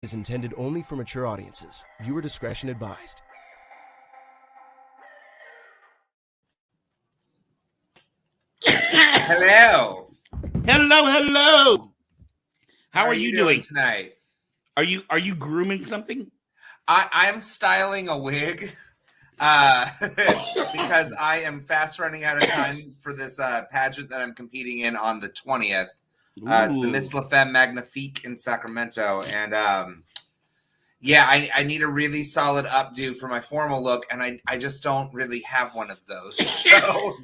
is intended only for mature audiences. Viewer discretion advised. Hello. Hello. How are you doing tonight? Are you grooming something? I'm styling a wig because I am fast running out of time for this pageant that I'm competing in on the 20th. It's the Miss La Femme Magnifique in Sacramento, and I need a really solid updo for my formal look, and I just don't really have one of those. So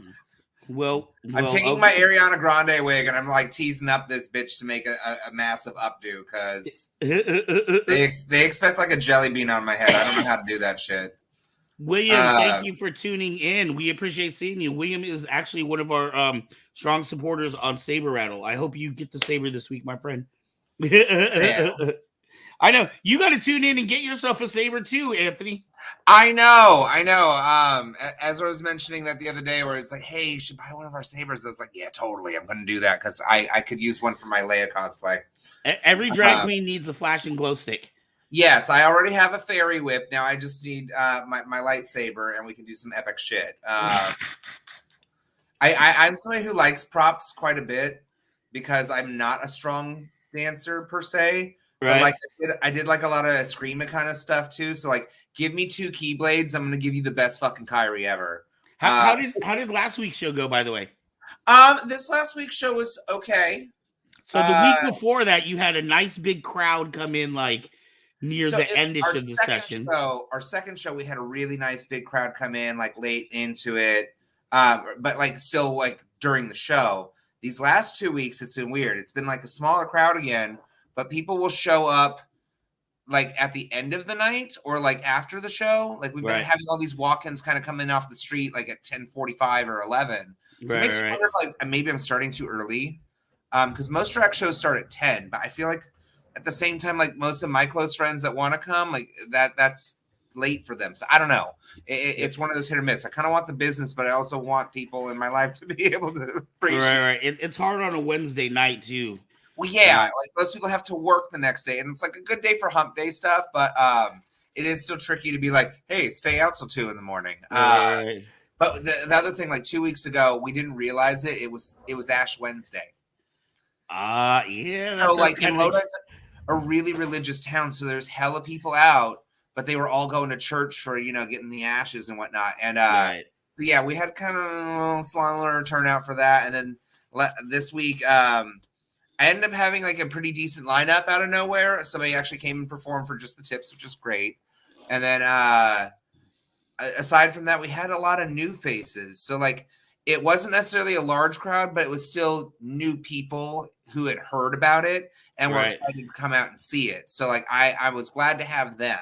Well, I'm taking my Ariana Grande wig, and I'm like teasing up this bitch to make a massive updo because they expect like a jelly bean on my head. I don't know how to do that shit. William, thank you for tuning in. We appreciate seeing you. William is actually one of our strong supporters on Saber Rattle. I hope you get the saber this week, my friend. Yeah. I know you got to tune in and get yourself a saber too, Anthony. I know. As I was mentioning that the other day, where it's like, hey, you should buy one of our sabers. I was like, yeah, totally. I'm going to do that because I could use one for my Leia cosplay. Every drag queen needs a flash and glow stick. Yes, I already have a fairy whip. Now I just need my lightsaber, and we can do some epic shit. I'm somebody who likes props quite a bit because I'm not a strong dancer per se. Right. But like I did like a lot of Screama kind of stuff too. So like, give me 2 Keyblades, I'm gonna give you the best fucking Kyrie ever. How did last week's show go, by the way? This last week's show was okay. So the week before that, you had a nice big crowd come in like near the endish of the session. Our second show, we had a really nice big crowd come in like late into it, but like still like during the show. These last 2 weeks, it's been weird. It's been like a smaller crowd again. But people will show up like at the end of the night or like after the show. Like we've been having all these walk-ins kind of coming off the street like at 10:45 or 11. So it makes me wonder if like maybe I'm starting too early. Because most drag shows start at 10, but I feel like at the same time, like most of my close friends that want to come, like that's late for them. So I don't know. It's one of those hit or miss. I kind of want the business, but I also want people in my life to be able to appreciate. Right. It's hard on a Wednesday night too. Well, yeah, like most people have to work the next day, and it's like a good day for hump day stuff, but it is still tricky to be like, hey, stay out till 2 in the morning. Right. But the other thing, like 2 weeks ago, we didn't realize it. It was Ash Wednesday. Yeah. So like, and Lodi's a really religious town, so there's hella people out, but they were all going to church for getting the ashes and whatnot. And so yeah, we had kind of a smaller turnout for that, and then this week. I ended up having like a pretty decent lineup out of nowhere. Somebody actually came and performed for just the tips, which is great. And then aside from that, we had a lot of new faces. So like it wasn't necessarily a large crowd, but it was still new people who had heard about it and were excited to come out and see it. So like I was glad to have them.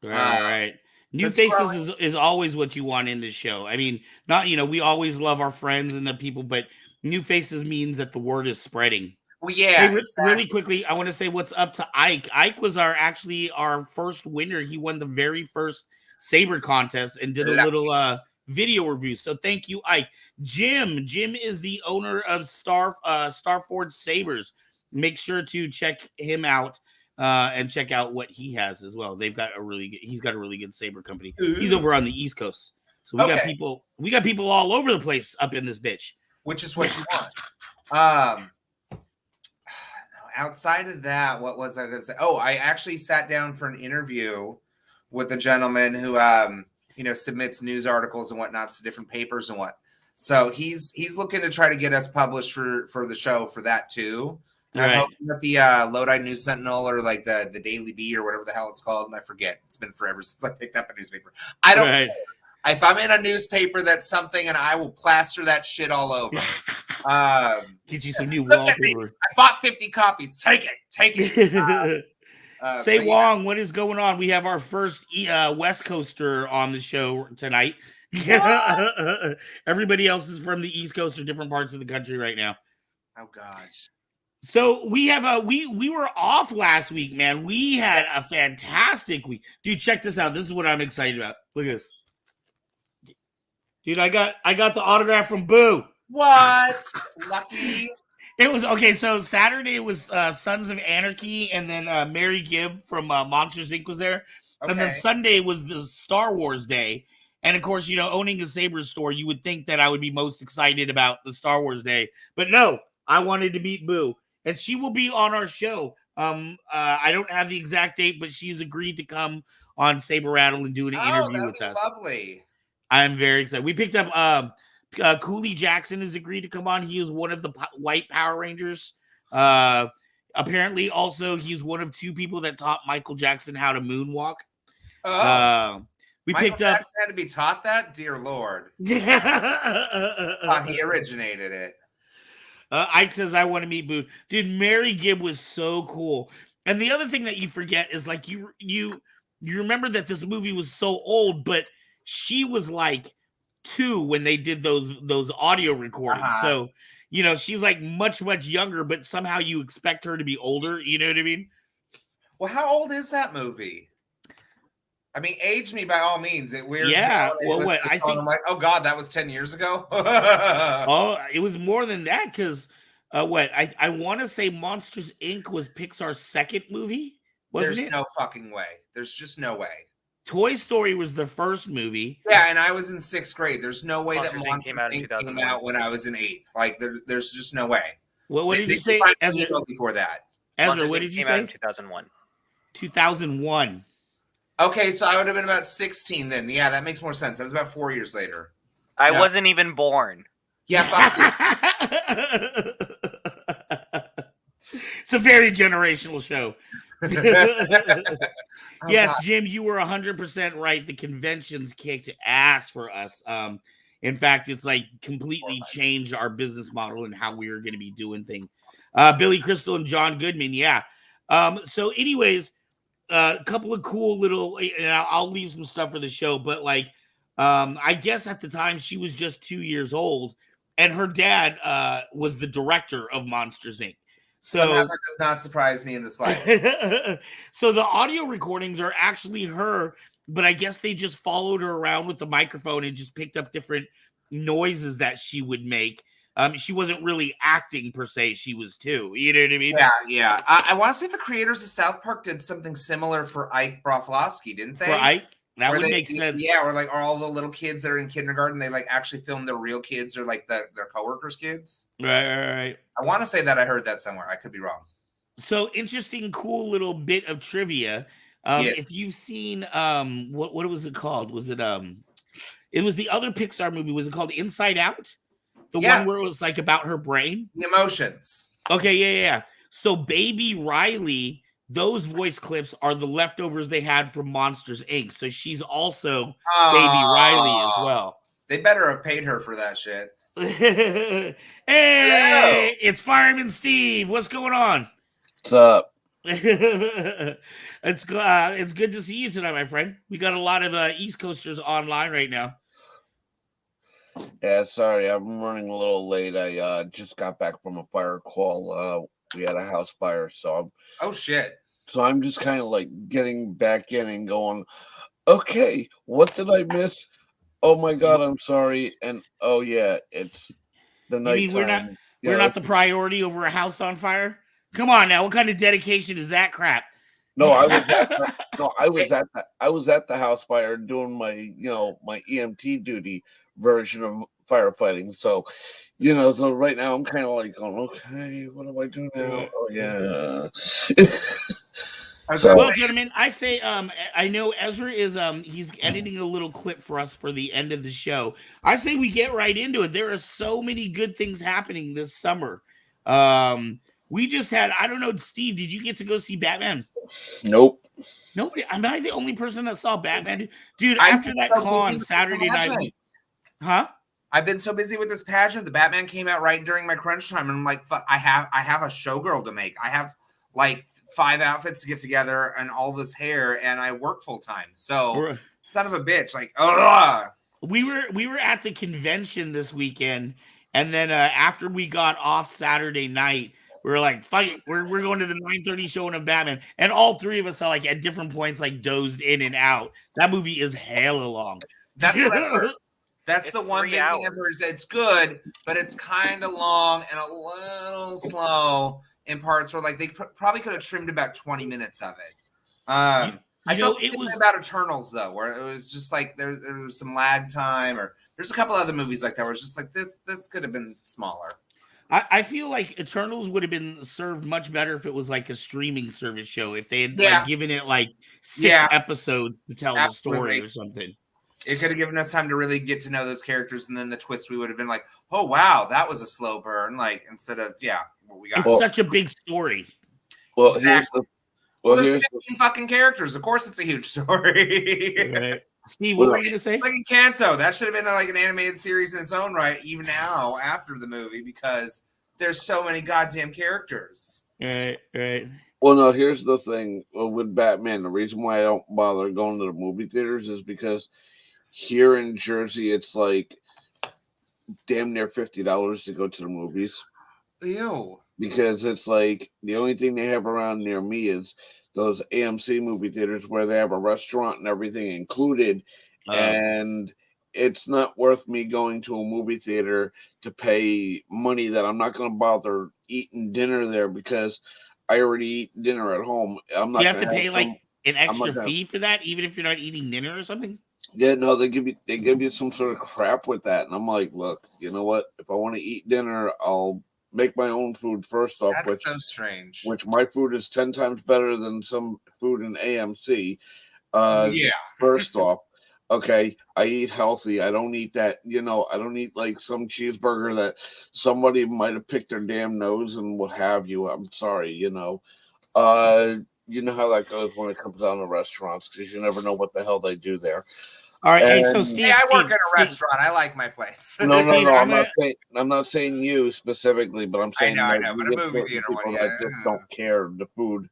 Right. New faces is always what you want in this show. I mean, not we always love our friends and the people, but new faces means that the word is spreading. Well, yeah. Hey, really quickly, I want to say what's up to Ike. Ike was our first winner. He won the very first saber contest and did a little video review. So thank you, Ike. Jim is the owner of Starforge Sabers. Make sure to check him out and check out what he has as well. He's got a really good saber company. He's over on the East Coast. So we got people all over the place up in this bitch. Which is what you want. Outside of that, what was I going to say? Oh, I actually sat down for an interview with a gentleman who, submits news articles and whatnot to different papers and what. So he's looking to try to get us published for the show for that too. And I'm hoping that the Lodi News Sentinel or like the Daily Bee or whatever the hell it's called, and I forget. It's been forever since I picked up a newspaper. I don't care. If I'm in a newspaper, that's something, and I will plaster that shit all over. Get you some new wallpaper. I bought 50 copies. Take it. Say, Wong, what is going on? We have our first West Coaster on the show tonight. Everybody else is from the East Coast or different parts of the country right now. Oh gosh. So we have we were off last week, man. We had a fantastic week. Dude, check this out. This is what I'm excited about. Look at this. Dude, I got the autograph from Boo. What? Lucky. It was okay. So Saturday was Sons of Anarchy, and then Mary Gibb from Monsters Inc. was there, and then Okay. Sunday was the Star Wars day. And of course, owning a Saber store, you would think that I would be most excited about the Star Wars day, but no, I wanted to meet Boo, and she will be on our show. I don't have the exact date, but she's agreed to come on Saber Rattle and do an interview that'd with be us. lovely. I'm very excited. We picked up Cooley Jackson has agreed to come on. He is one of the white Power Rangers. Apparently, also, he's one of 2 people that taught Michael Jackson how to moonwalk. We Michael picked up. Jackson had to be taught that? Dear Lord. Thought he originated it. Ike says, I want to meet Boo. Dude, Mary Gibb was so cool. And the other thing that you forget is like you remember that this movie was so old, but she was like 2 when they did those audio recordings. So, she's like much, much younger, but somehow you expect her to be older. You know what I mean? Well, how old is that movie? I mean, age me by all means. It weirds me. Yeah. Well, what I think I'm like, oh God, that was 10 years ago. Oh, it was more than that because I want to say Monsters Inc. was Pixar's second movie. Wasn't There's it? no fucking way. There's just no way. Toy Story was the first movie. Yeah, and I was in 6th grade. There's no way Monsters that Monsters Inc. came out when I was in 8th. Like, there's just no way. What did you say, Ezra? Before that, Ezra, what did you say? Came out in 2001. 2001. Okay, so I would have been about 16 then. Yeah, that makes more sense. That was about 4 years later. I wasn't even born. Yeah, fuck It's a very generational show. Yes, God. Jim, you were 100% right. The conventions kicked ass for us. In fact, it's like completely changed our business model and how we were going to be doing things. Billy Crystal and John Goodman, yeah. So, anyways, a couple of cool little, and I'll leave some stuff for the show, but like, I guess at the time she was just 2 years old, and her dad was the director of Monsters Inc. So somehow that does not surprise me in the slightest. So the audio recordings are actually her, but I guess they just followed her around with the microphone and just picked up different noises that she would make. She wasn't really acting per se. She was 2. You know what I mean? Yeah. I want to say the creators of South Park did something similar for Ike Broflovsky, didn't they? For Ike? That Where would make sense. Yeah, or like all the little kids that are in kindergarten, they like actually film their real kids or like their coworkers' kids. Right. I want to say that I heard that somewhere. I could be wrong. So interesting, cool little bit of trivia. Yes. If you've seen what was it called? Was it it was the other Pixar movie. Was it called Inside Out? The one where it was like about her brain? The emotions. Okay, yeah. So Baby Riley, those voice clips are the leftovers they had from Monsters Inc. So she's also Baby Riley as well. They better have paid her for that shit. Hey, hello. It's Fireman Steve. What's going on? What's up? It's good to see you tonight, my friend. We got a lot of East Coasters online right now. Yeah, sorry, I'm running a little late. I just got back from a fire call. We had a house fire, so I'm just kind of like getting back in and going, okay, what did I miss? Oh my God, I'm sorry. And oh yeah, it's the night. You mean we're not the priority over a house on fire? Come on now, what kind of dedication is that crap? No, I was at the house fire doing my my EMT duty version of firefighting. So, so right now I'm kind of like going, okay, what do I do now? Oh yeah. Well, gentlemen, I say I know Ezra is he's editing a little clip for us for the end of the show. I say we get right into it. There are so many good things happening this summer. We just had, I don't know, Steve, did you get to go see Batman? Nope. Nobody. Am I the only person that saw Batman? Dude, after that call on Saturday night. Huh? I've been so busy with this pageant. The Batman came out right during my crunch time, and I'm like, fuck, I have a showgirl to make. I have like 5 outfits to get together and all this hair, and I work full time. So son of a bitch, like, we were at the convention this weekend, and then after we got off Saturday night, we were like, fuck it, we're going to the 9:30 showing of Batman, and all 3 of us are like at different points like dozed in and out. That movie is hella long. That's what I heard. That's It's the one 3 big thing I've hours. heard is that it's good, but it's kind of long and a little slow in parts where like they probably could have trimmed about 20 minutes of it. I felt the same way about Eternals though, where it was just like there was some lag time, or there's a couple other movies like that where it's just like this could have been smaller. I feel like Eternals would have been served much better if it was like a streaming service show. If they had like given it like 6 episodes to tell the story or something. It could have given us time to really get to know those characters, and then the twist we would have been like, "Oh wow, that was a slow burn." Like instead of we got. It's such a big story. Well, exactly. There's 15 fucking characters. Of course, it's a huge story. Right. Steve, what were you gonna say? Like Encanto, that should have been like an animated series in its own right, even now after the movie, because there's so many goddamn characters. Right. Well, no, here's the thing with Batman. The reason why I don't bother going to the movie theaters is because here in Jersey, it's like damn near $50 to go to the movies. Ew. Because it's like the only thing they have around near me is those AMC movie theaters where they have a restaurant and everything included. And it's not worth me going to a movie theater to pay money that I'm not going to bother eating dinner there, because I already eat dinner at home. I'm not. You have to pay like an extra fee for that, even if you're not eating dinner or something. Yeah, no, they give you some sort of crap with that, and I'm like, look, you know what? If I want to eat dinner, I'll make my own food first off. That's so strange. Which my food is 10 times better than some food in AMC. First off, okay, I eat healthy. I don't eat that. I don't eat like some cheeseburger that somebody might have picked their damn nose and what have you. I'm sorry. You know how that goes when it comes down to restaurants, because you never know what the hell they do there. All right, so Steve, I work in a restaurant. I like my place. No. I'm not saying you specifically, but I'm saying I know. But a movie theater one, that just don't care the food.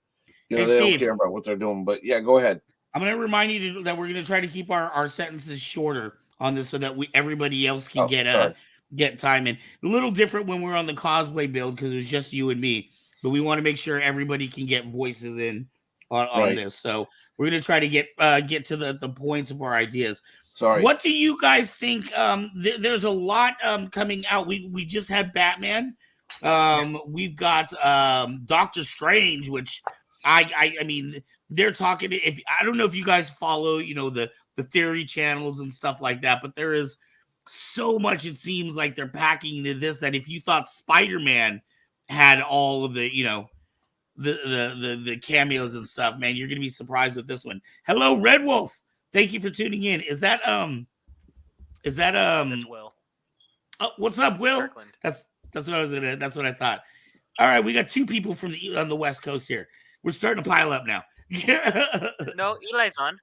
They don't care about what they're doing. But yeah, go ahead. I'm going to remind you that we're going to try to keep our sentences shorter on this so that everybody else can get time in. A little different when we're on the cosplay build because it was just you and me, but we want to make sure everybody can get voices in on this. So we're going to try to get to the points of our ideas. Sorry. What do you guys think? There's a lot coming out. We just had Batman. We've got Doctor Strange, which I mean, they're talking. If I don't know if you guys follow, the theory channels and stuff like that, but there is so much. It seems like they're packing into this that if you thought Spider-Man had all of the the cameos and stuff, man, you're gonna be surprised with this one. Hello, Red Wolf. Thank you for tuning in. Is that That's Will. Oh, what's up, Will? Kirkland. That's what I thought. All right, we got 2 people on the West Coast here. We're starting to pile up now. No, Eli's on.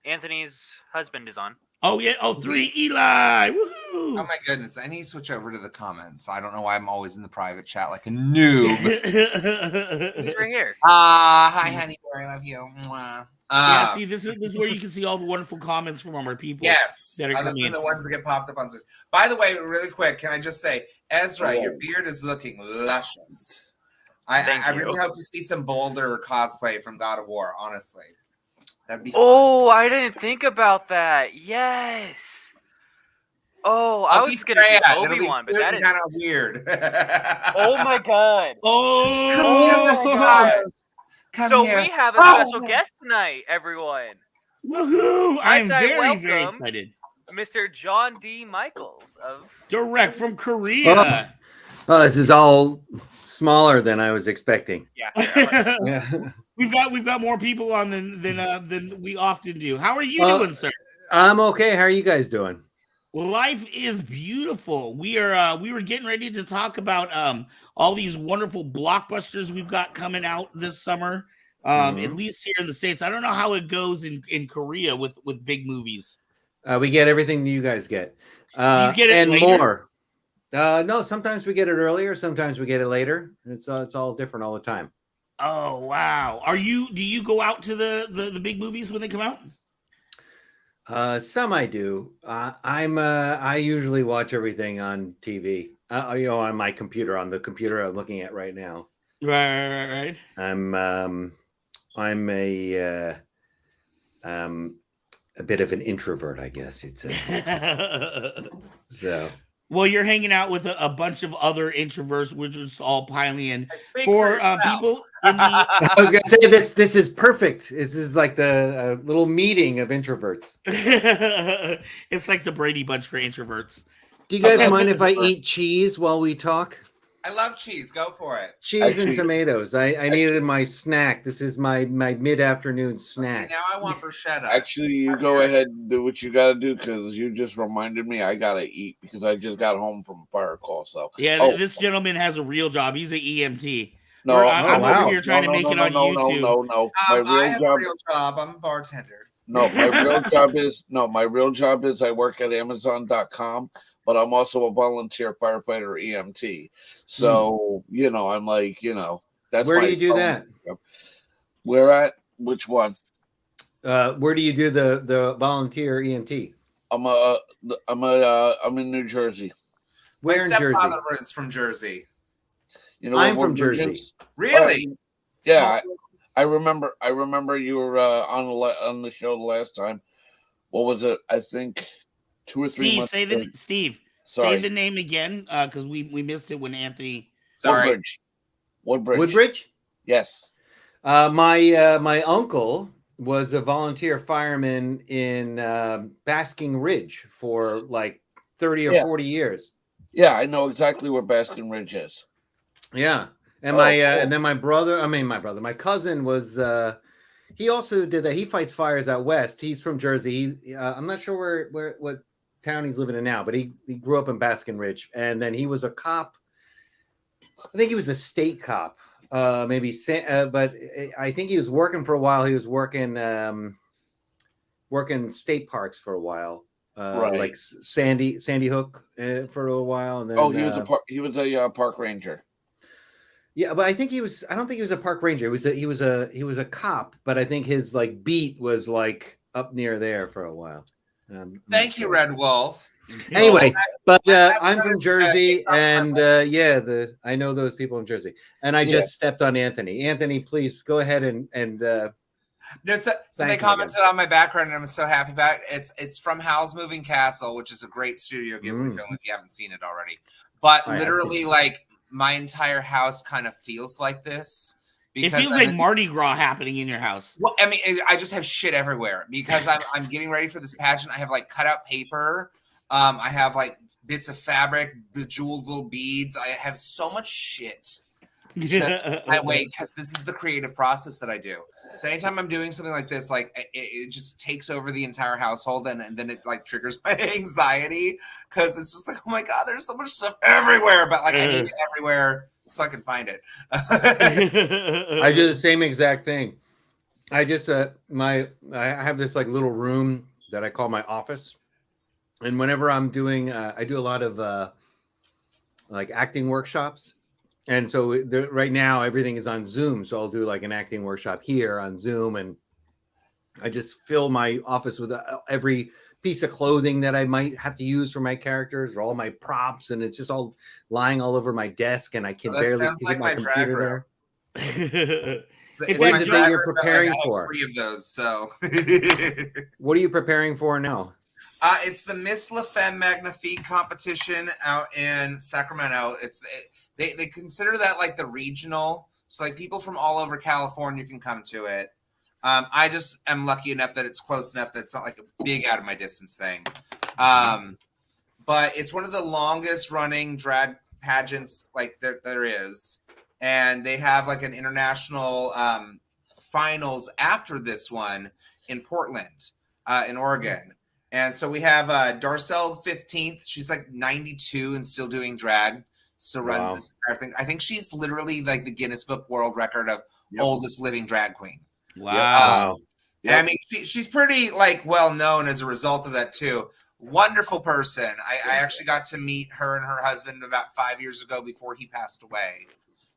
Anthony's husband is on. Oh yeah. Oh, 3 Eli. Woohoo! Oh my goodness. I need to switch over to the comments. I don't know why I'm always in the private chat like a noob. He's right here. Hi, honey. I love you. Yeah, see, this is where you can see all the wonderful comments from our people. Yes, other than the ones that get popped up on this. By the way, really quick, can I just say, Ezra, your beard is looking luscious. I really hope to see some bolder cosplay from God of War. Honestly, that'd be. Oh, fun. I didn't think about that. Yes. Oh, I was gonna be Obi-Wan, but that is kind of weird. Oh my god. Oh. So we have a special guest tonight, everyone. Woohoo! I'm very, very excited. Mr. John D. Michaels direct from Korea. Oh, this is all smaller than I was expecting. Yeah. We've got more people on than we often do. How are you doing, sir? I'm okay. How are you guys doing? Life is beautiful. We were getting ready to talk about all these wonderful blockbusters we've got coming out this summer. At least here in the States. I don't know how it goes in Korea with big movies. We get everything you guys get. Do you get it and later? More. No, sometimes we get it earlier, sometimes we get it later. It's all different all the time. Oh wow. Do you go out to the big movies when they come out? Some I do. I usually watch everything on TV. On my computer, on the computer I'm looking at right now. Right. I'm a a bit of an introvert, I guess you'd say. So. Well, you're hanging out with a bunch of other introverts, which is all piling in. For people in the, I was going to say this is perfect. This is like the little meeting of introverts. It's like the Brady Bunch for introverts. Do you guys mind if I eat cheese while we talk? I love cheese. Go for it. Cheese and tomatoes. I needed my snack. This is my mid-afternoon snack. Okay, now I want bruschetta. Actually, you go ahead and do what you got to do because you just reminded me I got to eat because I just got home from a fire call. So yeah, this gentleman has a real job. He's an EMT. No, I'm over here trying to make it on YouTube. No. I have a real job. I'm a bartender. No, my real job is I work at Amazon.com, but I'm also a volunteer firefighter EMT. So, I'm like, that's where do you do that? Where at? Which one? Where do you do the volunteer EMT? I'm in New Jersey. Where in Jersey? My stepfather is from Jersey. I'm from Jersey. Really? Yeah. I remember you were on the show the last time. What was it? I think 2 or 3 months ago. Steve, sorry. say the name again because we missed it when Anthony. Sorry. Woodbridge. Yes. My uncle was a volunteer fireman in Basking Ridge for like 30 or 40 years. Yeah, I know exactly where Basking Ridge is. Yeah. And and then my cousin was he also did that. He fights fires out west. He's from Jersey. I'm not sure what town he's living in now, but he grew up in Baskin Ridge, and then he was a cop. I think he was a state cop, but I think he was working for a while. He was working state parks for a while, right. Like Sandy Hook for a while, and then he was a park ranger. Yeah, but I don't think he was a park ranger. He was a cop, but I think his like beat was like up near there for a while. Thank you, Red Wolf. Anyway, but I'm from Jersey, and I know those people in Jersey, and I just stepped on Anthony. Anthony, please go ahead and somebody commented on my background, and I'm so happy about it. It's from Howl's Moving Castle, which is a great Studio Ghibli film if you haven't seen it already. But literally, like, my entire house kind of feels like this. It feels like Mardi Gras happening in your house. Well, I mean, I just have shit everywhere because I'm getting ready for this pageant. I have like cutout paper. I have like bits of fabric, bejeweled little beads. I have so much shit just my way because this is the creative process that I do. So anytime I'm doing something like this, like it just takes over the entire household, and then it like triggers my anxiety because it's just like, oh my god, there's so much stuff everywhere, but like I need it everywhere so I can find it. I do the same exact thing. I just I have this like little room that I call my office, and whenever I'm doing, I do a lot of like acting workshops. And so right now everything is on Zoom. So I'll do like an acting workshop here on Zoom, and I just fill my office with every piece of clothing that I might have to use for my characters or all my props, and it's just all lying all over my desk, and I can barely get my computer there. What is it that you're preparing for? 3 of those. So, what are you preparing for now? It's the Miss La Femme Magnifique competition out in Sacramento. They consider that like the regional, so like people from all over California can come to it. I just am lucky enough that it's close enough that it's not like a big out of my distance thing. But it's one of the longest running drag pageants like there is, and they have like an international finals after this one in Portland, in Oregon. And so we have Darcel 15th. She's like 92 and still doing drag. Still runs this entire thing. I think she's literally like the Guinness Book World Record of oldest living drag queen. Wow. I mean, she's pretty like well known as a result of that too. Wonderful person. I actually got to meet her and her husband about 5 years ago before he passed away.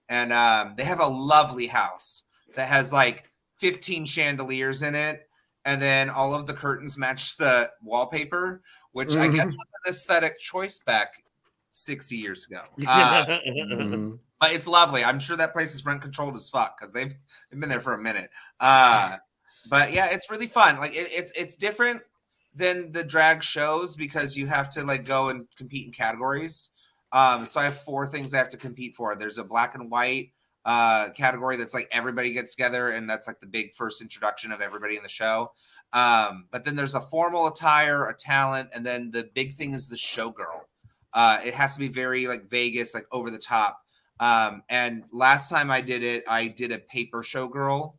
And they have a lovely house that has like 15 chandeliers in it. And then all of the curtains match the wallpaper, which I guess was an aesthetic choice back 60 years ago. But it's lovely. I'm sure that place is rent controlled as fuck because they've been there for a minute. But yeah, it's really fun. Like it's different. than the drag shows because you have to like go and compete in categories. So I have 4 things I have to compete for. There's a black and white category that's like everybody gets together, and that's like the big first introduction of everybody in the show. But then there's a formal attire, a talent, and then the big thing is the showgirl. It has to be very like Vegas, like over the top. And last time I did it, I did a paper showgirl.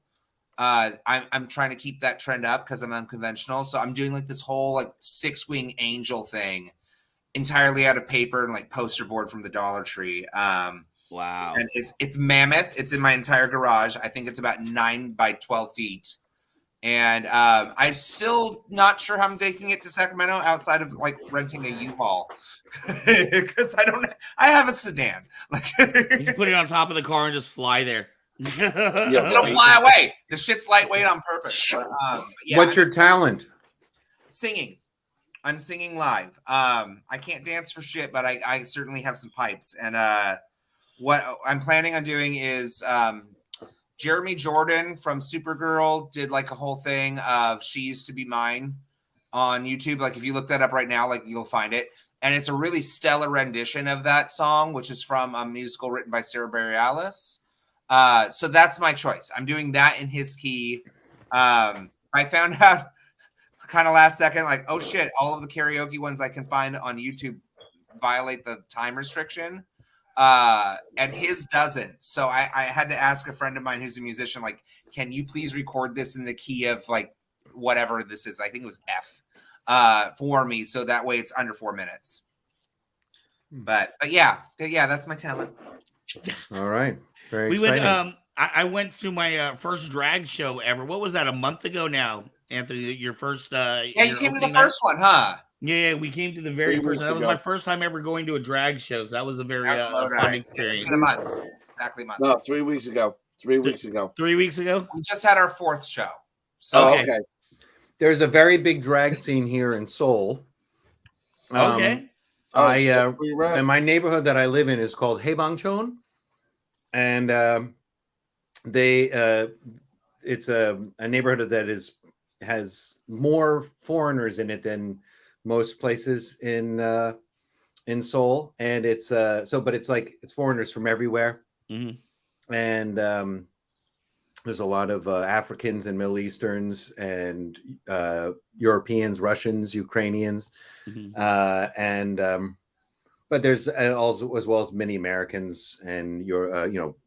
I'm trying to keep that trend up because I'm unconventional. So I'm doing like this whole like 6-wing angel thing entirely out of paper and like poster board from the Dollar Tree. Wow. And it's mammoth. It's in my entire garage. I think it's about 9 by 12 feet. And I'm still not sure how I'm taking it to Sacramento outside of like renting a U-Haul. Because I have a sedan. Like You just put it on top of the car and just fly there. It'll fly away. The shit's lightweight on purpose. What's your talent? Singing. I'm singing live. I can't dance for shit, but I certainly have some pipes. And what I'm planning on doing is Jeremy Jordan from Supergirl did like a whole thing of She Used to Be Mine on YouTube. Like if you look that up right now, like you'll find it. And it's a really stellar rendition of that song, which is from a musical written by Sarah Bareilles. So that's my choice. I'm doing that in his key. I found out kind of last second, like, oh shit, all of the karaoke ones I can find on YouTube violate the time restriction. And his doesn't. So I had to ask a friend of mine who's a musician, like, can you please record this in the key of like whatever this is? I think it was F for me. So that way it's under 4 minutes. But yeah, that's my talent. All right. Very exciting. I went to my first drag show ever. What was that? A month ago now, Anthony, your first, you came to the first one, huh? Yeah, we came to the very first. That was my first time ever going to a drag show. So that was a very fun experience. It's been a month. Exactly a month. No, 3 weeks ago. 3 weeks ago. 3 weeks ago? We just had our 4th show. So okay. There's a very big drag scene here in Seoul. Okay. And my neighborhood that I live in is called Haebangchon. And it's a neighborhood that has more foreigners in it than most places in Seoul, and it's but it's foreigners from everywhere, and there's a lot of Africans and Middle Easterns and Europeans, Russians, Ukrainians, but there's also as well as many Americans and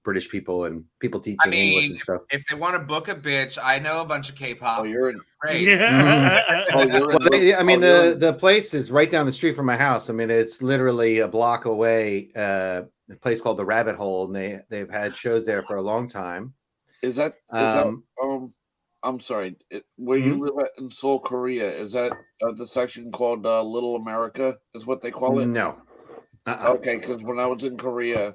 British people and people teaching English and stuff. If they want to book a bitch, I know a bunch of K-pop. Oh, you're in. Great. Yeah. The place is right down the street from my house. I mean, it's literally a block away. A place called the Rabbit Hole, and they've had shows there for a long time. Is that I'm sorry, where you live in Seoul, Korea? Is that the section called Little America? Is what they call it? No. Okay, because when I was in Korea,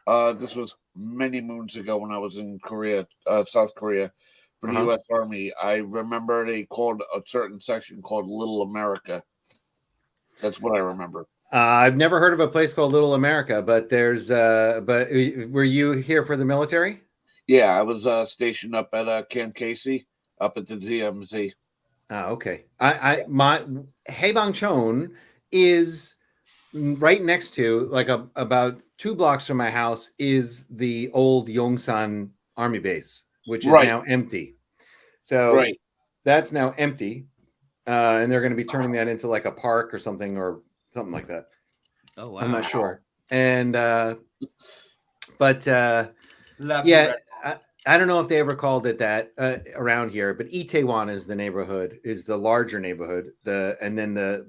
this was many moons ago when I was in Korea, South Korea, for the U.S. Army. I remember they called a certain section called Little America. That's what I remember. I've never heard of a place called Little America, but there's. But were you here for the military? Yeah, I was stationed up at Camp Casey, up at the DMZ. Okay. My Haebangchon is right next to, like, about 2 blocks from my house is the old Yongsan Army base, which is now empty. So that's now empty, and they're going to be turning that into like a park or something like that. Oh wow! I'm not sure. And I don't know if they ever called it that around here, but Itaewon is the neighborhood, is the larger neighborhood. And then the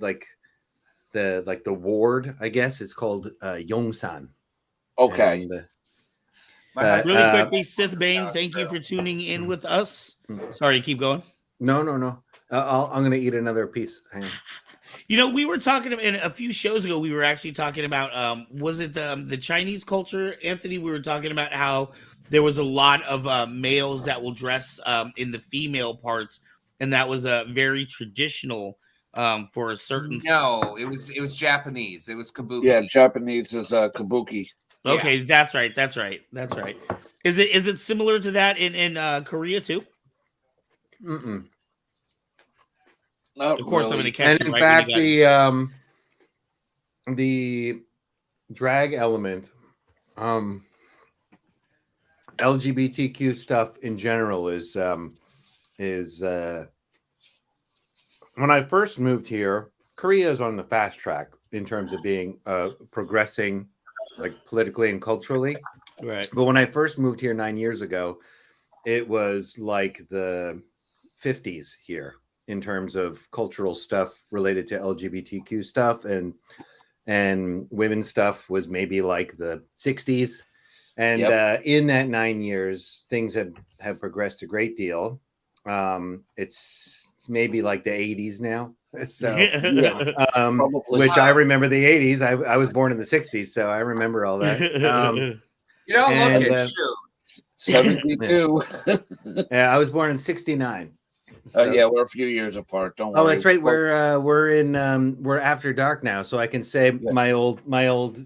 ward, I guess, is called Yongsan. Okay. And, really quickly, Sith Bane, thank you for tuning in with us. Sorry, keep going. No. I'm going to eat another piece. Hang on. We were talking about, a few shows ago, we were actually talking about, was it the Chinese culture, Anthony? We were talking about how there was a lot of males that will dress in the female parts, and that was very traditional for a certain. No, it was Japanese. It was kabuki. Yeah, Japanese is kabuki. Okay, yeah. That's right. Is it similar to that in Korea too? Mm-mm. Not Of course, really. I'm going to catch And you in right fact, when you got the drag element, LGBTQ stuff in general is when I first moved here, Korea is on the fast track in terms of being progressing, like politically and culturally. right. But when I first moved here 9 years ago, it was like the 50s here in terms of cultural stuff related to LGBTQ stuff, and women's stuff was maybe like the 60s. And in that 9 years, things have progressed a great deal. It's maybe like the 80s now. So which I remember the 80s. I was born in the 60s, so I remember all that. You don't and, look it. Shoot. 72. Yeah, I was born in 69. Yeah, we're a few years apart. Don't worry. Oh, that's right. We're after dark now, so I can say my old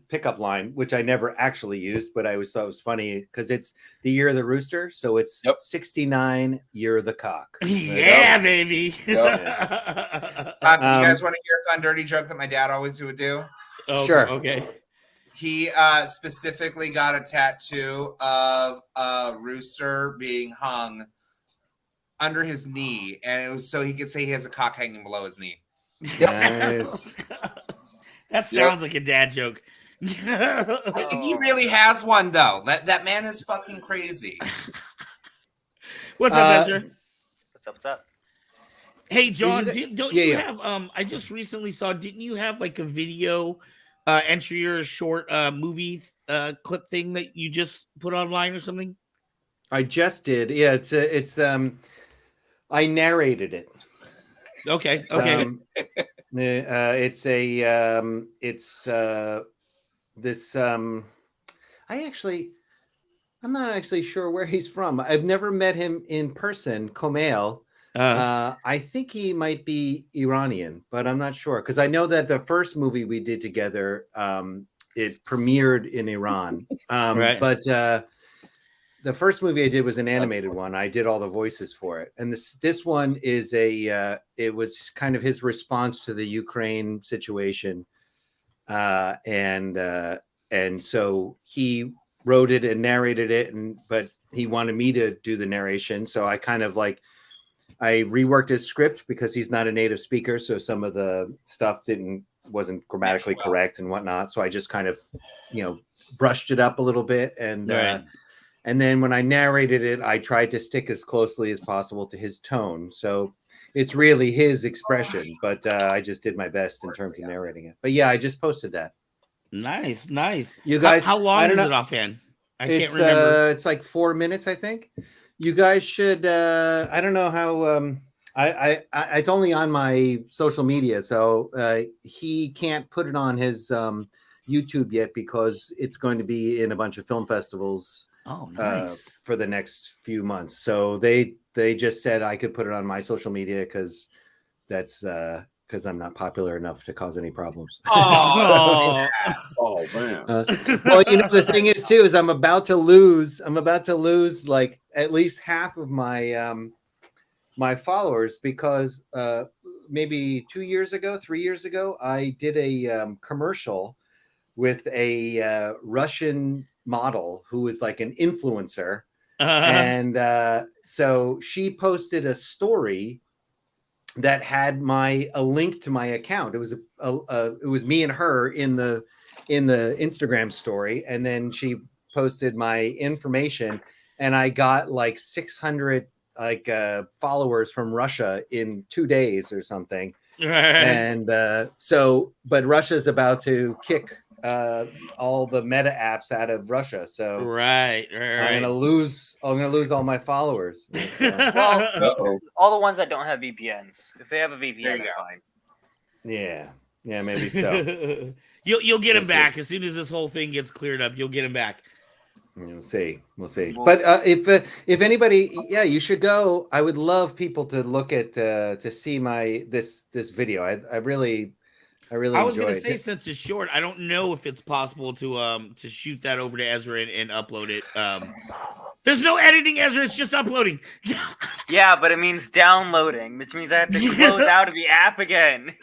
pickup line, which I never actually used, but I always thought was funny because it's the year of the rooster, so it's 69 year of the cock. Yeah, baby. You guys want to hear a fun dirty joke that my dad always would do? Okay, sure. Okay. He specifically got a tattoo of a rooster being hung under his knee, and it was so he could say he has a cock hanging below his knee. Nice. That sounds like a dad joke. I think he really has one though. That man is fucking crazy. What's up, Ezra? What's up? Hey, John, don't you yeah. have? I just recently saw. Didn't you have like a video entry or a short movie clip thing that you just put online or something? I just did. Yeah, it's I narrated it. Okay. I'm not actually sure where he's from. I've never met him in person, Komail. I think he might be Iranian, but I'm not sure because I know that the first movie we did together, it premiered in Iran. Right. But the first movie I did was an animated one. I did all the voices for it, and this one is it was kind of his response to the Ukraine situation, and so he wrote it and narrated it, but he wanted me to do the narration, so I kind of I reworked his script because he's not a native speaker, so some of the stuff wasn't grammatically correct and whatnot. So I just kind of brushed it up a little bit, and right. And then when I narrated it, I tried to stick as closely as possible to his tone. So it's really his expression, but I just did my best in terms of narrating it. But yeah, I just posted that. Nice. You guys, how long is it offhand? I can't remember. It's like 4 minutes, I think. You guys should. I don't know how. I it's only on my social media, so he can't put it on his YouTube yet because it's going to be in a bunch of film festivals. Oh, nice. For the next few months. So they just said I could put it on my social media because because I'm not popular enough to cause any problems. Oh man. Well, the thing is too is I'm about to lose like at least half of my my followers because maybe 3 years ago I did a commercial with a Russian model who was like an influencer, and so she posted a story that had a link to my account. It was it was me and her in the Instagram story, and then she posted my information, and I got like 600 followers from Russia in 2 days or something. And but Russia's about to kick all the meta apps out of Russia, so right. I'm gonna lose all my followers. Well, all the ones that don't have VPNs. If they have a VPN, they're fine. Yeah, maybe so. You'll get him back as soon as this whole thing gets cleared up. You'll get him back. We'll see. But if anybody, you should go. I would love people to look at to see this video. I really I really I was enjoy gonna it. say, since it's short, I don't know if it's possible to shoot that over to Ezra and upload it. There's no editing, Ezra. It's just uploading. Yeah, but it means downloading, which means I have to close out of the app again.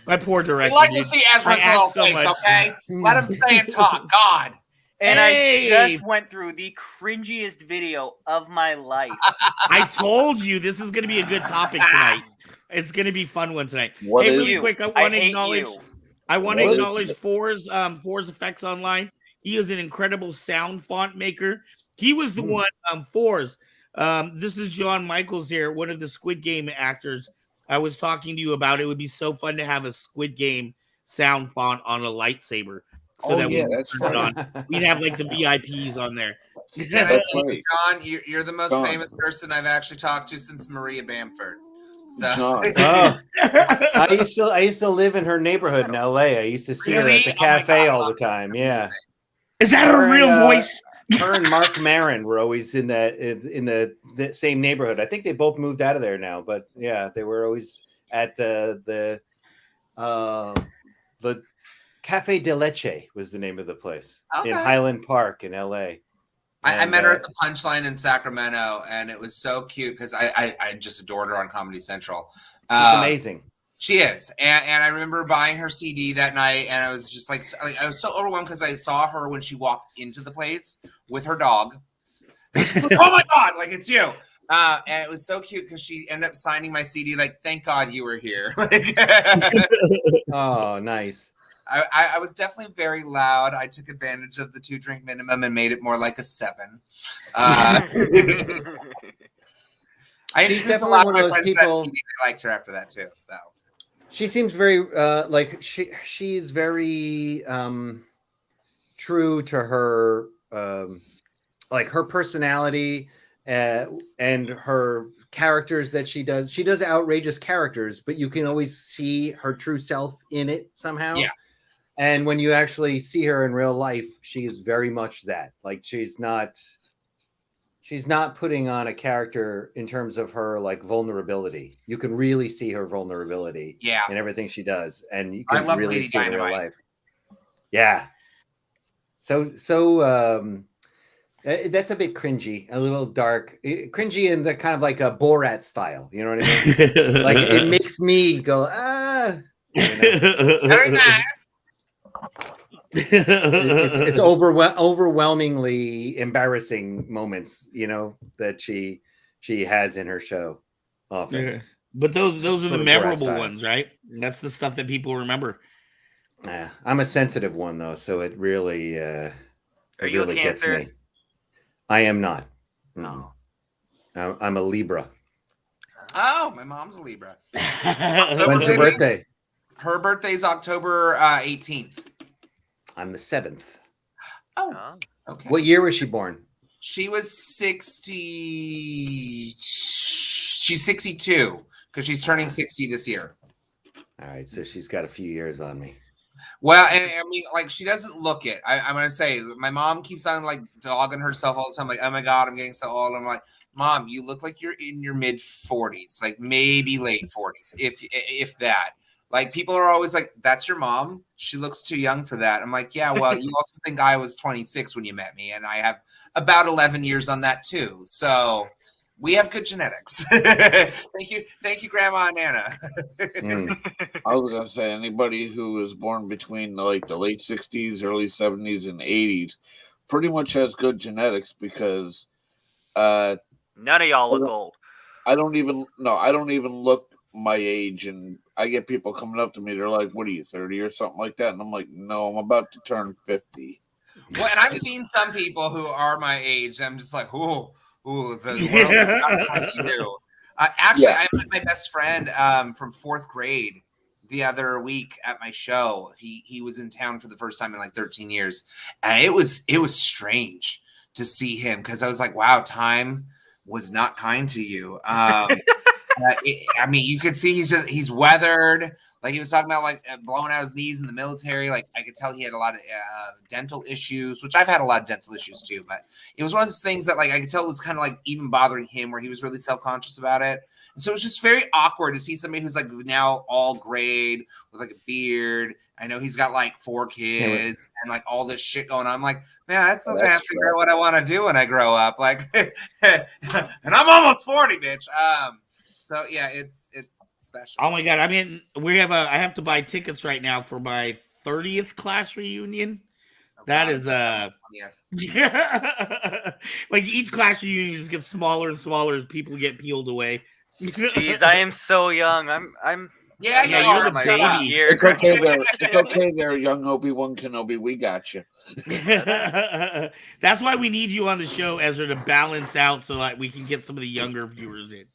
My poor director. We like to dude. see Ezra's I little asked so face, much. okay? Let him stay and talk. God. And Hey! I just went through the cringiest video of my life. I told you this is going to be a good topic tonight. It's going to be a fun one tonight. What hey, is- really quick, I want to hate acknowledge. you. I want to What is acknowledge it? For's Effects Online. He is an incredible sound font maker. He was the one. For's. This is John Michaels here, one of the Squid Game actors. I was talking to you about. It would be so fun to have a Squid Game sound font on a lightsaber. So that we that's turn it right. on. We'd have like the VIPs on there. Can I That's say, right. John, you're the most John. famous person I've actually talked to since Maria Bamford. So John. Oh, I used to live in her neighborhood in LA. I used to see her Really? at the Oh my cafe God, all the time. Yeah. Is that her Her real and, voice? Her and Mark Maron were always in the same neighborhood. I think they both moved out of there now, but yeah, they were always at the Cafe de Leche was the name of the place in Okay. Highland Park in LA. I met her at the Punchline in Sacramento, and it was so cute because I just adored her on Comedy Central. She's amazing. She is, and I remember buying her CD that night, and I was just like I was so overwhelmed because I saw her when she walked into the place with her dog. And she's like, "Oh my God, like it's you!" And it was so cute because she ended up signing my CD. Like, thank God you were here. Oh, nice. I was definitely very loud. I took advantage of the 2-drink minimum and made it more like a 7. I She's introduced a lot definitely of one my of those friends to people- that CD. They liked her after that too. So She seems very like she's very true to her like her personality and her characters that she does. She does outrageous characters, but you can always see her true self in it somehow. yes. And when you actually see her in real life, she is very much that. Like she's not putting on a character in terms of her like vulnerability. You can really see her vulnerability Yeah. in everything she does, and you I can love really Lady see it in real Dynamite. life. Yeah. So that's a bit cringy, a little dark, cringy in the kind of like a Borat style. You know what I mean? Like it makes me go You know? Very nice. It's overwhelmingly embarrassing moments, you know, that she has in her show often. Yeah. But those are the Sort of memorable Borat style. ones, right? That's the stuff that people remember. I'm a sensitive one though, so it really Are you a really gets Cancer? me. I am not. No. I'm a Libra. Oh, my mom's a Libra. When's your baby. birthday? Her birthday's October 18th. I'm the 7th. Oh, Oh. okay. What year was she born? She was 60. She's 62 because she's turning 60 this year. All right, so she's got a few years on me. Well, and I mean, like, she doesn't look it. I'm gonna say, my mom keeps on like dogging herself all the time. Like, oh my God, I'm getting so old. I'm like, Mom, you look like you're in your mid 40s, like maybe late 40s, if that. Like, people are always like, that's your mom? She looks too young for that. I'm like, yeah, well, you also think I was 26 when you met me, and I have about 11 years on that too. So we have good genetics. Thank you, Grandma and Nana. I was gonna say anybody who was born between like the late 60s, early 70s, and 80s pretty much has good genetics because None of y'all look old. I don't even look my age, and I get people coming up to me. They're like, "What are you, 30 or something like that?" And I'm like, "No, I'm about to turn 50." Well, and I've seen some people who are my age. I'm just like, ooh, the world is not like you. Actually, Yeah. I met my best friend from 4th grade the other week at my show. He was in town for the first time in like 13 years, and it was strange to see him because I was like, wow, time was not kind to you. I mean, you could see he's weathered. Like he was talking about like blowing out his knees in the military. Like I could tell he had a lot of dental issues, which I've had a lot of dental issues too. But it was one of those things that like I could tell was kind of like even bothering him, where he was really self-conscious about it. And so it was just very awkward to see somebody who's like now all grayed with like a beard. I know he's got like 4 kids and like all this shit going on. I'm like, man, I still have to figure out what I want to do when I grow up. Like, and I'm almost 40, bitch. So yeah, it's special. Oh my god! I mean, I have to buy tickets right now for my 30th class reunion. That is yeah. Like each class reunion just gets smaller and smaller as people get peeled away. Jeez, I am so young. I'm yeah, you're the baby. It's okay there. It's okay there, young Obi-Wan Kenobi. We got you. That's why we need you on the show, Ezra, to balance out so that we can get some of the younger viewers in.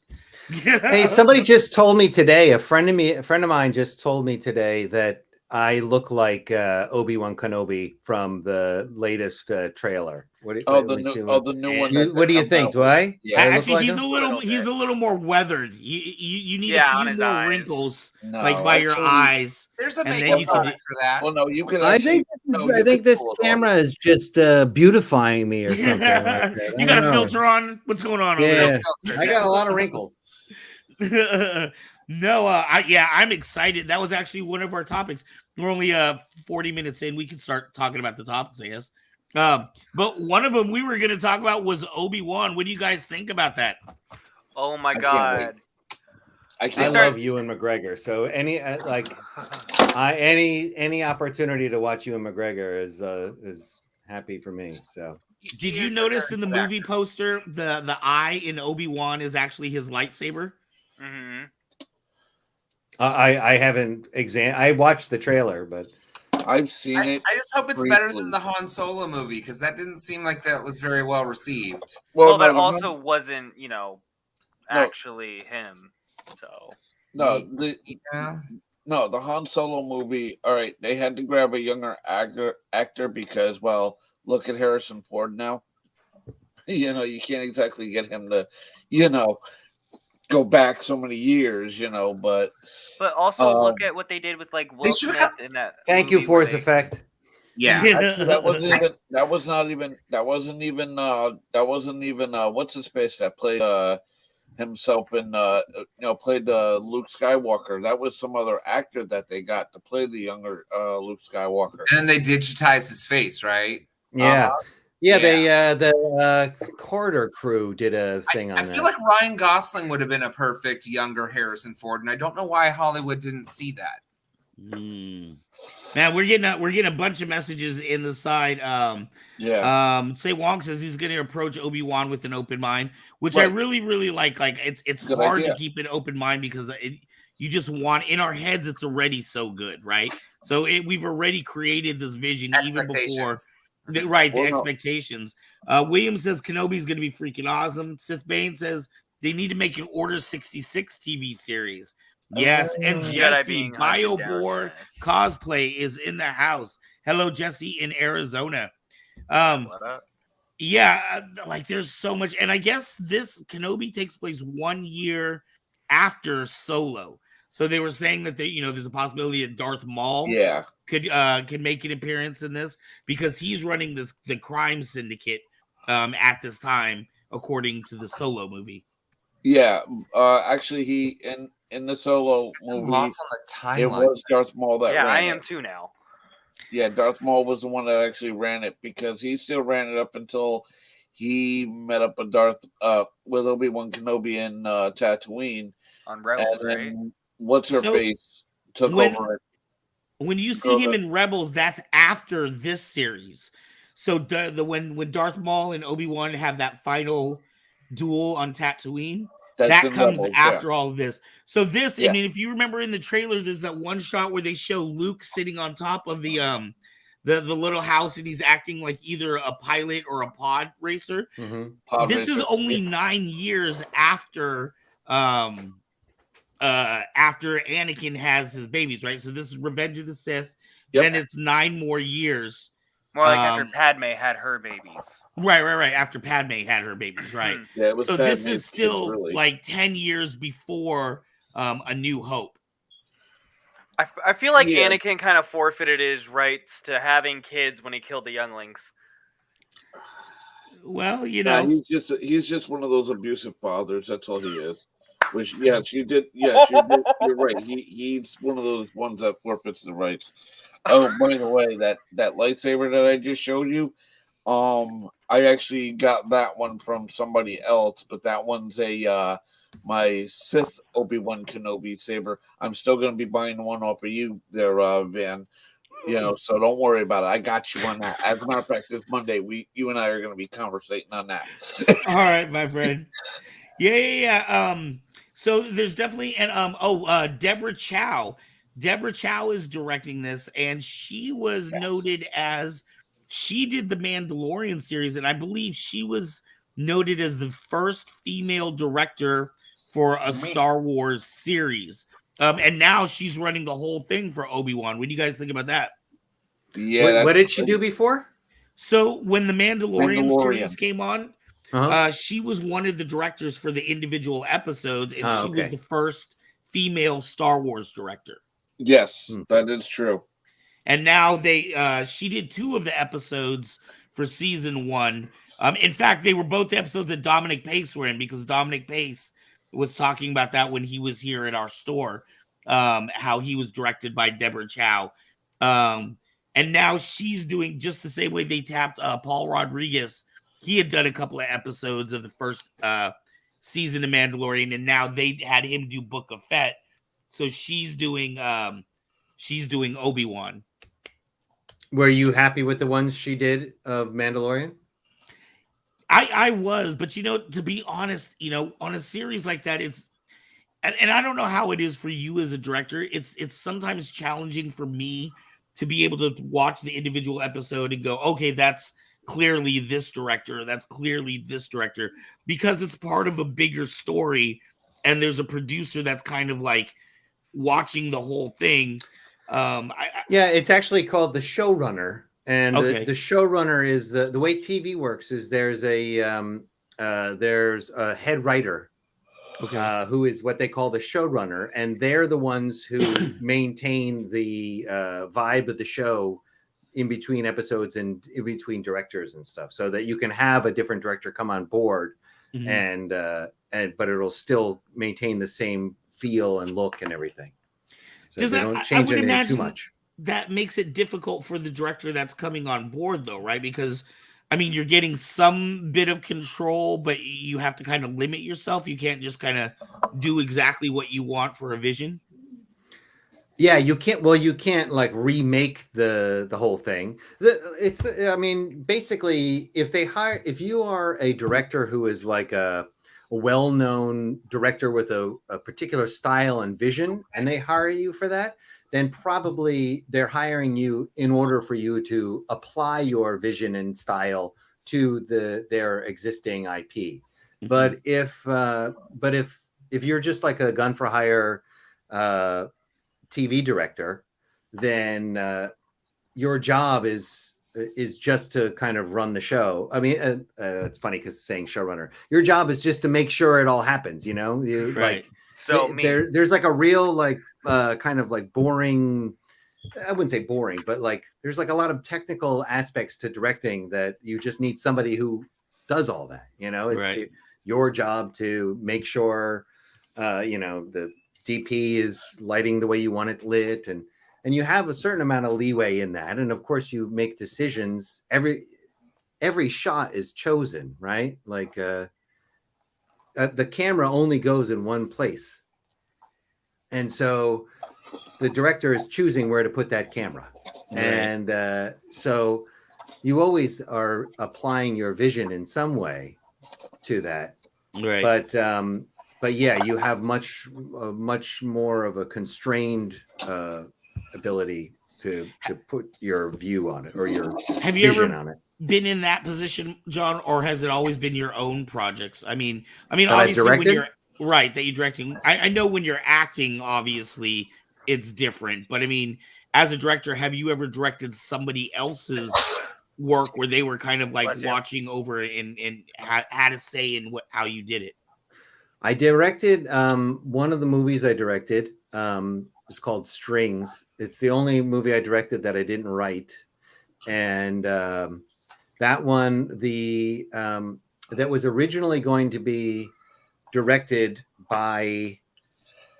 Hey, somebody just told me today, a friend of mine just told me today that I look like Obi-Wan Kenobi from the latest trailer. The new one. What do you think? Do I? Yeah, actually, he's a little more weathered. You need a few more wrinkles, by your eyes. There's a makeup product for that. Well, no, you can. I think this camera is just beautifying me or something. Like that. You got a filter on? What's going on? Yeah, I got a lot of wrinkles. No, I'm excited. That was actually one of our topics. We're only 40 minutes in. We can start talking about the topics, I guess. But one of them we were going to talk about was Obi-Wan. What do you guys think about that? Oh my god! I love Ewan McGregor. So any opportunity to watch Ewan McGregor is happy for me. So. Did you notice in the movie poster the eye in Obi-Wan is actually his lightsaber? Mm-hmm. I haven't I watched the trailer, but I've seen it. I just hope it's better than the Han Solo movie, because that didn't seem like that was very well received. Well, that also wasn't, actually him. So the Han Solo movie. All right, they had to grab a younger actor because, well, look at Harrison Ford now. You can't exactly get him to, go back so many years, but also look at what they did with like Will Smith in that. Thank you, Force Effect. Yeah, actually, that wasn't even what's his face that played himself in played Luke Skywalker. That was some other actor that they got to play the younger Luke Skywalker. And they digitized his face, right? Yeah. The Corridor crew did a thing on that. I feel like Ryan Gosling would have been a perfect younger Harrison Ford, and I don't know why Hollywood didn't see that. Man, we're getting a bunch of messages in the side. Say Wong says he's going to approach Obi-Wan with an open mind, which I really, really like. Like it's hard to keep an open mind because you just want in our heads. It's already so good, right? So we've already created this vision even before. The expectations. William says Kenobi's going to be freaking awesome. Sith Bane says they need to make an Order 66 TV series. Yes, and Jesse BioBore cosplay is in the house. Hello, Jesse in Arizona. There's so much, and I guess this Kenobi takes place 1 year after Solo. So they were saying that there's a possibility that Darth Maul could make an appearance in this because he's running the crime syndicate at this time, according to the Solo movie. Yeah, actually, he in the Solo movie, lost on the timeline. It was Darth Maul that ran it. Yeah, I am too now. Yeah, Darth Maul was the one that actually ran it because he still ran it up until he met up with Obi-Wan Kenobi in Tatooine on Rebels, right? What's her face took over it. When you see him in Rebels, that's after this series. So when Darth Maul and Obi-Wan have that final duel on Tatooine, that comes Rebels, after all of this. So this, I mean, if you remember in the trailer, there's that one shot where they show Luke sitting on top of the little house, and he's acting like either a pilot or a pod racer. Mm-hmm. This is only 9 years after Anakin has his babies, right? So this is Revenge of the Sith. Yep. Then it's 9 more years. More like after Padme had her babies. Right. After Padme had her babies, right? Yeah, it was so Padme's this is still really. like 10 years before A New Hope. I feel like Anakin kind of forfeited his rights to having kids when he killed the younglings. Well, you know, he's just one of those abusive fathers. That's all he is. Which, yes, you did. Yes, you're right. He's one of those ones that forfeits the rights. Oh, by the way, that lightsaber that I just showed you, I actually got that one from somebody else, but that one's a my Sith Obi-Wan Kenobi saber. I'm still going to be buying one off of you there, Van. You know, so don't worry about it. I got you on that. As a matter of fact, this Monday, you and I are going to be conversating on that. All right, my friend. Yeah. So there's definitely Deborah Chow. Deborah Chow is directing this, and she was noted as she did the Mandalorian series, and I believe she was noted as the first female director for a Star Wars series. And now she's running the whole thing for Obi-Wan. What do you guys think about that? Yeah. What did she do before? So when the Mandalorian series came on, she was one of the directors for the individual episodes, and she was the first female Star Wars director. Yes, that is true. And now she did 2 of the episodes for season 1. In fact, they were both episodes that Dominic Pace were in, because Dominic Pace was talking about that when he was here at our store, how he was directed by Deborah Chow. And now she's doing just the same way they tapped Paul Rodriguez. He had done a couple of episodes of the first season of Mandalorian, and now they had him do Book of Fett. So she's doing Obi-Wan. Were you happy with the ones she did of Mandalorian? I was, but to be honest, on a series like that, and I don't know how it is for you as a director. It's sometimes challenging for me to be able to watch the individual episode and go, okay, that's clearly this director, that's clearly this director, because it's part of a bigger story, and there's a producer that's kind of like watching the whole thing. It's actually called the showrunner, and the showrunner is the way TV works is there's a head writer, who is what they call the showrunner, and they're the ones who maintain the vibe of the show in between episodes and in between directors and stuff, so that you can have a different director come on board, but it'll still maintain the same feel and look and everything. So they don't change anything too much. That makes it difficult for the director that's coming on board, though, right? Because you're getting some bit of control, but you have to kind of limit yourself. You can't just kind of do exactly what you want for a vision. Yeah, you can't. Well, you can't like remake the whole thing. Basically, if you are a director who is like a well-known director with a particular style and vision, and they hire you for that, then probably they're hiring you in order for you to apply your vision and style to their existing IP. But if you're just like a gun for hire TV director, then your job is just to kind of run the show. It's funny because saying showrunner, your job is just to make sure it all happens. Right. So there's like a real kind of like boring. I wouldn't say boring, but like there's like a lot of technical aspects to directing that you just need somebody who does all that. It's your job to make sure the DP is lighting the way you want it lit, and you have a certain amount of leeway in that. And of course you make decisions. Every shot is chosen, right? Like the camera only goes in one place, and so the director is choosing where to put that camera. Right. And so you always are applying your vision in some way to that. Right. But yeah, you have much more of a constrained ability to put your view on it or your vision on it. Been in that position, John, or has it always been your own projects? Obviously when you're right that you're directing, I know when you're acting, obviously it's different, but as a director, have you ever directed somebody else's work where they were kind of like watching over and had a say in how you did it? I directed one of the movies I directed. It's called Strings. It's the only movie I directed that I didn't write, and that one that was originally going to be directed by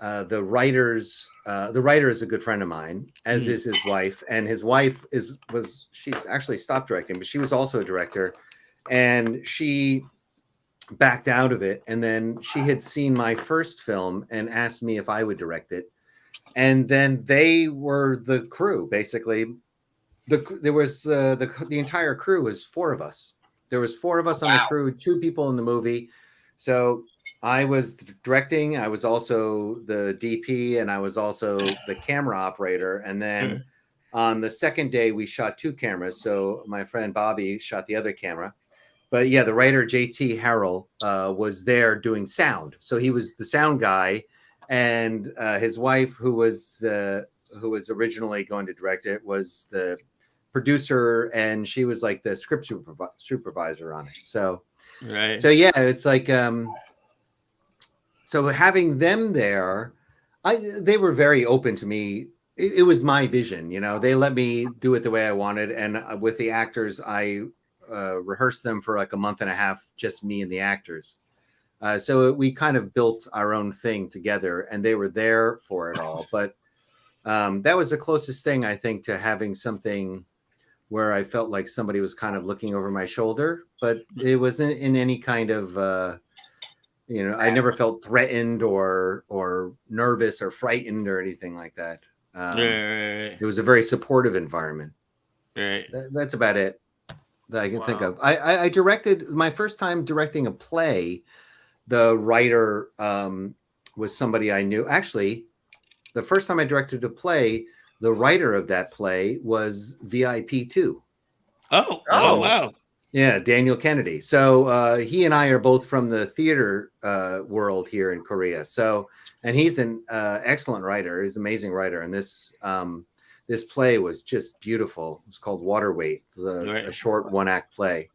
the writers. The writer is a good friend of mine, as is his wife, and his wife she's actually stopped directing, but she was also a director, and she backed out of it. And then she had seen my first film and asked me if I would direct it. And then they were the crew, basically. The entire crew was 4 of us. There was 4 of us on the crew, 2 people in the movie. So I was directing. I was also the DP, and I was also the camera operator. And then on the second day, we shot 2 cameras. So my friend Bobby shot the other camera. But yeah, the writer JT Harrell was there doing sound. So he was the sound guy, and his wife, who was originally going to direct it, was the producer, and she was like the script supervisor on it. So yeah, it's like so having them there, they were very open to me. It was my vision, you know. They let me do it the way I wanted, and with the actors, I rehearsed them for like a month and a half, just me and the actors. So we kind of built our own thing together, and they were there for it all. But that was the closest thing, I think, to having something where I felt like somebody was kind of looking over my shoulder, but it wasn't in any kind of, I never felt threatened or nervous or frightened or anything like that. It was a very supportive environment. That's about it that I can think of. I directed my first time directing a play. The writer was somebody I knew. Actually, the first time I directed a play, the writer of that play was VIP 2. Oh, wow. Yeah, Daniel Kennedy. So he and I are both from the theater world here in Korea. So, and he's an excellent writer. He's an amazing writer. And this play was just beautiful. It's called Water Weight, a short 1-act play.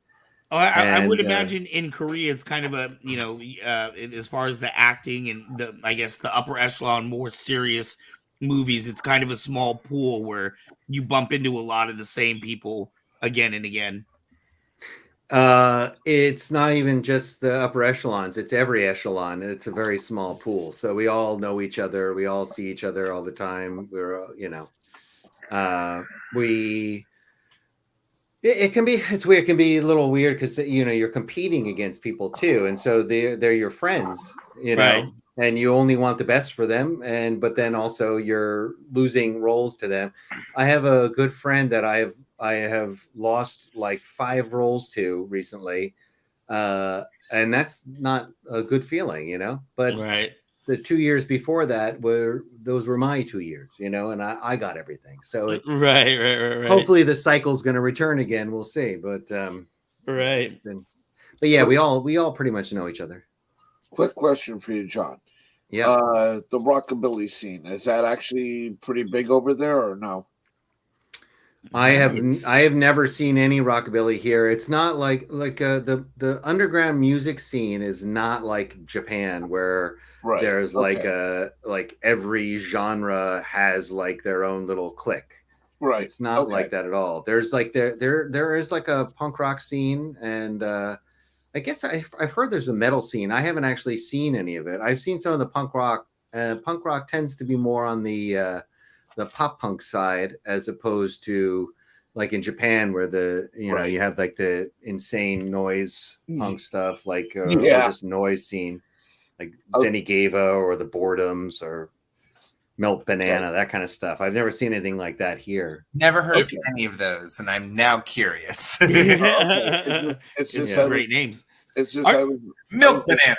Oh, I would imagine in Korea it's kind of a, as far as the acting and I guess the upper echelon, more serious movies, it's kind of a small pool where you bump into a lot of the same people again and again. It's not even just the upper echelons, it's every echelon. It's a very small pool. So we all know each other. We all see each other all the time. It's weird. It can be a little weird because, you're competing against people too. And so they're your friends, right. And you only want the best for them. But then also you're losing roles to them. I have a good friend that I have lost like 5 roles to recently. And that's not a good feeling, but right. The 2 years before that were my 2 years, and I got everything. So right. Hopefully the cycle's going to return again. We'll see. But right. But yeah, we all pretty much know each other. Quick question for you, John. Yeah. The rockabilly scene, is that actually pretty big over there or no? I have never seen any rockabilly here. It's not like the underground music scene is not like Japan, where there's like every genre has like their own little clique. Right. It's not like that at all. There's like there is like a punk rock scene, and I guess I've heard there's a metal scene. I haven't actually seen any of it. I've seen some of the punk rock. Punk rock tends to be more on the pop punk side, as opposed to like in Japan, where you have like the insane noise punk stuff, like or just noise scene, like Zenigeva or the Boredoms or Melt Banana, that kind of stuff. I've never seen anything like that here. Never heard of any of those, and I'm now curious. It's just great names. It's just Milk Banana.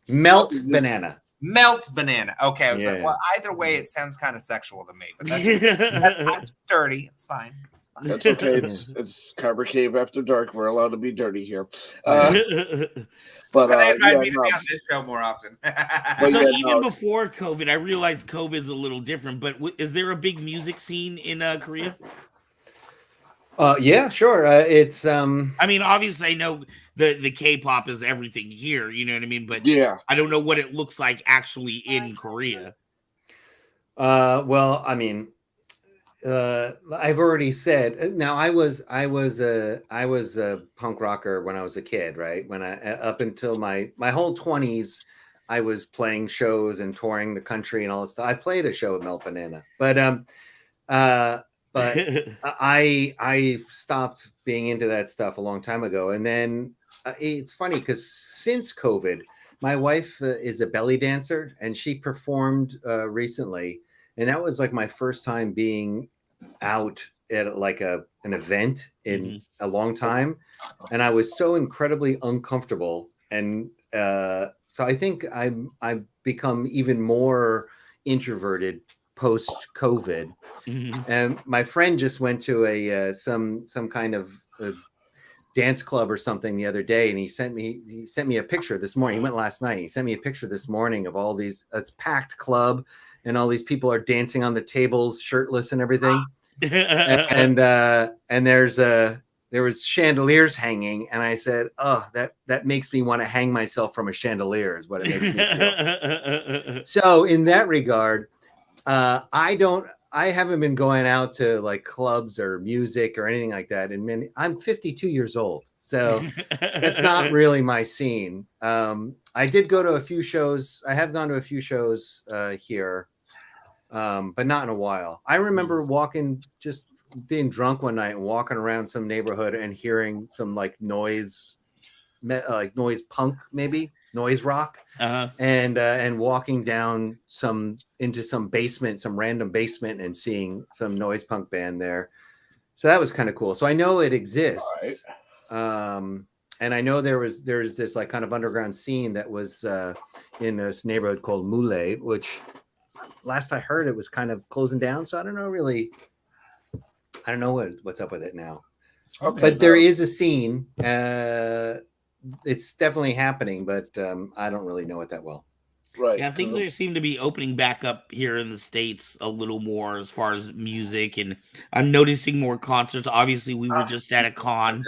Melt Banana. Melt Banana. Okay, I was like, well, either way, it sounds kind of sexual to me, but that's dirty. It's fine. That's okay. It's Kyber Cave after dark. We're allowed to be dirty here. But they invite me to be on this show more often. Even before COVID, I realized COVID's a little different. But is there a big music scene in Korea? Yeah, sure. It's I mean, obviously, I know the K-pop is everything here. You know what I mean? But yeah, I don't know what it looks like actually in Korea. Well, I mean, I've already said. Now, I was a punk rocker when I was a kid, right? When I up until my whole 20s, I was playing shows and touring the country and all this stuff. I played a show at Mel Banana, but I stopped being into that stuff a long time ago. And then it's funny because since COVID, my wife is a belly dancer and she performed recently, and that was like my first time being out at like an event in a long time, and I was so incredibly uncomfortable. And so I think I've become even more introverted post COVID. And my friend just went to a some kind of dance club or something the other day, and he sent me a picture this morning. He went last night. He sent me a picture this morning of all these. It's packed club, and all these people are dancing on the tables, shirtless and everything. and there was chandeliers hanging, and I said, "Oh, that makes me want to hang myself from a chandelier." Is what it makes me feel. So in that regard, I haven't been going out to like clubs or music or anything like that. And I'm 52 years old, so that's not really my scene. I did go to a few shows. I have gone to a few shows here, but not in a while. I remember just being drunk one night and walking around some neighborhood and hearing some like noise punk, maybe noise rock, and walking down into some basement, some random basement, and seeing some noise punk band there. So that was kind of cool. So I know it exists. Right. And I know there's this like kind of underground scene that was in this neighborhood called Moulay, which last I heard it was kind of closing down. So I don't know what's up with it now. Okay, but there is a scene. It's definitely happening, but I don't really know it that well. Right. Yeah, things seem to be opening back up here in the States a little more as far as music, and I'm noticing more concerts. Obviously, we were just at a con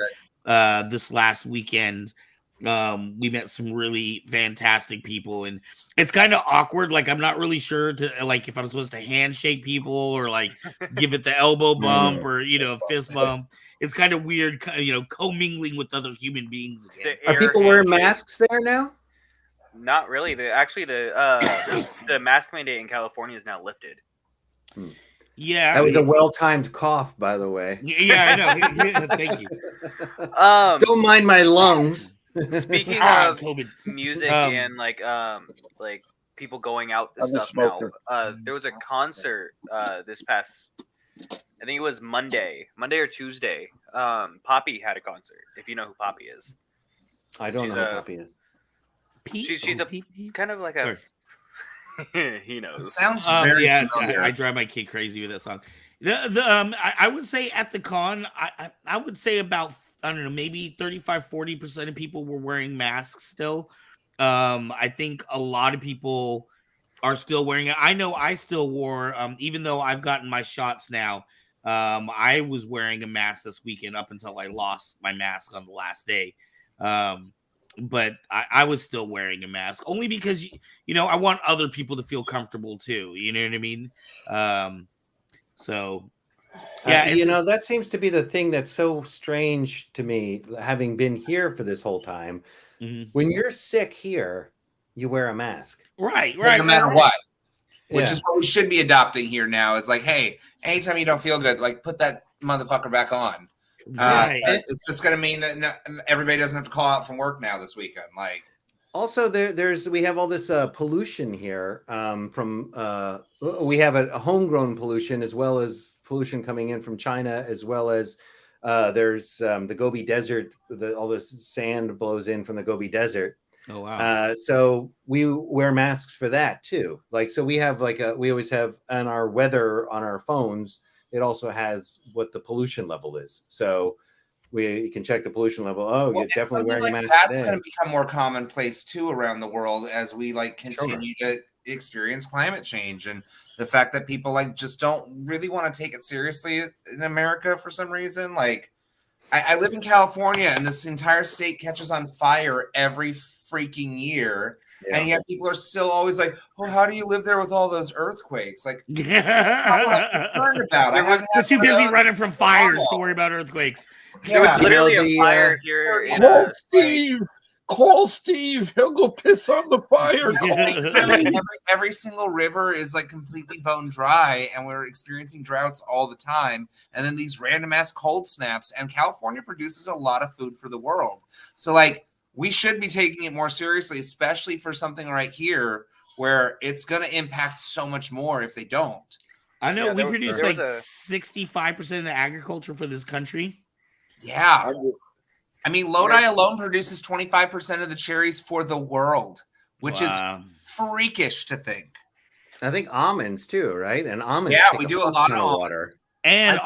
this last weekend. We met some really fantastic people, and it's kind of awkward. Like, I'm not really sure if I'm supposed to handshake people or like give it the elbow bump or fist bump. It's kind of weird, commingling with other human beings again. Are people wearing masks there now? Not really. The mask mandate in California is now lifted. Yeah, that was a well-timed cough, by the way. Yeah, I know. Thank you. Don't mind my lungs. Speaking of COVID. Music and like people going out and stuff now, there was a concert this past, I think it was Monday or Tuesday. Poppy had a concert. If you know who Poppy is, I don't know who Poppy is. She's a kind of like a. He knows. It sounds very familiar. I drive my kid crazy with that song. I would say at the con, I would say about, I don't know, maybe 35-40% of people were wearing masks still. I think a lot of people are still wearing it. I know I still wore, even though I've gotten my shots now, I was wearing a mask this weekend up until I lost my mask on the last day. But I was still wearing a mask only because, I want other people to feel comfortable too. You know what I mean? So yeah, that seems to be the thing that's so strange to me, having been here for this whole time. Mm-hmm. When you're sick here, you wear a mask. Right. No matter what. Which is what we should be adopting here now. Is like, hey, anytime you don't feel good, like put that motherfucker back on. Right. It's just going to mean that everybody doesn't have to call out from work now this weekend. Like, also we have all this pollution here from we have a homegrown pollution as well as pollution coming in from China, as well as there's the Gobi Desert. All this sand blows in from the Gobi Desert. Oh wow! So we wear masks for that too. Like, so we have we always have on our weather on our phones. It also has what the pollution level is. So we can check the pollution level. Oh, you're definitely wearing a mask. That's going to become more commonplace too around the world as we continue to experience climate change, and the fact that people just don't really want to take it seriously in America for some reason. Like, I live in California, and this entire state catches on fire every freaking year. And yet people are still always like, "Oh, how do you live there with all those earthquakes?" Like, that's not what I'm concerned about. They're too busy running from fires to worry about earthquakes. There was literally a fire here in Steve. Call Steve. He'll go piss on the fire. Every single river is like completely bone dry, and we're experiencing droughts all the time. And then these random ass cold snaps. And California produces a lot of food for the world, so like we should be taking it more seriously, especially for something right here where it's going to impact so much more if they don't. I know we produce like 65% of the agriculture for this country. Yeah. I mean, Lodi alone produces 25% of the cherries for the world, which is freakish to think. I think almonds too, right? And almonds. Yeah, we do a lot of water. And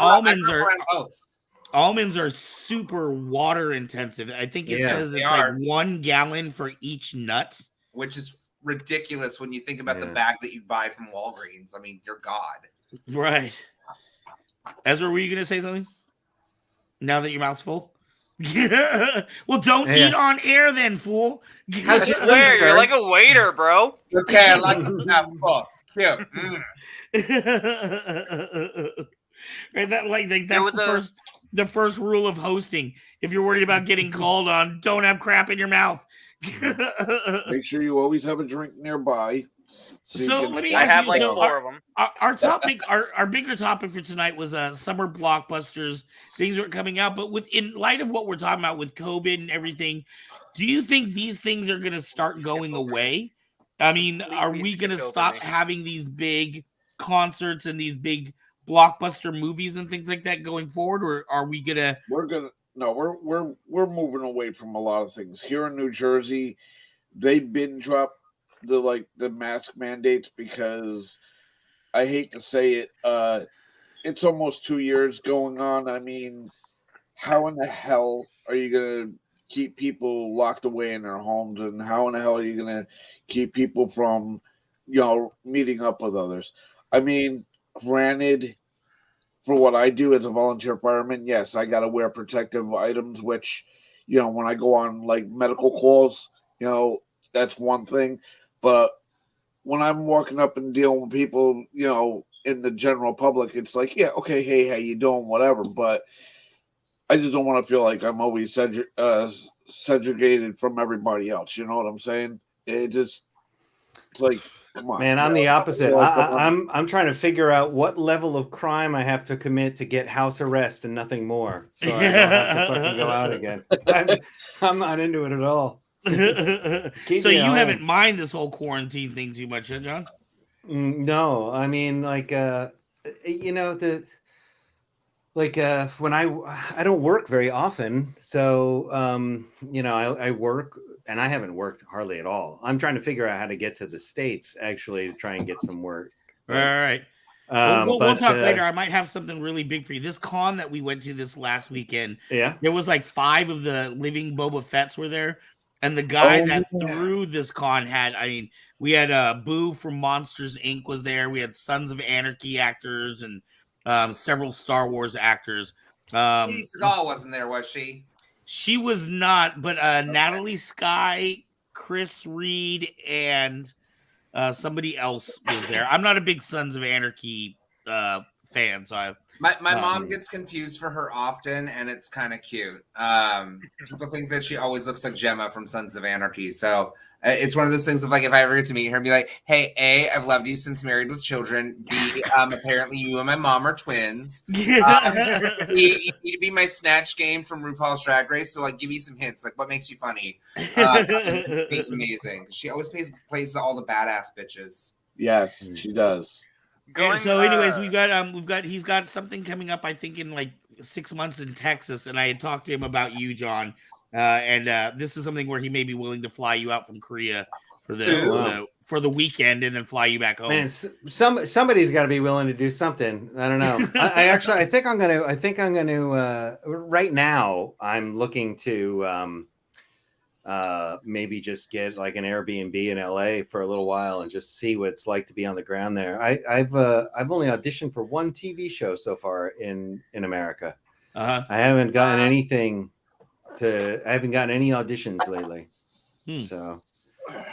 almonds are super water intensive. I think it says it's like 1 gallon for each nut, which is ridiculous when you think about the bag that you buy from Walgreens. I mean, you're God. Right. Ezra, were you going to say something? Now that your mouth's full? Well, don't eat on air then, fool. I swear, you're like a waiter, bro. Okay, I like the mouth full. Cute. Right, that's the first rule of hosting. If you're worried about getting called on, don't have crap in your mouth. Make sure you always have a drink nearby. So let me ask you. So our topic, our bigger topic for tonight was summer blockbusters, things that are coming out. But in light of what we're talking about with COVID and everything, do you think these things are going to start going away? I mean, are we going to stop having these big concerts and these big blockbuster movies and things like that going forward, or are we gonna? We're moving away from a lot of things here in New Jersey. They binge drop the mask mandates because I hate to say it, it's almost 2 years going on. I mean, how in the hell are you gonna keep people locked away in their homes, and how in the hell are you gonna keep people from, meeting up with others? I mean, granted, for what I do as a volunteer fireman, yes, I got to wear protective items, which, when I go on like medical calls, that's one thing. But when I'm walking up and dealing with people, in the general public, it's like, yeah, okay, hey, how you doing, whatever. But I just don't want to feel like I'm always segregated from everybody else. You know what I'm saying? It's like, come on. Man, I'm the opposite. I'm trying to figure out what level of crime I have to commit to get house arrest and nothing more, so I don't have to fucking go out again. I'm not into it at all. So you haven't minded this whole quarantine thing too much, huh, John? No, I mean, like, when I don't work very often, so I work. And I haven't worked hardly at all. I'm trying to figure out how to get to the States, actually, to try and get some work. All right. We'll talk later. I might have something really big for you. This con that we went to this last weekend, there was like 5 of the living Boba Fett's were there. And the guy that threw this con we had Boo from Monsters, Inc. was there. We had Sons of Anarchy actors and several Star Wars actors. Katie Seagal wasn't there, was she? She was not, but Natalie Sky, Chris Reed, and somebody else was there. I'm not a big Sons of Anarchy fan, so my mom gets confused for her often, and it's kind of cute. People think that she always looks like Gemma from Sons of Anarchy, so it's one of those things of like, if I ever get to meet her and be like, hey, A, I've loved you since Married with Children. B, apparently you and my mom are twins. B, you need to be my snatch game from RuPaul's Drag Race, so like give me some hints, like what makes you funny. Amazing. She always plays all the badass bitches. Yes, she does. Anyways, he's got something coming up, I think, in like 6 months in Texas, and I had talked to him about you, John. And this is something where he may be willing to fly you out from Korea for the weekend and then fly you back home. Man, somebody's got to be willing to do something. I don't know. I think I'm gonna. Right now, I'm looking to maybe just get like an Airbnb in LA for a little while and just see what it's like to be on the ground there. I've only auditioned for one TV show so far in America. I haven't gotten anything. I haven't gotten any auditions lately. So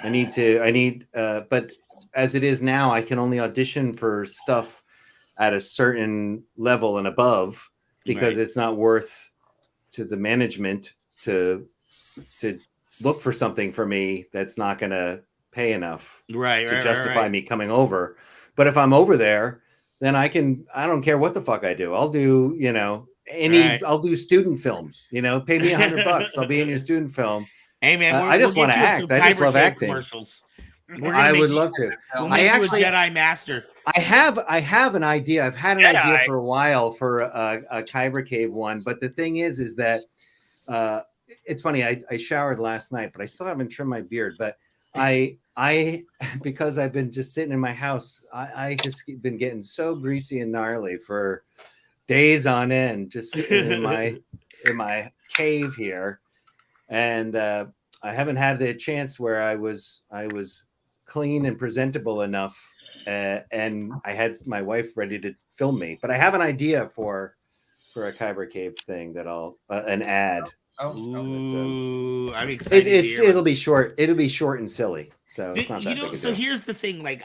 But as it is now, I can only audition for stuff at a certain level and above because it's not worth to the management to look for something for me that's not going to pay enough to justify me coming over. But if I'm over there, then I don't care what the fuck I do. I'll do, I'll do student films, pay me $100. I'll be in your student film. Hey man, I just want to act. I just love acting. Commercials. I would love to. We'll make you a Jedi Master. I have an idea. I've had an idea for a while for a Kyber Cave one, but the thing is that it's funny. I showered last night, but I still haven't trimmed my beard. But I because I've been just sitting in my house, I just been getting so greasy and gnarly for days on end, just sitting in my cave here, and I haven't had the chance where I was clean and presentable enough, and I had my wife ready to film me. But I have an idea for a Kyber Cave thing that I'll an ad. Ooh, I'm excited. It'll be short. It'll be short and silly. So it's not that big a deal. So here's the thing. Like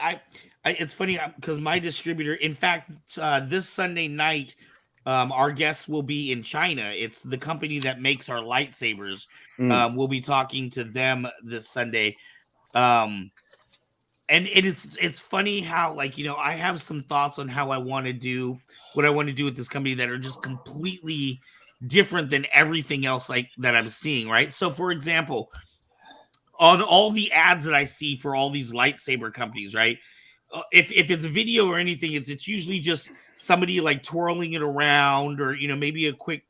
it's funny because my distributor, in fact, this Sunday night, our guests will be in China. It's the company that makes our lightsabers. We'll be talking to them this Sunday. And it's funny how, like, I have some thoughts on how I want to do what I want to do with this company that are just completely different than everything else like that I'm seeing, right? So for example, on all the ads that I see for all these lightsaber companies, right? If it's a video or anything, it's usually just somebody like twirling it around, or maybe a quick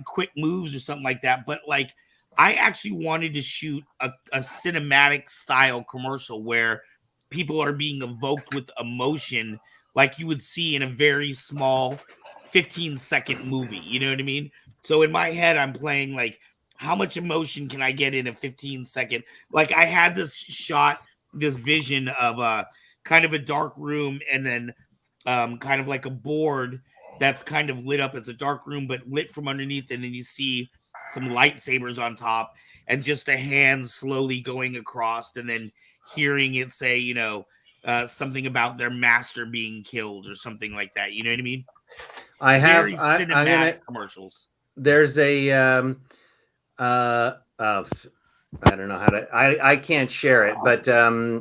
quick moves or something like that. But like, I actually wanted to shoot a cinematic style commercial where people are being evoked with emotion, like you would see in a very small 15-second movie. You know what I mean? So in my head, I'm playing like, how much emotion can I get in a 15-second? Like, I had this vision of kind of a dark room, and then kind of like a board that's kind of lit up. It's a dark room, but lit from underneath. And then you see some lightsabers on top, and just a hand slowly going across, and then hearing it say, something about their master being killed or something like that. You know what I mean? Cinematic commercials. There's a I don't know how to. I can't share it, but I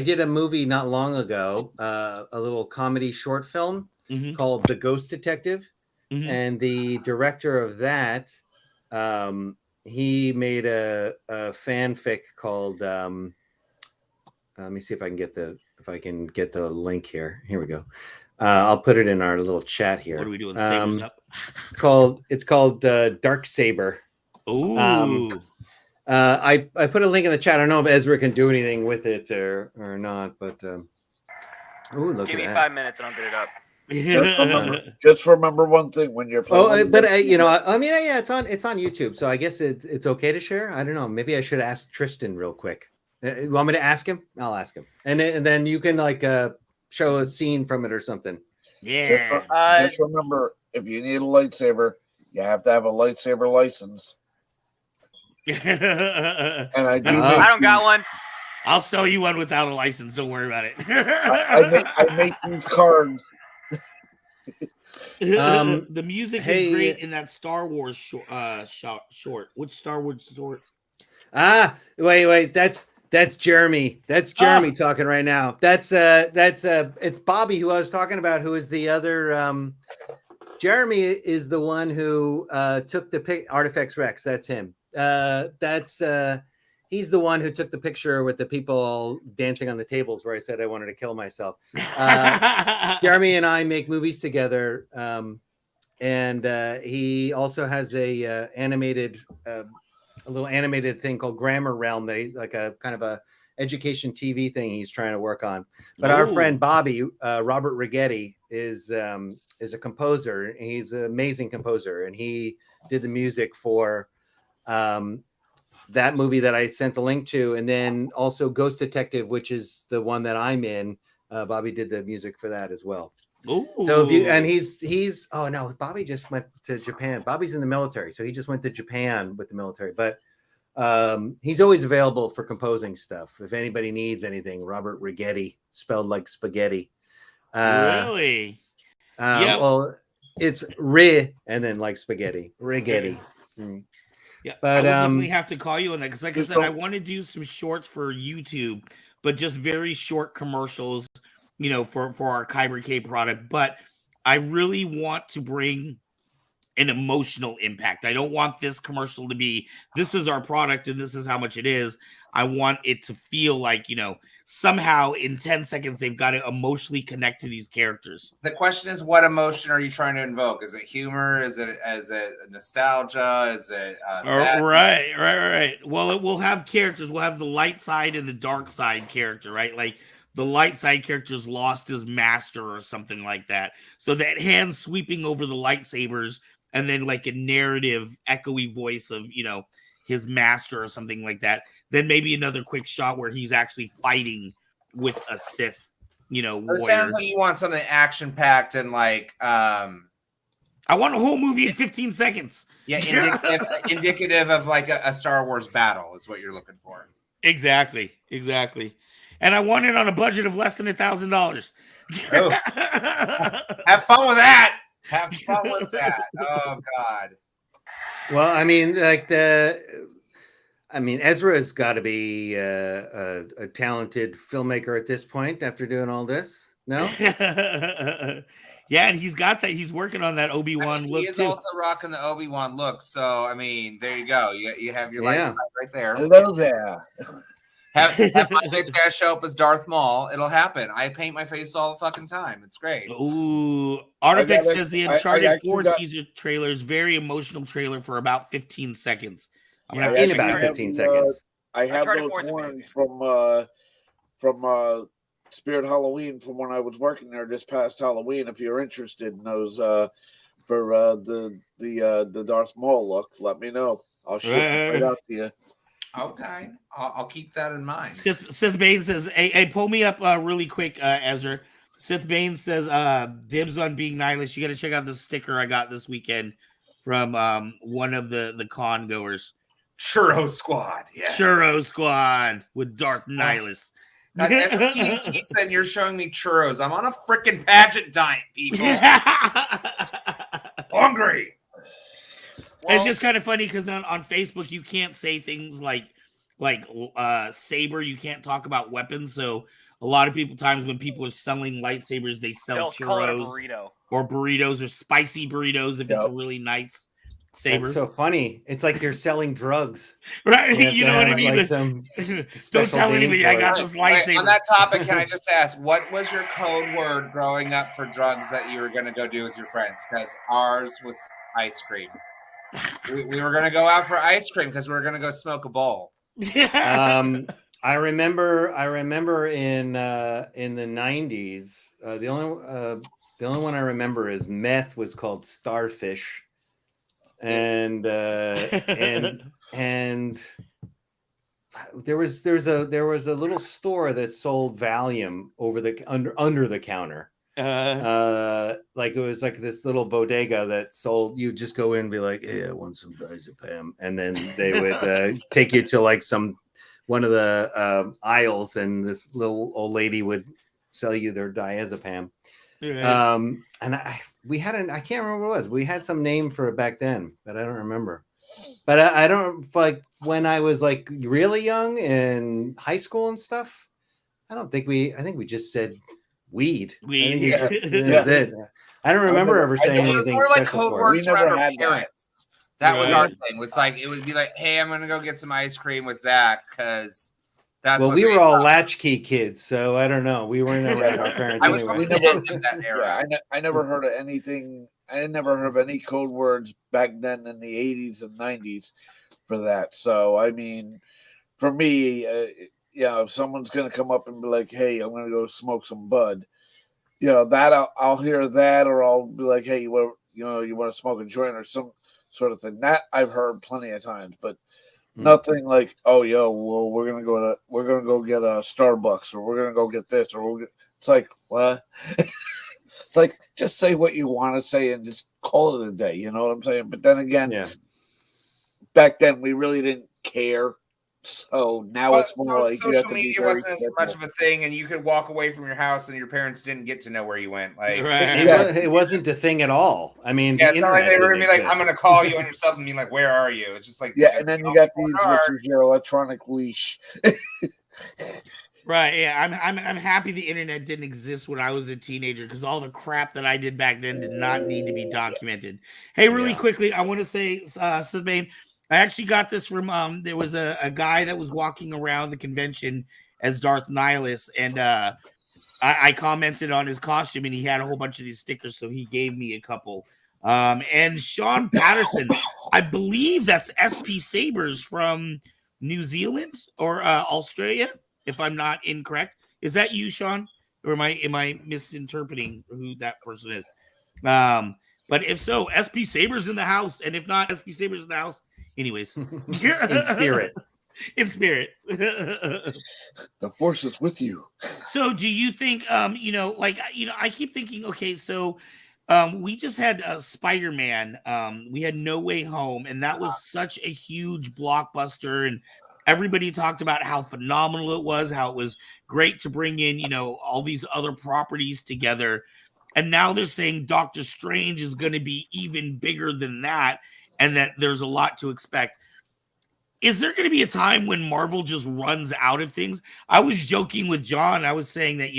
did a movie not long ago, a little comedy short film called The Ghost Detective, and the director of that, he made a fanfic called. Let me see if I can get the link here. Here we go. I'll put it in our little chat here. What are we doing? Sabers up. It's called Dark Saber. Ooh. I put a link in the chat. I don't know if Ezra can do anything with it or not, but look. Give me 5 minutes and I'll get it up. Just remember one thing when you're playing. It's on YouTube, so I guess it's okay to share. I don't know. Maybe I should ask Tristan real quick. You want me to ask him? I'll ask him, and then you can show a scene from it or something. Yeah. Just remember, if you need a lightsaber, you have to have a lightsaber license. And I don't got one. I'll sell you one without a license. Don't worry about it. I make these cards. The music is great in that Star Wars short. Which Star Wars short? Wait. That's Jeremy. That's Jeremy talking right now. It's Bobby who I was talking about, who is the other. Jeremy is the one who took the Artifacts Rex. That's him. He's the one who took the picture with the people dancing on the tables where I said I wanted to kill myself. Jeremy and I make movies together, and he also has a little animated thing called Grammar Realm that he's like a kind of a education TV thing he's trying to work on. But our friend Bobby, Robert Righetti, is a composer. He's an amazing composer, and he did the music for that movie that I sent the link to, and then also Ghost Detective, which is the one that I'm in. Bobby did the music for that as well. Ooh. So Bobby just went to Japan. Bobby's in the military, so he just went to Japan with the military. But He's always available for composing stuff. If anybody needs anything, Robert Righetti, spelled like spaghetti. Really? Yeah. Well, it's Ri and then like spaghetti. Righetti. Mm. Yeah, but I would definitely have to call you on that because, like I said, I want to do some shorts for YouTube, but just very short commercials, you know, for our Kyber Cave product. But I really want to bring an emotional impact. I don't want this commercial to be, this is our product and this is how much it is. I want it to feel like, you know, somehow in 10 seconds, they've got to emotionally connect to these characters. The question is, what emotion are you trying to invoke? Is it humor? Is it nostalgia? Is it right. Well, it will have characters. We'll have the light side and the dark side character, right? Like the light side character's lost his master or something like that. So that hand sweeping over the lightsabers and then like a narrative echoey voice of, you know, his master or something like that. Then maybe another quick shot where he's actually fighting with a Sith, you know, warrior. It sounds like you want something action packed and like I want a whole movie in 15 seconds. Yeah, indicative of like a Star Wars battle is what you're looking for. Exactly. And I want it on a budget of less than $1,000. Oh. Have fun with that. Have fun with that. Oh God. Well, I mean, Ezra's got to be a talented filmmaker at this point after doing all this. No. Yeah, and he's got that. He's working on that Obi-Wan look. He is also rocking the Obi-Wan look. So I mean, there you go. You have your light right there. Hello there. Have my bitch ass show up as Darth Maul. It'll happen. I paint my face all the fucking time. It's great. Ooh, Artifact says the Uncharted 4 teaser trailer is very emotional trailer for about 15 seconds. I'm gonna in about 15 seconds. I have those ones from Spirit Halloween from when I was working there this past Halloween. If you're interested in those for the Darth Maul look, let me know. I'll shoot it right out to you. Okay, I'll keep that in mind. Sith Bane says, "Hey, pull me up really quick, Ezra." Sith Bane says, "Dibs on being nihilist. You got to check out the sticker I got this weekend from one of the con goers. Churro Squad, yes. Churro Squad with Dark Nihilist." I'm eating pizza and you're showing me churros. I'm on a freaking pageant diet, people. Hungry. Well, it's just kind of funny because on Facebook you can't say things like saber. You can't talk about weapons. So a lot of times when people are selling lightsabers, they sell churros or burritos or spicy burritos if it's a really nice saber. It's so funny. It's like you're selling drugs, right? You know what I mean? Like don't tell anybody I got this lightsaber. On that topic, can I just ask, what was your code word growing up for drugs that you were going to go do with your friends? Because ours was ice cream. We were going to go out for ice cream because we were going to go smoke a bowl. I remember in the 90s, the only one I remember is meth was called Starfish. And there was a little store that sold Valium under the counter. Like it was like this little bodega that sold. You just go in and be like, "Hey, I want some diazepam," and then they would take you to like one of the aisles, and this little old lady would sell you their diazepam. Right. And we had I can't remember what it was. We had some name for it back then, but I don't remember. But I don't like when I was like really young in high school and stuff. I think we just said weed. That's it. I don't remember ever saying anything more like special code words around our parents. That was our thing. It would be like, hey, I'm gonna go get some ice cream with Zach because that's well, we were all latchkey kids, so I don't know. We weren't around our parents. I never heard of anything. I never heard of any code words back then in the 80s and 90s for that. So I mean, for me, if someone's gonna come up and be like, "Hey, I'm gonna go smoke some bud," that I'll hear that, or I'll be like, "Hey, you want to smoke a joint or some sort of thing." That I've heard plenty of times, but nothing like, "Oh, well, we're gonna go get a Starbucks, or we're gonna go get this, or it's like what?" It's like just say what you want to say and just call it a day. You know what I'm saying? But then again, back then we really didn't care. So now it's more like social media wasn't as much of a thing, and you could walk away from your house, and your parents didn't get to know where you went. Like, it wasn't a thing at all. I mean, it's not like they were gonna be like, "I'm gonna call you on your cell and be like, where are you?" It's just like, and then you got these, which is your electronic leash. Right. Yeah. I'm happy the internet didn't exist when I was a teenager because all the crap that I did back then did not need to be documented. Hey, really quickly, I want to say, Sylvain, I actually got this from there was a guy that was walking around the convention as Darth Nihilus, and I commented on his costume, and he had a whole bunch of these stickers, so he gave me a couple. And Sean Patterson, I believe that's SP Sabers from New Zealand or Australia, if I'm not incorrect. Is that you, Sean? Or am I misinterpreting who that person is? But if so, SP Sabers in the house, and if not, SP Sabers in the house. Anyways, in spirit. In spirit. The force is with you. So do you think I keep thinking, okay, so we just had Spider-Man, we had No Way Home, and that was such a huge blockbuster, and everybody talked about how phenomenal it was, how it was great to bring in, all these other properties together. And now they're saying Doctor Strange is going to be even bigger than that, and that there's a lot to expect. Is there going to be a time when Marvel just runs out of things? I was joking with John. I was saying that,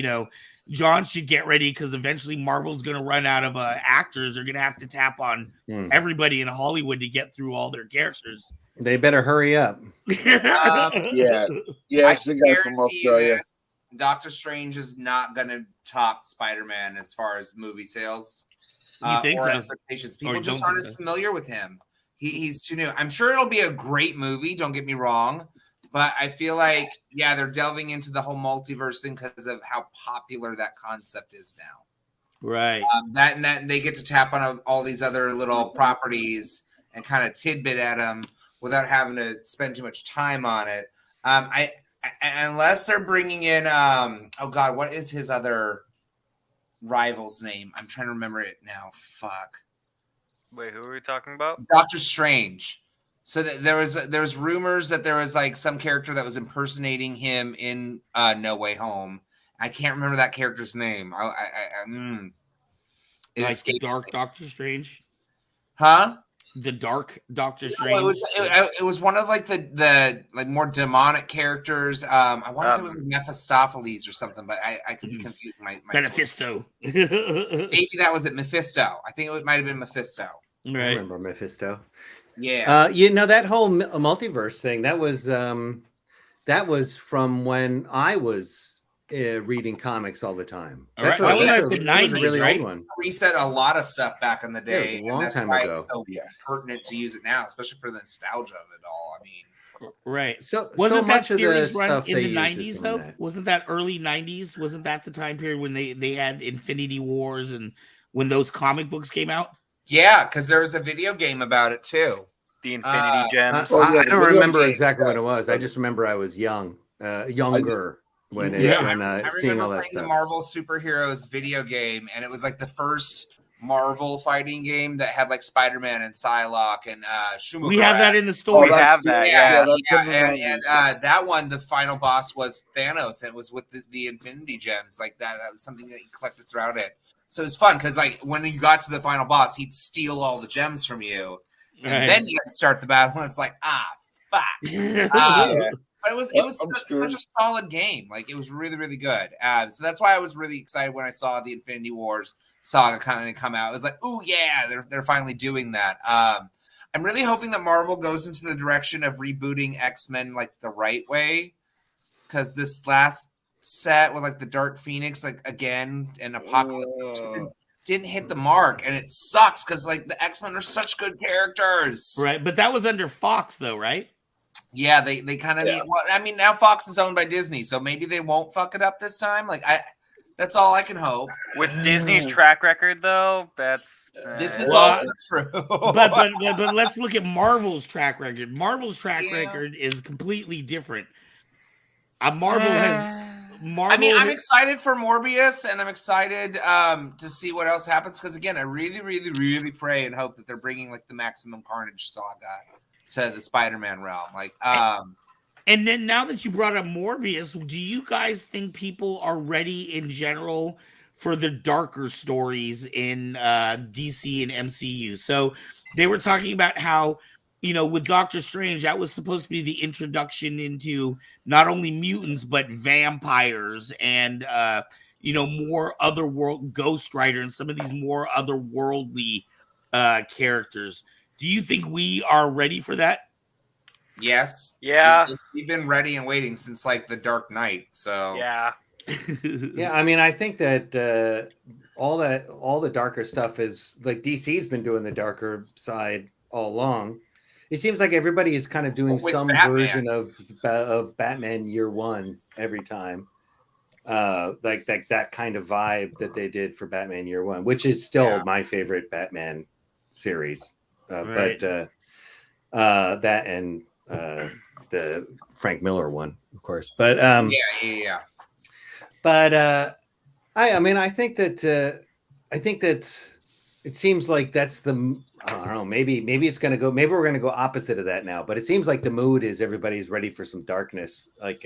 John should get ready because eventually Marvel's going to run out of actors. They're going to have to tap on everybody in Hollywood to get through all their characters. They better hurry up. Yeah, it's the guy from Australia. Doctor Strange is not going to top Spider-Man as far as movie sales. You think or so? Expectations. People just aren't as familiar with him. He's too new. I'm sure it'll be a great movie. Don't get me wrong. But I feel like, they're delving into the whole multiverse thing because of how popular that concept is now. Right. That they get to tap on all these other little properties and kind of tidbit at them without having to spend too much time on it. Unless they're bringing in, what is his other rival's name? I'm trying to remember it now. Fuck. Wait, who are we talking about? Doctor Strange. So there was rumors that there was like some character that was impersonating him in No Way Home. I can't remember that character's name. Like the Dark Doctor Strange? Huh? The Dark Doctor Strange. It was one of like the like more demonic characters. I want to say it was Mephistopheles or something, but I could be confusing my Mephisto. Maybe that was it. Mephisto. I think it might have been Mephisto. Right. I remember Mephisto. Yeah. That whole multiverse thing, that was from when I was reading comics all the time. That's right. That was the 90s, really right? old one. Reset a lot of stuff back in the day. Yeah, it was a long time ago. It's so pertinent to use it now, especially for the nostalgia of it all. I mean, right. So wasn't much that series of the run stuff in the they use 90s is in though? that. Wasn't that early 90s? Wasn't that the time period when they had Infinity Wars and when those comic books came out? Yeah, because there was a video game about it too. The Infinity Gems. I don't remember exactly what it was. I just remember I was younger when seeing all that stuff. The stuff. Marvel Superheroes video game, and it was like the first Marvel fighting game that had like Spider-Man and Psylocke and Shumagorath. We have that in the store. We have that. Yeah. And that one, the final boss was Thanos, and it was with the Infinity Gems. Like that was something that you collected throughout it. So it was fun because like when you got to the final boss, he'd steal all the gems from you. And then you had to start the battle, and it's like, fuck. But it was such a solid game. Like it was really, really good. So that's why I was really excited when I saw the Infinity Wars saga kind of come out. It was like, oh yeah, they're finally doing that. I'm really hoping that Marvel goes into the direction of rebooting X-Men like the right way, because this last set with like the Dark Phoenix, like again, and Apocalypse didn't hit the mark, and it sucks because like the X-Men are such good characters, right? But that was under Fox though, right? Yeah, they kind of need. Well, I mean, now Fox is owned by Disney, so maybe they won't fuck it up this time. Like that's all I can hope. With Disney's track record, though, this is also true. but let's look at Marvel's track record. Marvel's track record is completely different. Marvel. I mean, I'm excited for Morbius, and I'm excited to see what else happens. Because again, I really, really, really pray and hope that they're bringing like the Maximum Carnage saga to the Spider-Man realm. Like, and then now that you brought up Morbius, do you guys think people are ready in general for the darker stories in DC and MCU? So they were talking about how, with Doctor Strange, that was supposed to be the introduction into not only mutants, but vampires and, more otherworld, Ghost Rider and some of these more otherworldly characters. Do you think we are ready for that? Yes. Yeah. We've been ready and waiting since like the Dark Knight. So yeah. Yeah, I mean, I think that all the darker stuff is like DC's been doing the darker side all along. It seems like everybody is kind of doing some version of Batman Year One every time. Like that kind of vibe that they did for Batman Year One, which is still my favorite Batman series. Right. But that and the Frank Miller one, of course. But yeah. But I mean, I think that it seems like that's the, I don't know, maybe it's going to go, maybe we're going to go opposite of that now, but it seems like the mood is everybody's ready for some darkness. Like,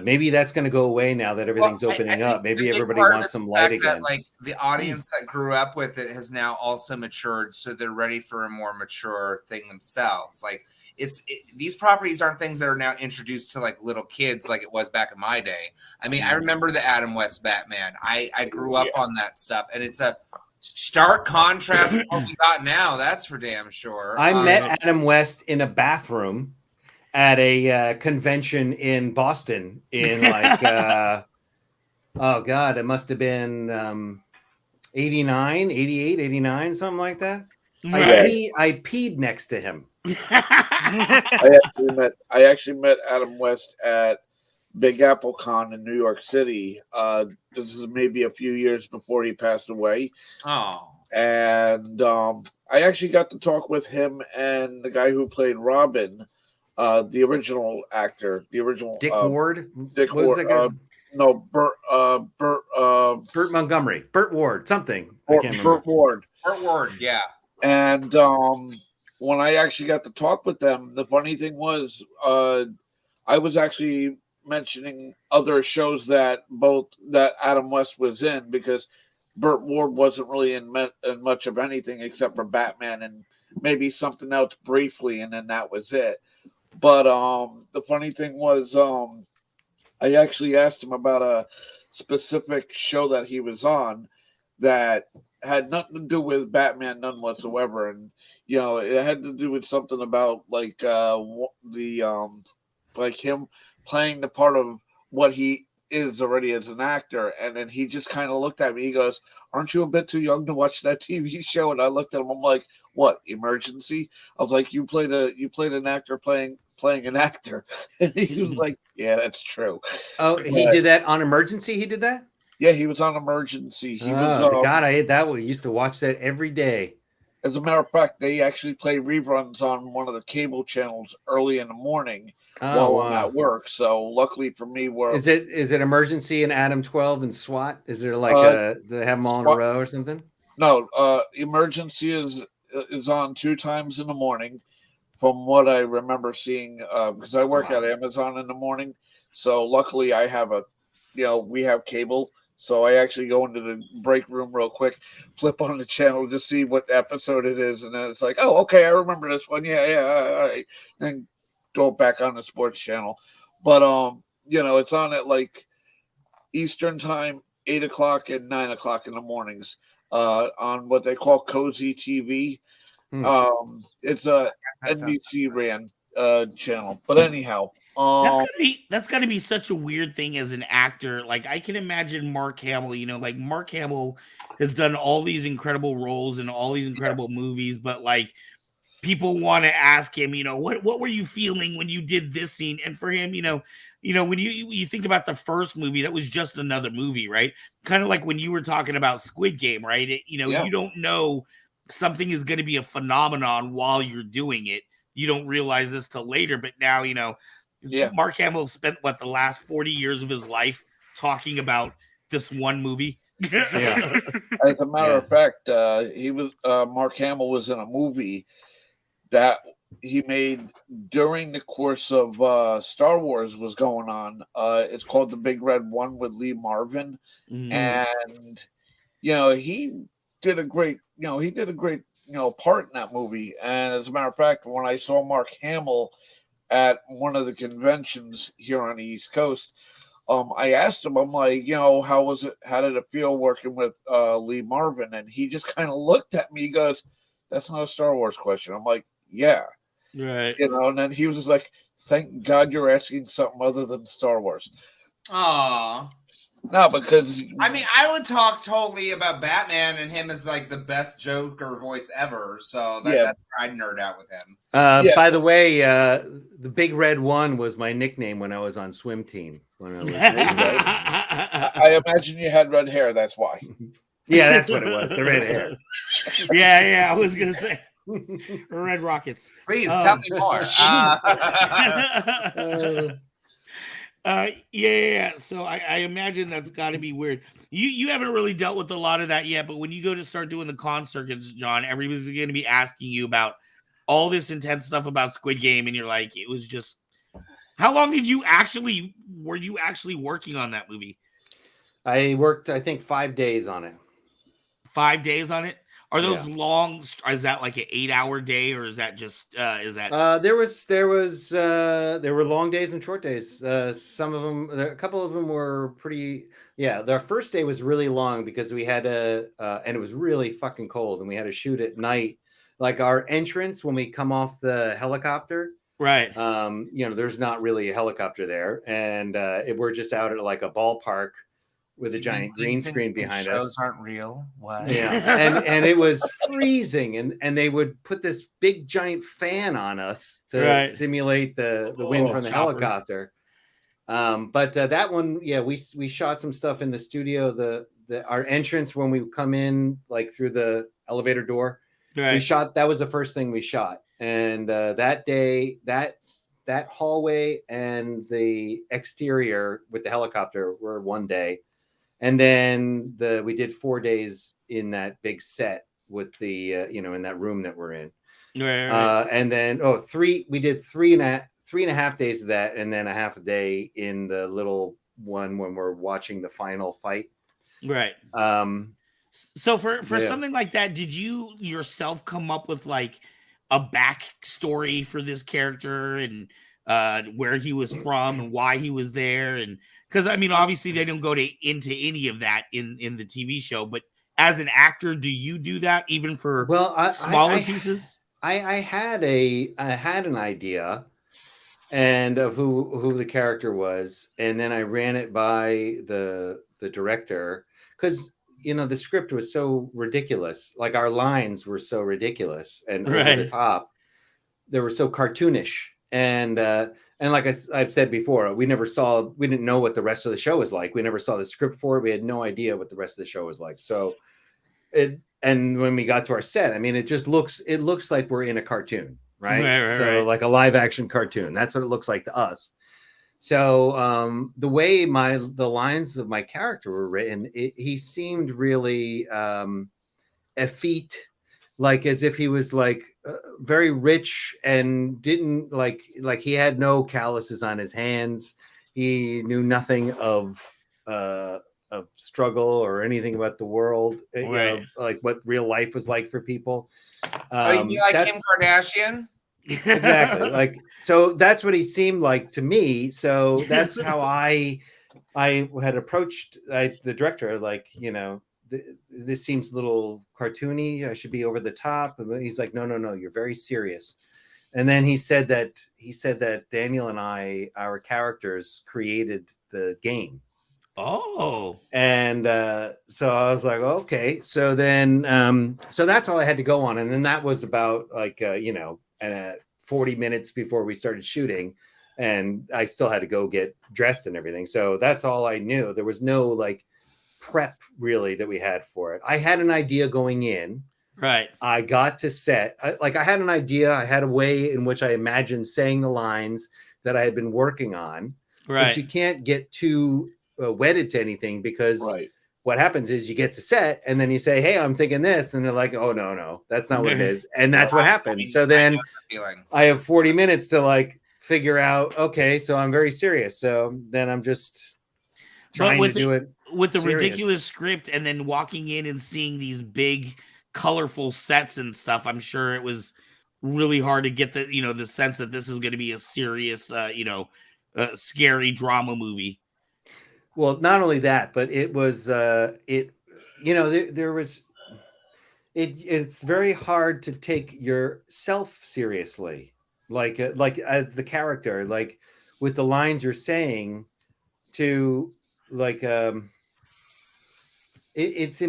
maybe that's going to go away now that everything's opening up. Maybe everybody wants some light again. Like the audience that grew up with it has now also matured, so they're ready for a more mature thing themselves. Like these properties aren't things that are now introduced to like little kids like it was back in my day. I mean, I remember the Adam West Batman. I grew up on that stuff, and it's a stark contrast to what we got now. That's for damn sure. I met Adam West in a bathroom at a convention in Boston in like, oh God, it must have been 89, 88, 89, something like that. I peed next to him. I actually met Adam West at Big Apple Con in New York City. This is maybe a few years before he passed away. Oh. And I actually got to talk with him and the guy who played Robin, the original actor, Dick Ward. Dick Ward. No, Burt Montgomery. Burt Ward. Something. I can't remember. Burt Ward. Burt Ward. Yeah. And when I actually got to talk with them, the funny thing was, I was actually mentioning other shows that Adam West was in, because Burt Ward wasn't really in much of anything except for Batman and maybe something else briefly, and then that was it. But the funny thing was, I actually asked him about a specific show that he was on that had nothing to do with Batman, none whatsoever, and it had to do with something about like like him playing the part of what he is already as an actor. And then he just kind of looked at me. He goes, "Aren't you a bit too young to watch that TV show?" And I looked at him. I'm like, "What, Emergency?" I was like, you played an actor playing an actor." And he was like, "Yeah, that's true." Oh, he did that on Emergency. He did that. Yeah, he was on Emergency. God, I hate that. We used to watch that every day. As a matter of fact, they actually play reruns on one of the cable channels early in the morning while I'm at work. So luckily for me, is it Emergency and Adam 12 and SWAT? Is there like do they have them all in a row or something? No, Emergency is on 2 times in the morning, from what I remember seeing. Because I work at Amazon in the morning, so luckily I have we have cable. So I actually go into the break room real quick, flip on the channel to see what episode it is, and then it's like, oh, okay, I remember this one. Yeah, all right. And throw it back on the sports channel. But it's on at like Eastern time, 8 o'clock and 9 o'clock in the mornings, on what they call Cozy TV. It's a NBC ran channel. But anyhow. That's gotta be such a weird thing as an actor. Like, I can imagine Mark Hamill, like Mark Hamill has done all these incredible roles in all these incredible movies, but like people want to ask him, what were you feeling when you did this scene? And for him, when you think about the first movie, that was just another movie, right? Kind of like when you were talking about Squid Game, right? You don't know something is going to be a phenomenon while you're doing it. You don't realize this till later, but now, Mark Hamill spent the last 40 years of his life talking about this one movie. Yeah. As a matter of fact, he was Mark Hamill was in a movie that he made during the course of Star Wars was going on. It's called The Big Red One with Lee Marvin, and he did a great part in that movie. And as a matter of fact, when I saw Mark Hamill at one of the conventions here on the East Coast, I asked him, I'm like, how was it? How did it feel working with Lee Marvin? And he just kind of looked at me. He goes, "That's not a Star Wars question." I'm like, "Yeah." Right. And then he was just like, "Thank God you're asking something other than Star Wars." Aw. No, because I mean, I would talk totally about Batman and him as like the best Joker voice ever. So that's where I'd nerd out with him. By the way, the Big Red One was my nickname when I was on swim team. When I was I imagine you had red hair. That's why. Yeah, that's what it was. The red hair. Yeah. I was gonna say Red Rockets. Please tell me more. Yeah. So I imagine that's got to be weird. You haven't really dealt with a lot of that yet, but when you go to start doing the con circuits, John, everybody's going to be asking you about all this intense stuff about Squid Game, and you're like, it was just. How long were you actually working on that movie? I worked, I think, 5 days on it. 5 days on it? Are those long? Is that like an 8-hour day, or is that just? There were long days and short days. Some of them, a couple of them were pretty. Yeah, the first day was really long because we had and it was really fucking cold, and we had to shoot at night. Like our entrance when we come off the helicopter, right? There's not really a helicopter there, and we're just out at like a ballpark with a giant green screen behind us. Shows aren't real. What? Yeah, and it was freezing, and they would put this big giant fan on us to simulate the wind from the helicopter. But that one, we shot some stuff in the studio. Our entrance when we come in, like through the elevator door, we shot. That was the first thing we shot, and that day, that hallway and the exterior with the helicopter were one day. And then we did 4 days in that big set with the in that room that we're in. Right. And then we did 3.5 days of that, and then a half a day in the little one when we're watching the final fight. Right. So for something like that, did you yourself come up with like a backstory for this character and where he was from and why he was there? And because I mean, obviously they don't go into any of that in the TV show, but as an actor, do you do that even for smaller pieces? I had an idea and of who the character was, and then I ran it by the director because the script was so ridiculous. Like our lines were so ridiculous and over the top. They were so cartoonish. And like I've said before, we didn't know what the rest of the show was like. We never saw the script for it. We had no idea what the rest of the show was like. So and when we got to our set, I mean, it looks like we're in a cartoon, right? Like a live action cartoon. That's what it looks like to us. So the way the lines of my character were written, he seemed really effete, like as if he was like very rich and didn't like he had no calluses on his hands. He knew nothing of struggle or anything about the world, like what real life was like for people. You'd be like Kim Kardashian. Exactly. Like, so that's what he seemed like to me. So that's how I had approached the director, like, this seems a little cartoony. I should be over the top. And he's like, no, you're very serious. And then he said that Daniel and our characters created the game. Oh. And so I was like, okay. So then, so that's all I had to go on. And then that was about like, 40 minutes before we started shooting. And I still had to go get dressed and everything. So that's all I knew. There was no like prep really that we had for it. I had an idea going in. Right. I got to set. I had an idea. I had a way in which I imagined saying the lines that I had been working on. Right. But you can't get too wedded to anything because what happens is you get to set and then you say, hey, I'm thinking this. And they're like, oh, no, that's not what it is. And that's what happens. So then I have 40 minutes to like figure out, okay, so I'm very serious. So then I'm just trying to do it with the ridiculous script and then walking in and seeing these big colorful sets and stuff. I'm sure it was really hard to get the, the sense that this is going to be a serious, scary drama movie. Well, not only that, but it was, there was, it's very hard to take yourself seriously, like as the character, like with the lines you're saying to like, it's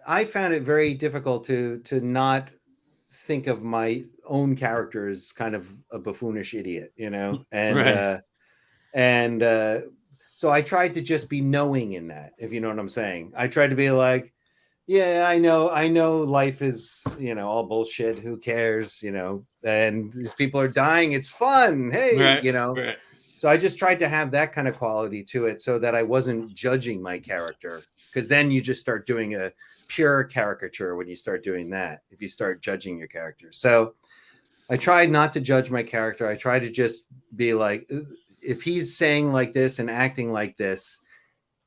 I found it very difficult to not think of my own character as kind of a buffoonish idiot, and, right. So I tried to just be knowing in that, if you know what I'm saying. I tried to be like, yeah, I know life is, all bullshit. Who cares, and these people are dying. It's fun. Hey, right, right. So I just tried to have that kind of quality to it so that I wasn't judging my character, because then you just start doing a pure caricature when you start doing that, if you start judging your character. So I tried not to judge my character. I tried to just be like, if he's saying like this and acting like this,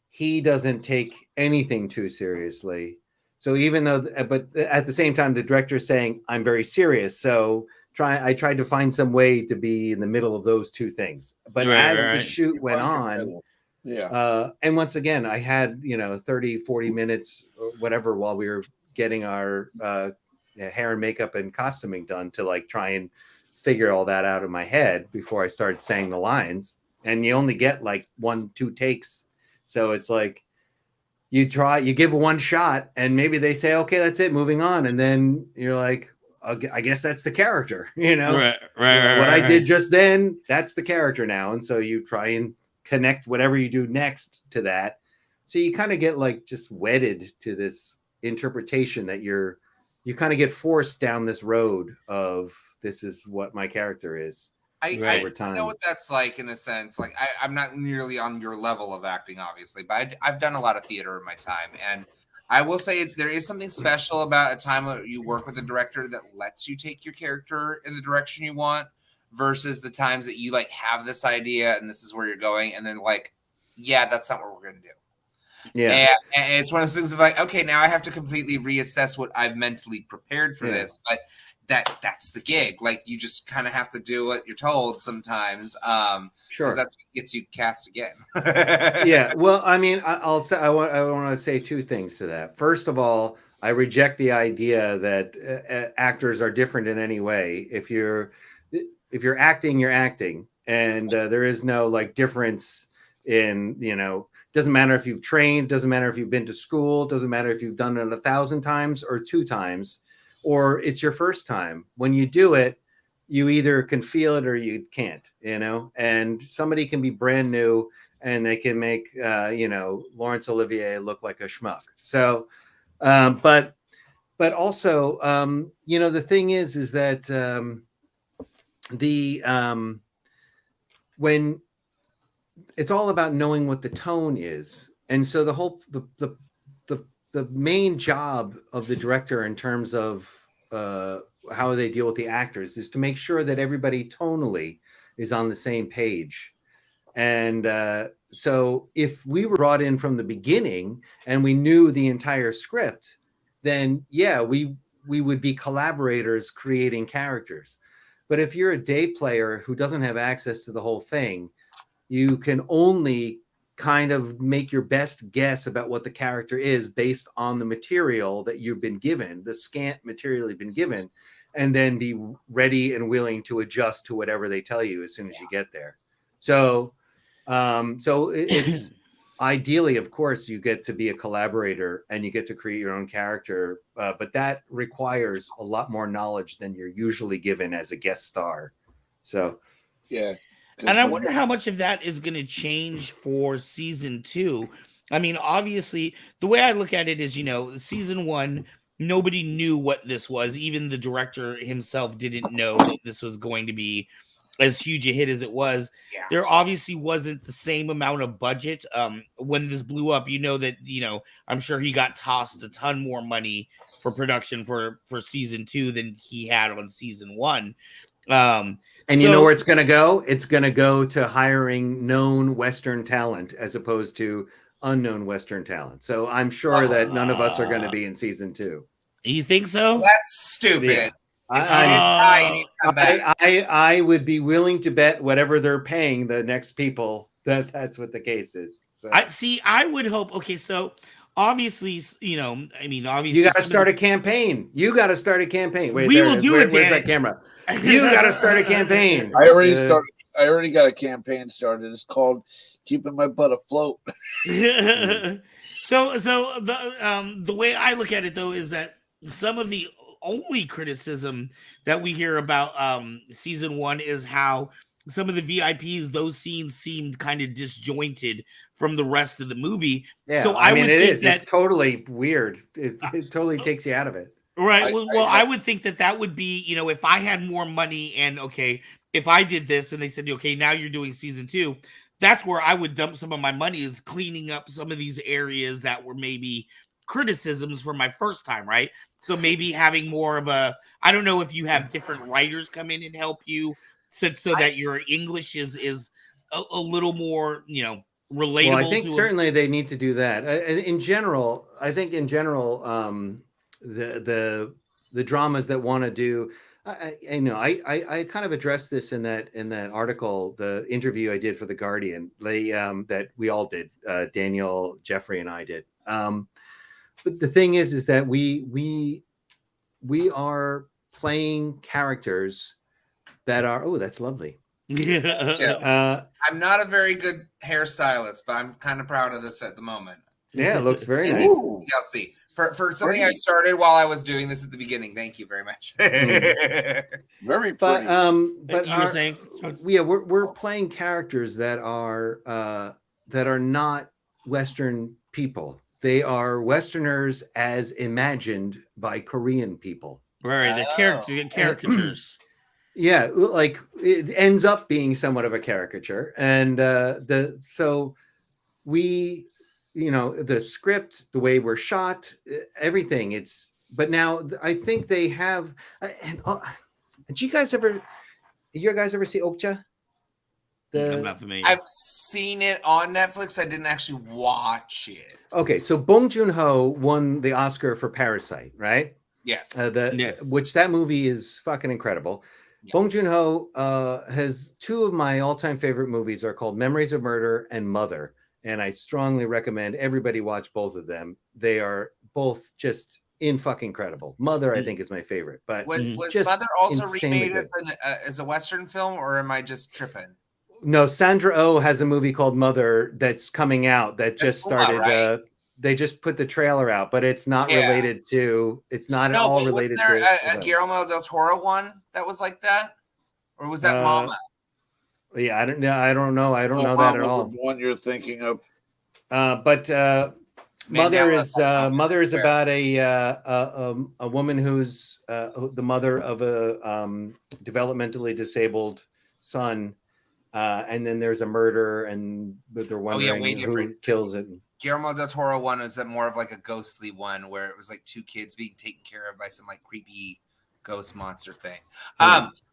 he doesn't take anything too seriously. So even though, but at the same time, the director's saying, I'm very serious. So I tried to find some way to be in the middle of those two things. But as the shoot went on, and once again, I had, 30, 40 minutes or whatever while we were getting our hair and makeup and costuming done to like try and figure all that out in my head before I started saying the lines. And you only get like 1-2 takes. So it's like you give one shot and maybe they say, okay, that's it, moving on. And then you're like, I guess that's the character, Right, what I did just then, that's the character now. And so you try and connect whatever you do next to that. So you kind of get like just wedded to this interpretation that you kind of get forced down this road of this is what my character is. I know what that's like in a sense. Like I'm not nearly on your level of acting, obviously, but I've done a lot of theater in my time, and I will say there is something special about a time where you work with a director that lets you take your character in the direction you want, versus the times that you like have this idea and this is where you're going, and then like, yeah, that's not what we're gonna do. Yeah, and it's one of those things of like, okay, now I have to completely reassess what I've mentally prepared for this, but that's the gig. Like you just kind of have to do what you're told sometimes. Sure, that's what gets you cast again. Yeah, well, I mean, I want to say two things to that. First of all, I reject the idea that actors are different in any way. If you're acting, you're acting, and there is no like difference in doesn't matter if you've trained, doesn't matter if you've been to school, doesn't matter if you've done it 1,000 times or 2 times, or it's your first time. When you do it, you either can feel it or you can't, and somebody can be brand new and they can make, Laurence Olivier look like a schmuck. So, but also, the thing is that when it's all about knowing what the tone is. And so the main job of the director in terms of how they deal with the actors is to make sure that everybody tonally is on the same page. And so if we were brought in from the beginning and we knew the entire script, then yeah, we would be collaborators creating characters. But if you're a day player who doesn't have access to the whole thing, you can only kind of make your best guess about what the character is based on the material that you've been given, the scant material you've been given, and then be ready and willing to adjust to whatever they tell you as soon as you get there. So it's ideally, of course, you get to be a collaborator and you get to create your own character, but that requires a lot more knowledge than you're usually given as a guest star. So, yeah. And I wonder how much of that is going to change for season 2. I mean, obviously, the way I look at it is, season 1, nobody knew what this was. Even the director himself didn't know that this was going to be as huge a hit as it was. Yeah. There obviously wasn't the same amount of budget. When this blew up, I'm sure he got tossed a ton more money for production for season 2 than he had on season 1. And you know where it's going to go? It's going to go to hiring known Western talent as opposed to unknown Western talent. So I'm sure that none of us are going to be in season 2. You think so? That's stupid. Yeah. I would be willing to bet whatever they're paying the next people that's what the case is. So I would hope. Okay, so obviously, obviously, you got to start a campaign. Wait, we will do it. Where's that camera? You got to start a campaign. I already got a campaign started. It's called "Keeping My Butt Afloat." So the way I look at it though is that some of the only criticism that we hear about season 1 is how some of the VIPs, those scenes seemed kind of disjointed from the rest of the movie. Yeah, so I mean, it's totally weird. It totally takes you out of it. Right. I would think that would be, if I had more money and if I did this and they said, okay, now you're doing season 2, that's where I would dump some of my money, is cleaning up some of these areas that were maybe criticisms for my first time, right? So maybe having more of I don't know if you have different writers come in and help you so that your English is a little more, relatable. Well, I think certainly they need to do that. In general, the dramas that want to do, I kind of addressed this in that article, the interview I did for The Guardian, that we all did, Daniel, Jeffrey, and I did. But the thing is that we are playing characters that are, oh, that's lovely. Yeah. I'm not a very good hairstylist, but I'm kind of proud of this at the moment. Yeah, it looks very nice. You'll see. For something I started while I was doing this at the beginning. Thank you very much. Very pretty. But you were saying, we're playing characters that are not Western people. They are Westerners as imagined by Korean people. Right, the caricatures. Yeah, like it ends up being somewhat of a caricature, and so we, the script, the way we're shot, everything. But now I think they have. Did you guys ever see Okja? I'm not familiar. I've seen it on Netflix. I didn't actually watch it. Okay, so Bong Joon-ho won the Oscar for Parasite, right? Yes. Which that movie is fucking incredible. Yeah. Bong Joon-ho has 2 of my all-time favorite movies are called Memories of Murder and Mother, and I strongly recommend everybody watch both of them. They are both just fucking incredible. Mother, I think, is my favorite. But was Mother also remade as a Western film, or am I just tripping? No, Sandra Oh has a movie called Mother that's coming out that just started. Right? They just put the trailer out, but it's not related to. It's not at all related to. Was there a Guillermo del Toro one that was like that, or was that Mama? Yeah, I don't know. I don't know that at all. The one you're thinking of. But Mother is about a woman who's the mother of a developmentally disabled son. And then there's a murder, and they're wondering who kills it. Guillermo del Toro one is more of like a ghostly one where it was like 2 kids being taken care of by some like creepy ghost monster thing.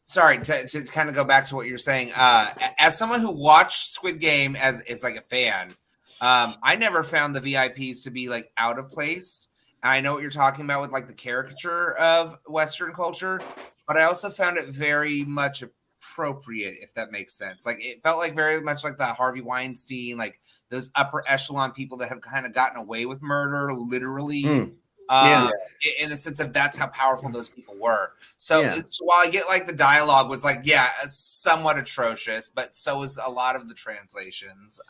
Sorry to kind of go back to what you're saying. As someone who watched Squid Game as like a fan, I never found the VIPs to be like out of place. I know what you're talking about with like the caricature of Western culture, but I also found it very much appropriate, if that makes sense. Like it felt like very much like the Harvey Weinstein, like those upper echelon people that have kind of gotten away with murder, literally, in the sense of that's how powerful those people were. So while I get like the dialogue was like, somewhat atrocious, but so was a lot of the translations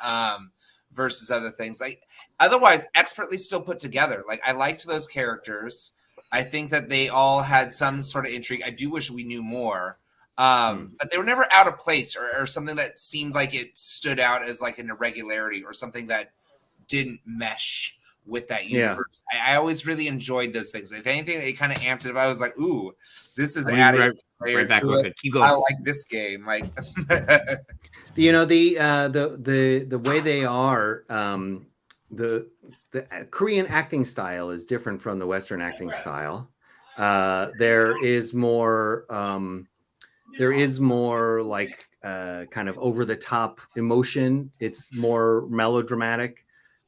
versus other things. Like otherwise, expertly still put together. Like I liked those characters. I think that they all had some sort of intrigue. I do wish we knew more. But they were never out of place or something that seemed like it stood out as like an irregularity or something that didn't mesh with that universe. I always really enjoyed those things. If anything, it kind of amped it up. I was like, ooh, this is adding right back with it. Keep going. I like this game. Like, you know, the way they are, the Korean acting style is different from the Western acting style. There is more like kind of over the top emotion. It's more melodramatic,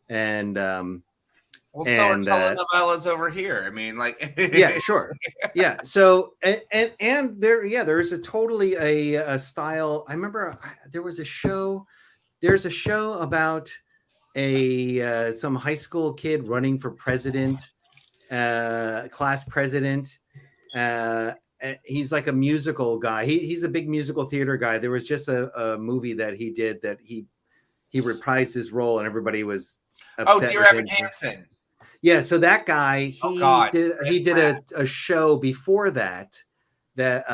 and well, so are telenovelas over here. I mean, like, yeah, sure, yeah. So and there is a totally a style. I remember there was a show. There's a show about some high school kid running for president, class president. He's like a musical guy. He's a big musical theater guy. There was just a movie that he did that he reprised his role, and everybody was upset. Dear Evan Hansen. Yeah, so that guy, he did a show before that there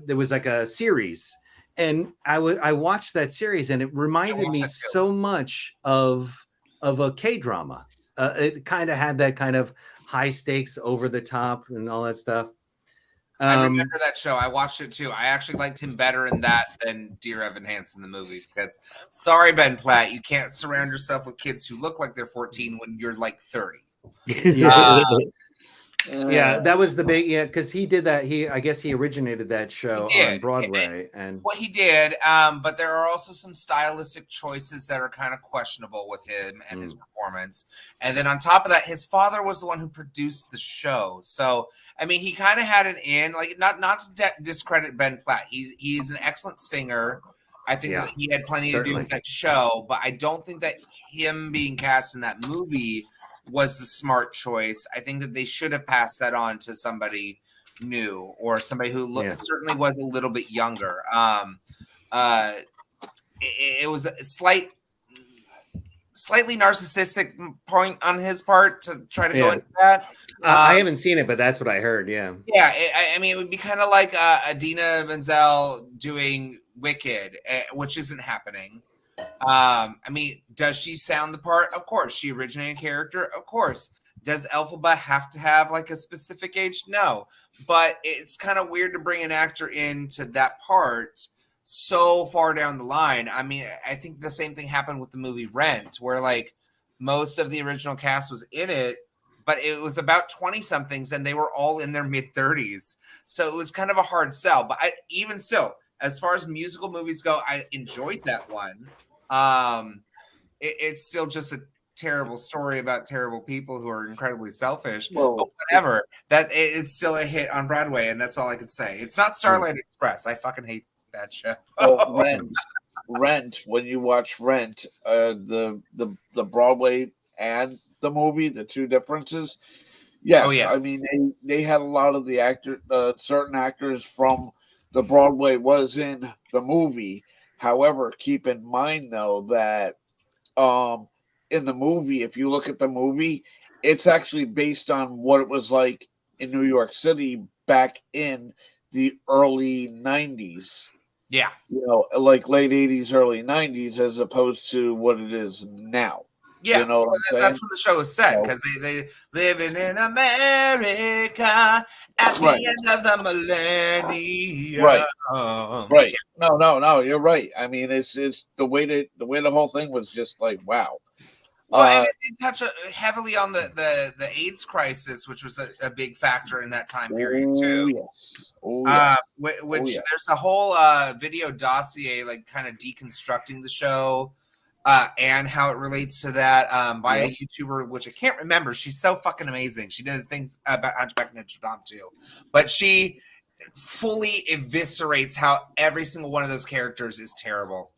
was like a series, and I watched that series, and it reminded me so much of a K-drama. It kind of had that kind of high stakes, over the top, and all that stuff. I remember that show. I watched it too. I actually liked him better in that than Dear Evan Hansen, the movie. Because, sorry, Ben Platt, you can't surround yourself with kids who look like they're 14 when you're like 30. Yeah, that was the big because he did that. I guess he originated that show on Broadway, and what he did. But there are also some stylistic choices that are kind of questionable with him and his performance. And then on top of that, his father was the one who produced the show. So I mean, he kind of had it in. Like, not to discredit Ben Platt. He's an excellent singer. I think that he had plenty to do with that show, but I don't think that him being cast in that movie was the smart choice. I think that they should have passed that on to somebody new, or somebody who certainly was a little bit younger. It was a slightly narcissistic point on his part to try to go into that. I haven't seen it, but that's what I heard. Yeah. I mean, it would be kind of like Idina Menzel doing Wicked, which isn't happening. I mean, does she sound the part? Of course. She originated a character? Of course. Does Elphaba have to have like a specific age? No. But it's kind of weird to bring an actor into that part so far down the line. I mean, I think the same thing happened with the movie Rent, where like most of the original cast was in it, but it was about 20-somethings and they were all in their mid-30s. So it was kind of a hard sell. But even still, as far as musical movies go, I enjoyed that one. It's still just a terrible story about terrible people who are incredibly selfish. But whatever, it's still a hit on Broadway, and that's all I can say. It's not Starlight Express. I fucking hate that show. Rent. When you watch Rent, the Broadway and the movie, the two differences. Yes, I mean they had a lot of the certain actors from the Broadway was in the movie. However, keep in mind though that in the movie, if you look at the movie, it's actually based on what it was like in New York City back in the early 90s. Yeah. You know, like late 80s, early 90s, as opposed to what it is now. Yeah, you know what I'm saying? That's what the show is set, because they living in America at the end of the millennium. Right. No, you're right. I mean, it's the way the whole thing was just like, wow. Well, and it did touch heavily on the AIDS crisis, which was a big factor in that time period too. Yes. Yes. There's a whole video dossier, like kind of deconstructing the show. And how it relates to that by a YouTuber, which I can't remember. She's so fucking amazing. She did things about Hunchback of Notre Dame too. But she fully eviscerates how every single one of those characters is terrible.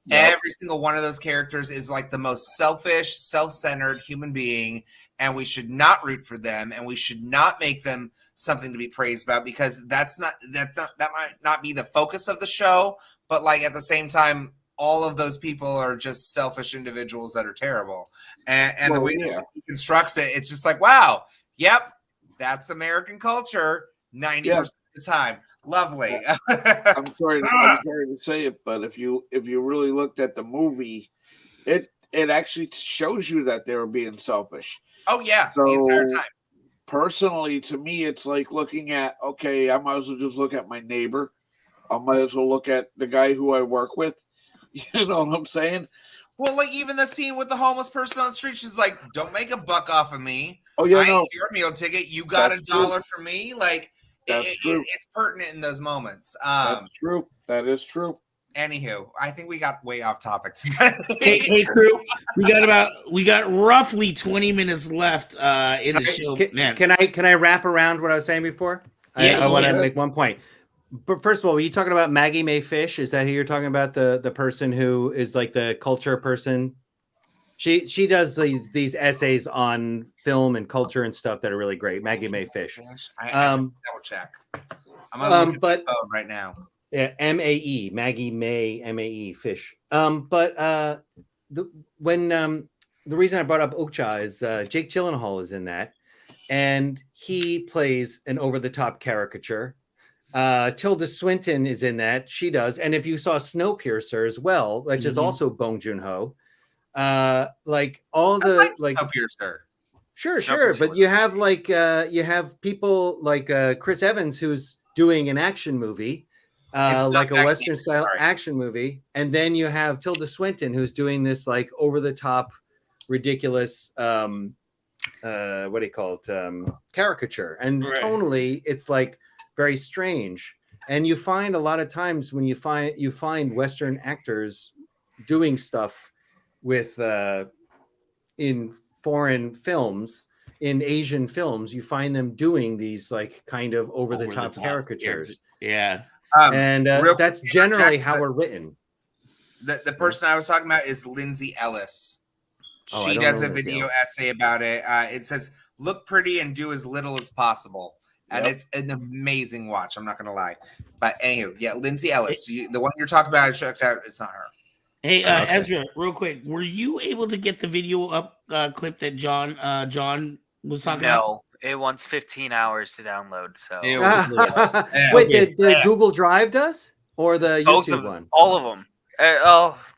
Yep. Every single one of those characters is like the most selfish, self-centered human being, and we should not root for them, and we should not make them something to be praised about, because that might not be the focus of the show, but like at the same time, all of those people are just selfish individuals that are terrible. And the way that he constructs it, it's just like, wow, yep, that's American culture 90% of the time. Lovely. I'm sorry to say it, but if you really looked at the movie, it actually shows you that they were being selfish. Oh yeah, the entire time. personally, to me, it's like looking at, okay, I might as well just look at my neighbor. I might as well look at the guy who I work with. You know what I'm saying? Well, like even the scene with the homeless person on the street, she's like, "Don't make a buck off of me. Oh yeah, I no. ain't your meal ticket. You got That's $1 for me." Like true. It's pertinent in those moments. That's true. That is true. Anywho, I think we got way off topic. hey, crew, we got roughly 20 minutes left in the show. Can I wrap around what I was saying before? Yeah, I want to make one point. But first of all, were you talking about Maggie Mae Fish? Is that who you're talking about? The person who is like the culture person? She does these essays on film and culture and stuff that are really great. Maggie Mae Fish. I double check. I'm gonna look at the phone right now. Yeah, MAE, Maggie Mae, MAE Fish. The reason I brought up Okja is Jake Gyllenhaal is in that, and he plays an over-the-top caricature. Tilda Swinton is in that. She does. And if you saw Snowpiercer as well, which is also Bong Joon-ho, like all the like Snowpiercer. Sure. But you have like you have people like Chris Evans who's doing an action movie, like a Western style action movie. And then you have Tilda Swinton who's doing this like over the top, ridiculous what do you call it? Caricature. And tonally it's like very strange. And you find a lot of times when you find Western actors doing stuff with in foreign films, in Asian films, you find them doing these like kind of over the top caricatures. Yeah. And that's generally how we're written. The person I was talking about is Lindsay Ellis. She does a video essay about it. It says, "Look pretty and do as little as possible." And it's an amazing watch. I'm not going to lie. But anywho, yeah, Lindsay Ellis. The one you're talking about, I checked out. It's not her. Hey, Ezra, real quick. Were you able to get the video up clip that John was talking about? No, it wants 15 hours to download. So wait, the Google Drive does? Or the YouTube one? All of them.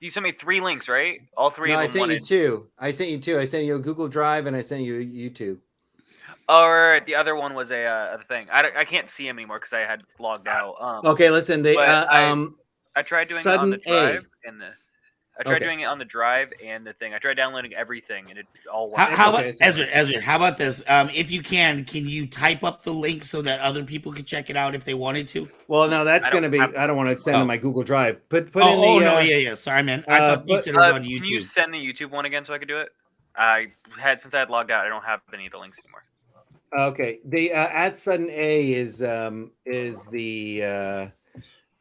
You sent me 3 links, right? All 3 of them. I sent you 2. I sent you a Google Drive and I sent you a YouTube. Or the other one was a thing. I can't see him anymore because I had logged out. Okay, listen. I tried doing it on the drive doing it on the drive and the thing. I tried downloading everything and it all worked. How about Ezra? How about this? If you can you type up the link so that other people can check it out if they wanted to? Well, no, that's going to be. I don't want to send them my Google Drive. Put in the. Oh no, yeah. Sorry, man. I thought you said it was on YouTube. Can you send the YouTube one again so I could do it? Since I had logged out, I don't have any of the links anymore. Okay, the at Sudden A is my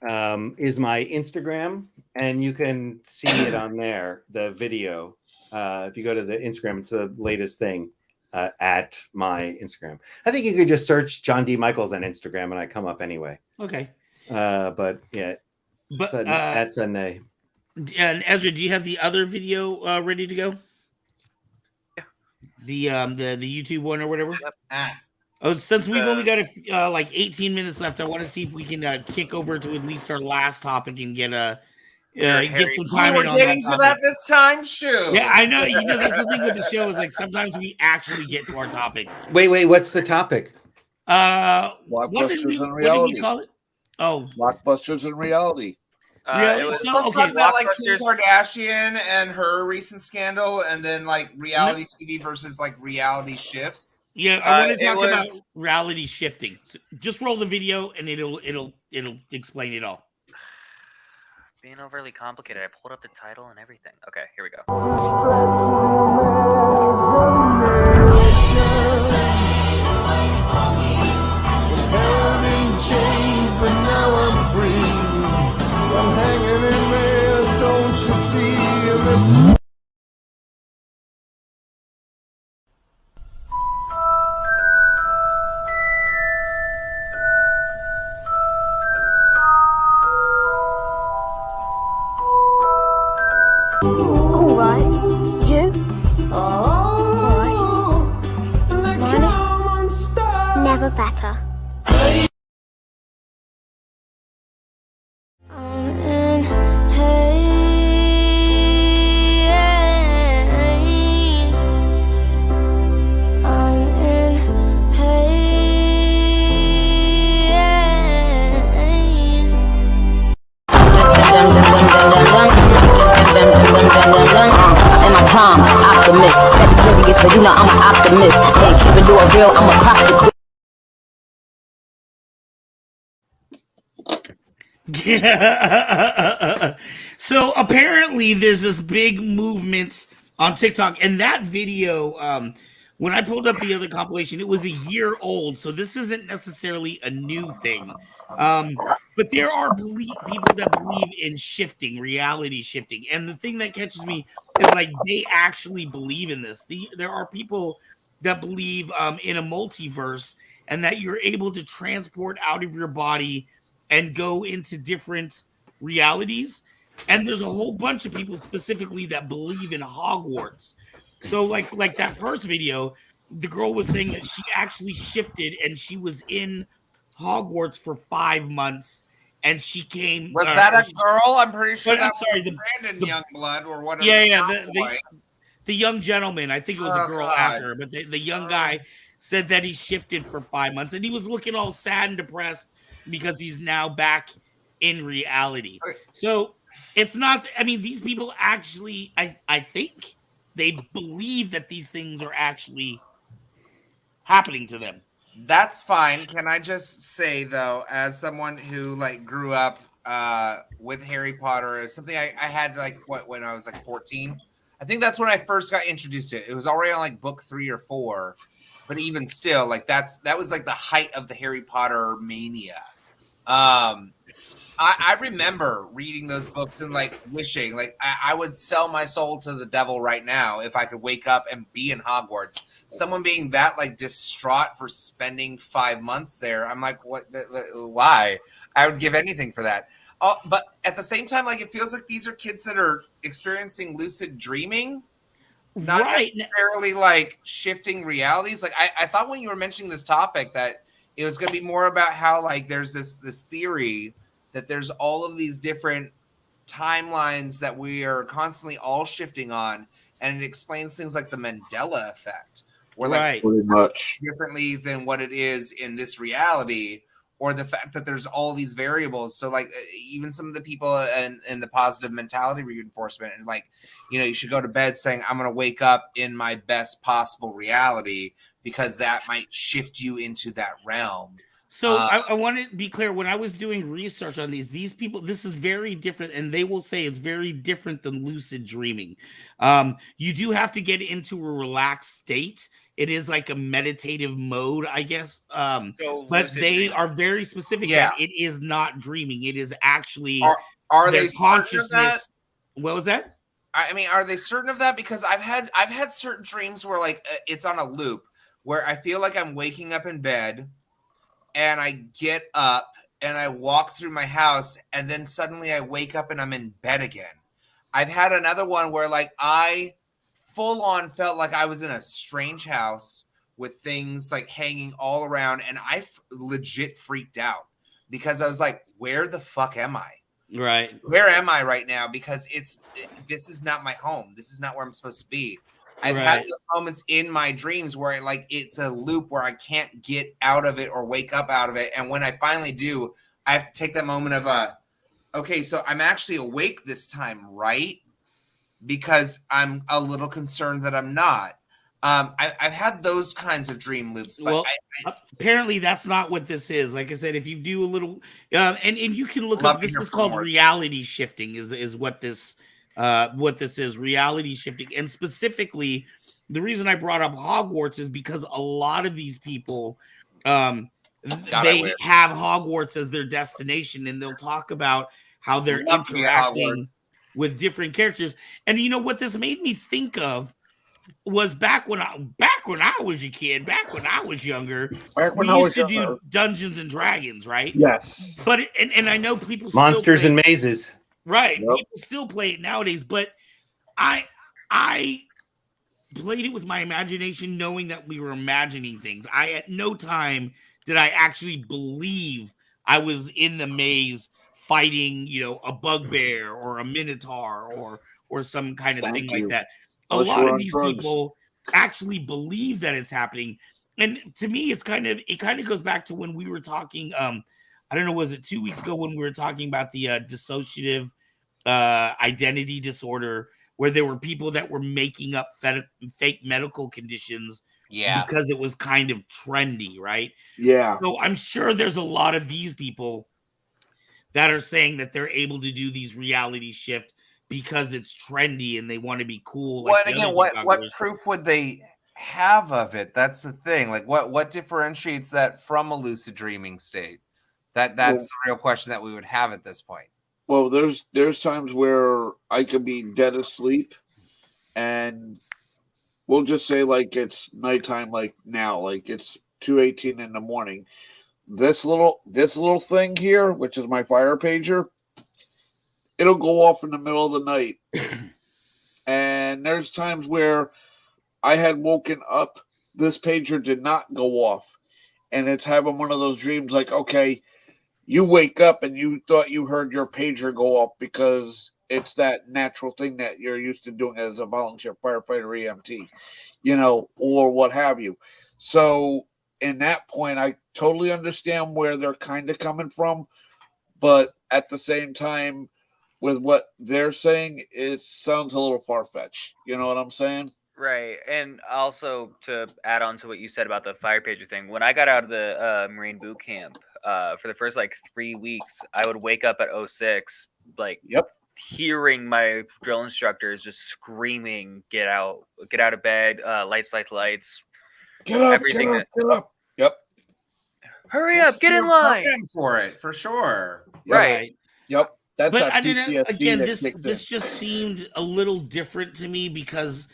Instagram, and you can see it on there. The video, if you go to the Instagram, it's the latest thing at my Instagram. I think you could just search John D. Michaels on Instagram, and I come up anyway. Okay, but at Sudden A. And Ezra, do you have the other video ready to go? The YouTube one or whatever. Oh, since we've only got like 18 minutes left, I want to see if we can kick over to at least our last topic and get some time. We're getting to that this time. Shoot. Yeah, I know. You know, that's the thing with the show is like sometimes we actually get to our topics. Wait. What's the topic? Blockbusters in reality. What did we call it? Oh, Blockbusters in reality. It was talking about like Kim Kardashian and her recent scandal, and then like reality TV versus like reality shifts. Yeah, I want to talk about reality shifting. So just roll the video, and it'll explain it all. Being overly complicated. I pulled up the title and everything. Okay, here we go. Was held in chains, but now I'm free. I'm hanging in there, don't you see? All right, you? All right. Mine? Never better. I'm in pain. alchemist. Sagittarius, but you know I'm an optimist. Can't keep it doing real, I'm a prophet. So apparently there's this big movement on TikTok, and that video, when I pulled up the other compilation, it was a year old, so this isn't necessarily a new thing. But there are people that believe in shifting, reality shifting, and the thing that catches me is like they actually believe in this. There are people that believe in a multiverse and that you're able to transport out of your body and go into different realities. And there's a whole bunch of people specifically that believe in Hogwarts. So like that first video, the girl was saying that she actually shifted and she was in Hogwarts for 5 months, and she came. Was that a girl? I'm pretty sure that was Brandon the Youngblood or whatever. Yeah, the young gentleman. I think it was a girl after her, but the young guy said that he shifted for 5 months, and he was looking all sad and depressed because he's now back in reality. So it's not, I mean, these people actually, I think they believe that these things are actually happening to them. That's fine. Can I just say though, as someone who like grew up with Harry Potter, is something I had like when I was like 14. I think that's when I first got introduced to it. It was already on like book 3 or 4, but even still, like that was like the height of the Harry Potter mania. I remember reading those books and like wishing like I would sell my soul to the devil right now if I could wake up and be in Hogwarts. Someone being that like distraught for spending 5 months there, I'm like, what? Why? I would give anything for that. But at the same time, like it feels like these are kids that are experiencing lucid dreaming, not necessarily like shifting realities. Like I thought when you were mentioning this topic that it was going to be more about how like there's this theory that there's all of these different timelines that we are constantly all shifting on, and it explains things like the Mandela effect, where like pretty much differently than what it is in this reality, or the fact that there's all these variables. So like even some of the people in the positive mentality reinforcement, and like, you know, you should go to bed saying, I'm going to wake up in my best possible reality, because that might shift you into that realm. So I want to be clear, when I was doing research on these people, this is very different, and they will say it's very different than lucid dreaming. You do have to get into a relaxed state. It is like a meditative mode, I guess. But they are very specific that it is not dreaming. It is actually are their they consciousness. What was that? I mean, are they certain of that? Because I've had certain dreams where like it's on a loop, where I feel like I'm waking up in bed and I get up and I walk through my house, and then suddenly I wake up and I'm in bed again. I've had another one where like I full on felt like I was in a strange house with things like hanging all around, and I legit freaked out because I was like, where the fuck am I? Right. Where am I right now? Because this is not my home. This is not where I'm supposed to be. I've had those moments in my dreams where it's a loop where I can't get out of it or wake up out of it. And when I finally do, I have to take that moment of okay, so I'm actually awake this time, right? Because I'm a little concerned that I'm not. I've had those kinds of dream loops, but well, apparently that's not what this is. Like I said, if you do a little, and you can look up, this is called reality shifting. Is what this is, reality shifting. And specifically, the reason I brought up Hogwarts is because a lot of these people, they have Hogwarts as their destination, and they'll talk about how they're interacting with different characters. And you know what this made me think of was back when I was a kid, back when I was younger, we used to do Dungeons and Dragons, right? Yes. But and I know people Monsters still and Mazes. Right. Yep. People still play it nowadays, but I played it with my imagination, knowing that we were imagining things. At no time did I actually believe I was in the maze fighting, you know, a bugbear or a minotaur or some kind of thing like that. A lot of these people actually believe that it's happening. And to me, it kind of goes back to when we were talking, I don't know, was it 2 weeks ago when we were talking about the dissociative identity disorder, where there were people that were making up fake medical conditions because it was kind of trendy, right? Yeah. So I'm sure there's a lot of these people that are saying that they're able to do these reality shift because it's trendy and they want to be cool. Well, and again, what proof would they have of it? That's the thing. Like, what differentiates that from a lucid dreaming state? That's the real question that we would have at this point. Well, there's times where I could be dead asleep, and we'll just say like it's nighttime, like now, like it's 2:18 in the morning. This little thing here, which is my fire pager, it'll go off in the middle of the night. And there's times where I had woken up, this pager did not go off, and it's having one of those dreams like, okay, you wake up and you thought you heard your pager go off because it's that natural thing that you're used to doing as a volunteer firefighter EMT, or what have you. So in that point, I totally understand where they're kind of coming from, but at the same time, with what they're saying, it sounds a little far-fetched. You know what I'm saying? Right. And also to add on to what you said about the fire pager thing, when I got out of the Marine boot camp, for the first 3 weeks, I would wake up at 06, hearing my drill instructors just screaming, get out of bed, lights, get up, everything get up. Yep. Hurry up, get in line for it, for sure. Right. Yep. That's but I didn't. Again, this just seemed a little different to me because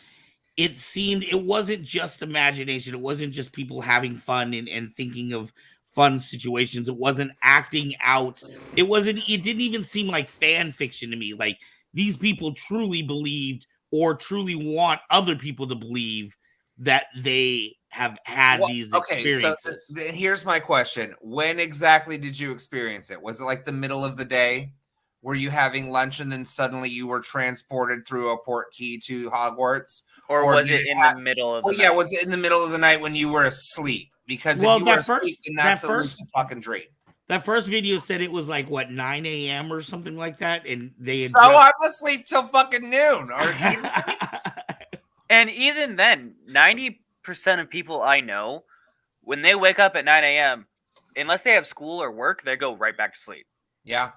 it wasn't just imagination. It wasn't just people having fun and thinking of fun situations. It wasn't acting out. It didn't even seem like fan fiction to me. Like these people truly believed or truly want other people to believe that they have had these experiences. So here's my question. When exactly did you experience it? Was it like the middle of the day? Were you having lunch and then suddenly you were transported through a port key to Hogwarts? Or was it in the middle of the night? Yeah, was it in the middle of the night when you were asleep? Because if you were asleep, then that's a lucid fucking dream. That first video said it was 9 a.m. or something like that. And I'm asleep till fucking noon. And even then, 90% of people I know, when they wake up at 9 a.m., unless they have school or work, they go right back to sleep. Yeah.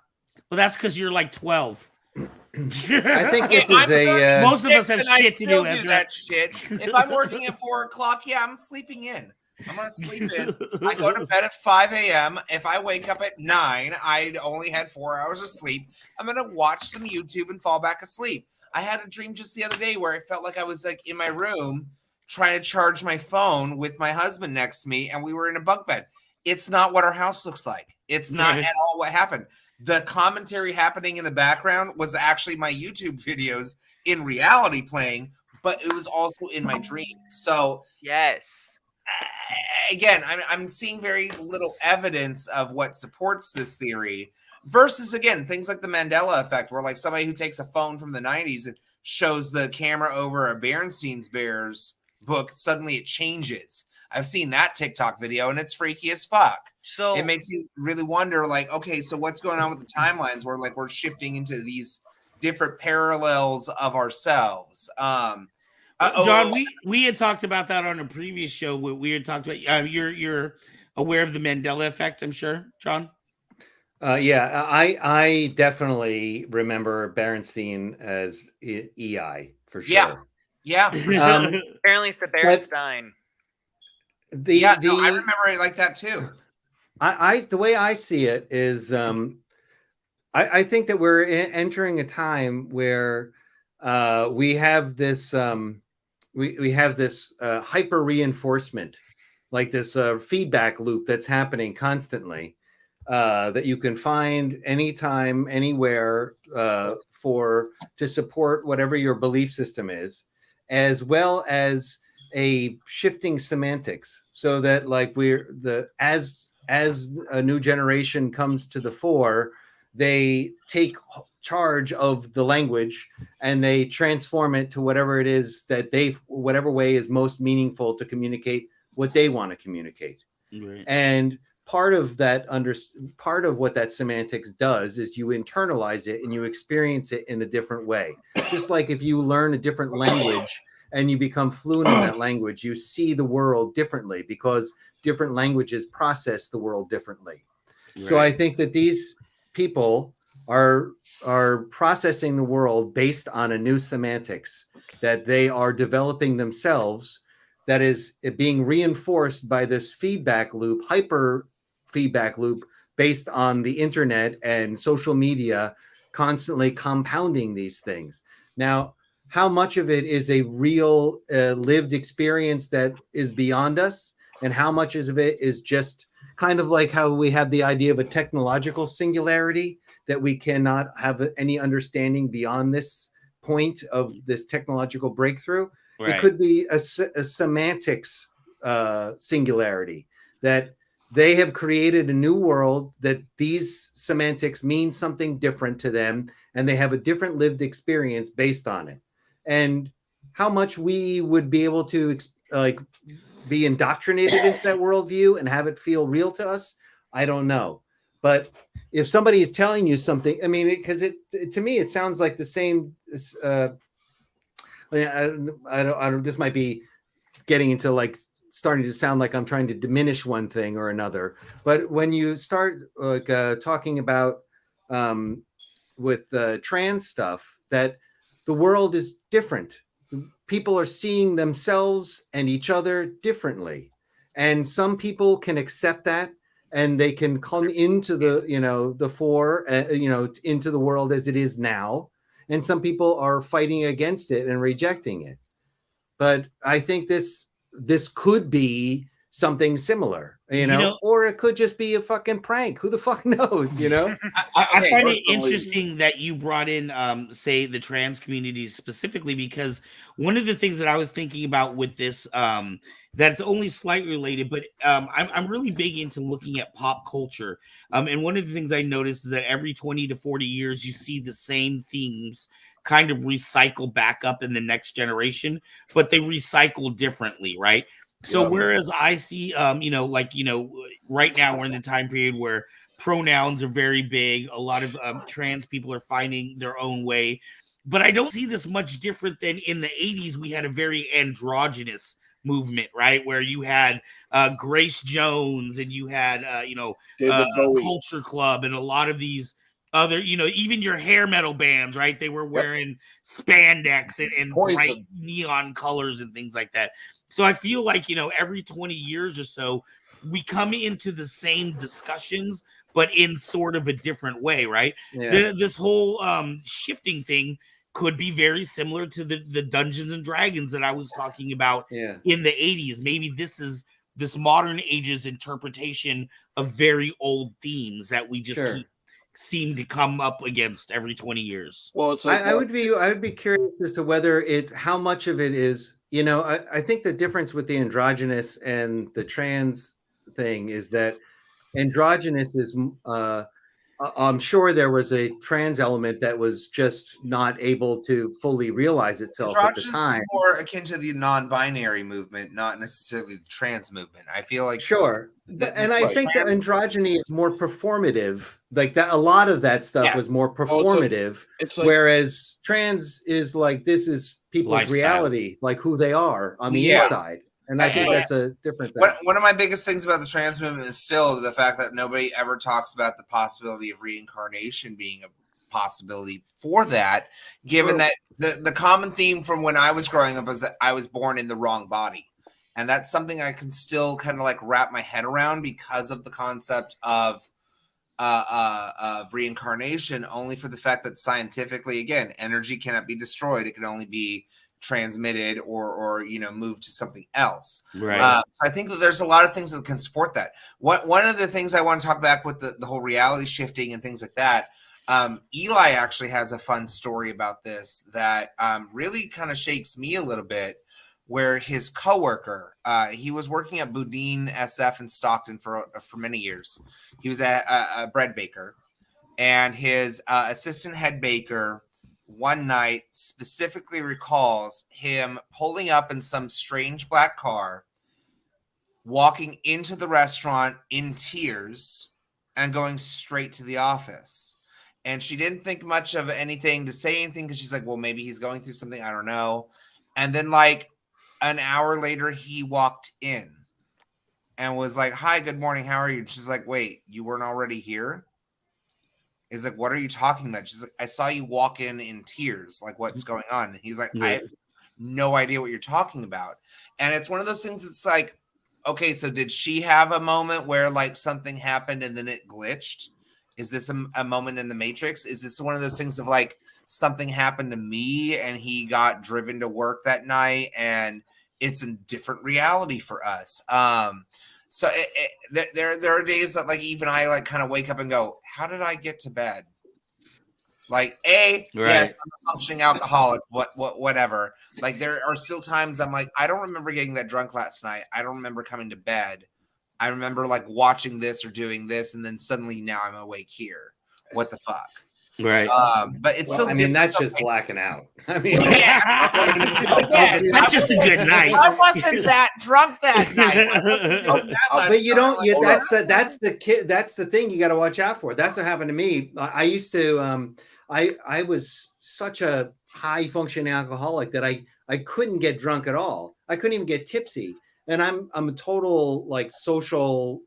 Well, that's because you're 12. I think this is most of us have shit to do. That shit. If I'm working at 4 o'clock, I'm sleeping in. I'm gonna sleep in. I go to bed at 5 a.m. If I wake up at 9, I only had 4 hours of sleep. I'm gonna watch some YouTube and fall back asleep. I had a dream just the other day where I felt like I was in my room trying to charge my phone with my husband next to me, and we were in a bunk bed. It's not what our house looks like. It's not at all what happened. The commentary happening in the background was actually my YouTube videos in reality playing, but it was also in my dream. So yes, again, I'm seeing very little evidence of what supports this theory versus, again, things like the Mandela effect, where somebody who takes a phone from the 90s and shows the camera over a Berenstein's Bears book, suddenly it changes. I've seen that TikTok video and it's freaky as fuck. So it makes you really wonder, okay, so what's going on with the timelines where we're shifting into these different parallels of ourselves? John, we had talked about that on a previous show. We had talked about you're aware of the Mandela effect, I'm sure, John. Yeah, I definitely remember Berenstein as EI for sure. Yeah. Apparently, it's the Berenstein. I remember it like that too. The way I see it is, I think that we're entering a time where we have this we have this hyper reinforcement, like this feedback loop that's happening constantly, that you can find anytime, anywhere, to support whatever your belief system is, as well as a shifting semantics, so that as a new generation comes to the fore, they take charge of the language and they transform it to whatever it is that whatever way is most meaningful to communicate what they want to communicate. Right. And part of what that semantics does is you internalize it and you experience it in a different way. Just like if you learn a different language and you become fluent in that language, you see the world differently because different languages process the world differently. Right. So I think that these people are processing the world based on a new semantics that they are developing themselves, that is being reinforced by this feedback loop, hyper feedback loop, based on the internet and social media constantly compounding these things. Now, how much of it is a real lived experience that is beyond us, and how much of it is just kind of like how we have the idea of a technological singularity, that we cannot have any understanding beyond this point of this technological breakthrough. Right. It could be a semantics singularity, that they have created a new world, that these semantics mean something different to them, and they have a different lived experience based on it. And how much we would be able to be indoctrinated into that worldview and have it feel real to us, I don't know. But if somebody is telling you something, I mean, because to me, it sounds like the same. I don't. This might be getting into like starting to sound like I'm trying to diminish one thing or another. But when you start talking about with trans stuff, that the world is different. People are seeing themselves and each other differently, and some people can accept that, and they can come into the fore, into the world as it is now. And some people are fighting against it and rejecting it. But I think this could be something similar, or it could just be a fucking prank. Who the fuck knows, I find it interesting that you brought in, say, the trans community specifically, because one of the things that I was thinking about with this, that's only slightly related, but I'm really big into looking at pop culture. And one of the things I noticed is that every 20 to 40 years, you see the same themes kind of recycle back up in the next generation, but they recycle differently, right? So whereas I see, right now we're in the time period where pronouns are very big. A lot of trans people are finding their own way, but I don't see this much different than in the 80s. We had a very androgynous movement, right? Where you had Grace Jones and you had, Culture Club and a lot of these other, even your hair metal bands, right? They were wearing spandex and bright neon colors and things like that. So I feel like, every 20 years or so, we come into the same discussions, but in sort of a different way, right? Yeah. This whole shifting thing could be very similar to the Dungeons and Dragons that I was talking about in the 80s. Maybe this is this modern age's interpretation of very old themes that we just seem to come up against every 20 years. Well, it's like, I would be curious as to whether it's how much of it is, I think the difference with the androgynous and the trans thing is that androgynous is, I'm sure there was a trans element that was just not able to fully realize itself at the time. Is more akin to the non-binary movement, not necessarily the trans movement. I feel like I think that androgyny is more performative. Like that, a lot of that stuff was more performative, whereas trans is like, this is people's reality, like who they are on the inside. And I think that's a different thing. One of my biggest things about the trans movement is still the fact that nobody ever talks about the possibility of reincarnation being a possibility for that, given that the common theme from when I was growing up was that I was born in the wrong body. And that's something I can still kind of like wrap my head around because of the concept of reincarnation, only for the fact that scientifically, again, energy cannot be destroyed. It can only be transmitted or moved to something else. Right. So I think that there's a lot of things that can support that. One of the things I want to talk back with the whole reality shifting and things like that, Eli actually has a fun story about this that really kind of shakes me a little bit, where his coworker, he was working at Boudin SF in Stockton for many years. He was a bread baker, and his assistant head baker one night specifically recalls him pulling up in some strange black car, walking into the restaurant in tears and going straight to the office. And she didn't think much of anything to say anything because she's like, well, maybe he's going through something. I don't know. And then like an hour later, he walked in and was like, hi, good morning. How are you? And she's like, wait, you weren't already here? He's like, what are you talking about? She's like, I saw you walk in tears. Like, what's going on? And he's like, I have no idea what you're talking about. And it's one of those things that's like, okay, so did she have a moment where like something happened and then it glitched? Is this a moment in the Matrix? Is this one of those things of like something happened to me and he got driven to work that night and it's a different reality for us? So there are days that like even I like kind of wake up and go, how did I get to bed? Like yes, I'm a functioning alcoholic, whatever. Like there are still times I'm like, I don't remember getting that drunk last night. I don't remember coming to bed. I remember like watching this or doing this, and then suddenly now I'm awake here. What the fuck? Right. But it's so. I mean, that's just blacking out. I mean, that's just a good night. I wasn't that drunk that night. But you don't. That's the thing you got to watch out for. That's what happened to me. I used to. I was such a high functioning alcoholic that I couldn't get drunk at all. I couldn't even get tipsy. And I'm a total like social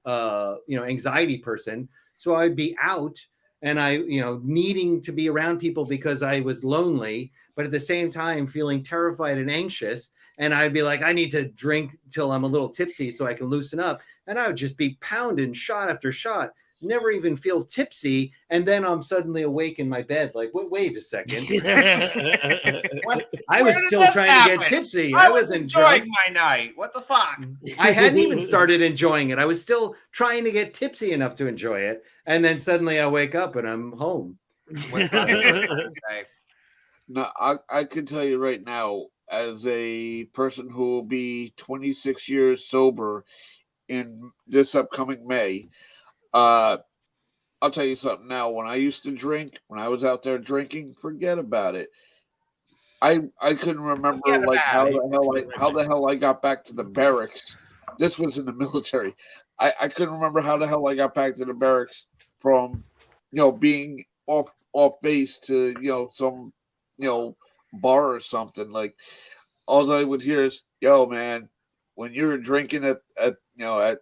anxiety person. So I'd be out and I needing to be around people because I was lonely, but at the same time feeling terrified and anxious. And I'd be like, I need to drink till I'm a little tipsy so I can loosen up. And I would just be pounding shot after shot, never even feel tipsy. And then I'm suddenly awake in my bed. Like, wait a second. I was still trying to get tipsy. I was enjoying my night. What the fuck? I hadn't even started enjoying it. I was still trying to get tipsy enough to enjoy it. And then suddenly I wake up and I'm home. No, I can tell you right now, as a person who will be 26 years sober in this upcoming May, I'll tell you something now. When I used to drink, when I was out there drinking, forget about it. I couldn't remember like how the hell I got back to the barracks. This was in the military. I couldn't remember how the hell I got back to the barracks from being off base to some bar or something. Like all I would hear is, yo man, when you were drinking at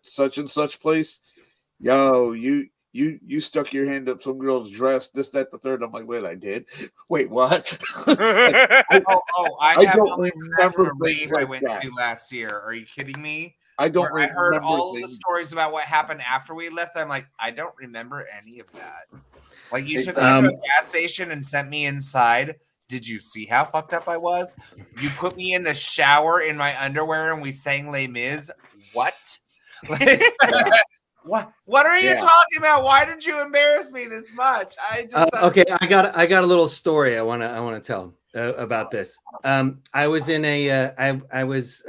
such and such place, yo, you stuck your hand up some girl's dress, this, that, the third. I'm like, wait, I did? Wait, what? I don't remember a rave I went to last year. Are you kidding me? I don't remember. I heard all of the stories about what happened after we left. I'm like, I don't remember any of that. Like you took me to a gas station and sent me inside. Did you see how fucked up I was? You put me in the shower in my underwear and we sang Les Mis. What? Like, what are you talking about? Why did you embarrass me this much? Okay, I got a little story I want to tell about this. I was in I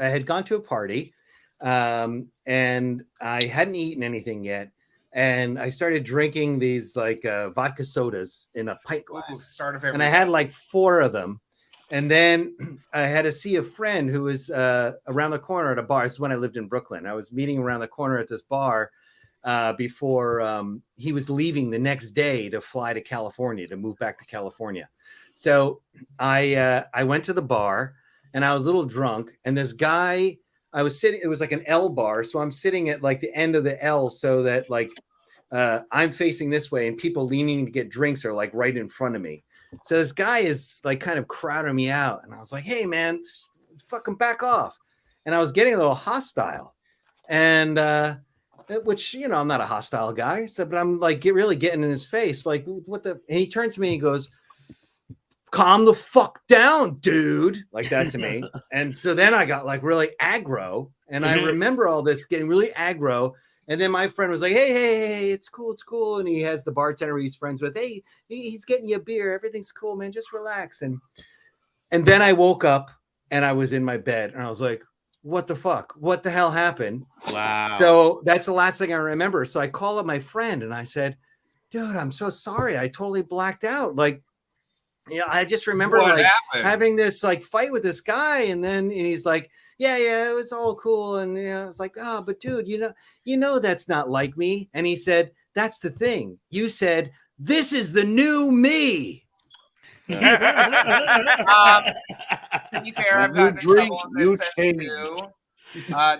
had gone to a party, and I hadn't eaten anything yet, and I started drinking these like vodka sodas in a pint glass. And I had like 4 of them. And then I had to see a friend who was around the corner at a bar. This is when I lived in Brooklyn. I was meeting around the corner at this bar before he was leaving the next day to fly to California, to move back to California. So I went to the bar and I was a little drunk. And this guy, I was sitting, it was like an L bar. So I'm sitting at like the end of the L so that like I'm facing this way and people leaning to get drinks are like right in front of me. So this guy is like kind of crowding me out. And I was like, hey, man, fucking back off. And I was getting a little hostile. And which, I'm not a hostile guy. So, but I'm like really getting in his face. Like, what the? And he turns to me and goes, calm the fuck down, dude. Like that to me. And so then I got like really aggro. And I remember all this getting really aggro. And then my friend was like, hey, it's cool. And he has the bartender he's friends with. Hey, he's getting you a beer. Everything's cool, man. Just relax. And then I woke up and I was in my bed and I was like, what the fuck? What the hell happened? Wow. So that's the last thing I remember. So I called up my friend and I said, dude, I'm so sorry. I totally blacked out. Like, I just remember having this like fight with this guy. And then he's like, yeah, it was all cool. And it's like, oh, but dude, that's not like me. And he said, that's the thing. You said, this is the new me. So. To be fair, I've gotten in trouble with this too.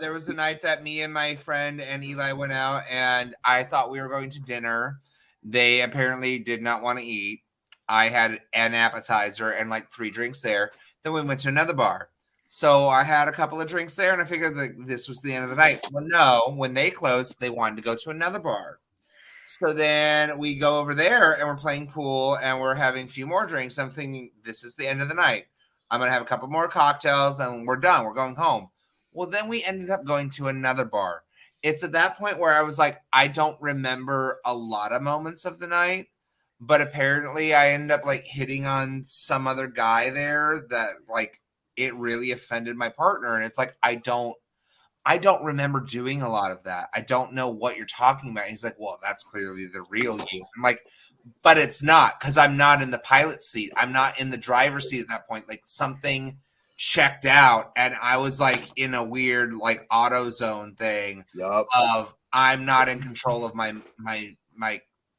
There was a night that me and my friend and Eli went out, and I thought we were going to dinner. They apparently did not want to eat. I had an appetizer and like 3 drinks there. Then we went to another bar. So I had a couple of drinks there, and I figured that this was the end of the night. Well, no, when they closed, they wanted to go to another bar. So then we go over there, and we're playing pool, and we're having a few more drinks. I'm thinking, this is the end of the night. I'm going to have a couple more cocktails, and we're done. We're going home. Well, then we ended up going to another bar. It's at that point where I was like, I don't remember a lot of moments of the night, but apparently I ended up like hitting on some other guy there that like it really offended my partner. And it's like, I don't remember doing a lot of that. I don't know what you're talking about. He's like, well, that's clearly the real you. I'm like, but it's not, because I'm not in the pilot seat. I'm not in the driver's seat at that point. Like something checked out, and I was like in a weird like auto zone thing of I'm not in control of my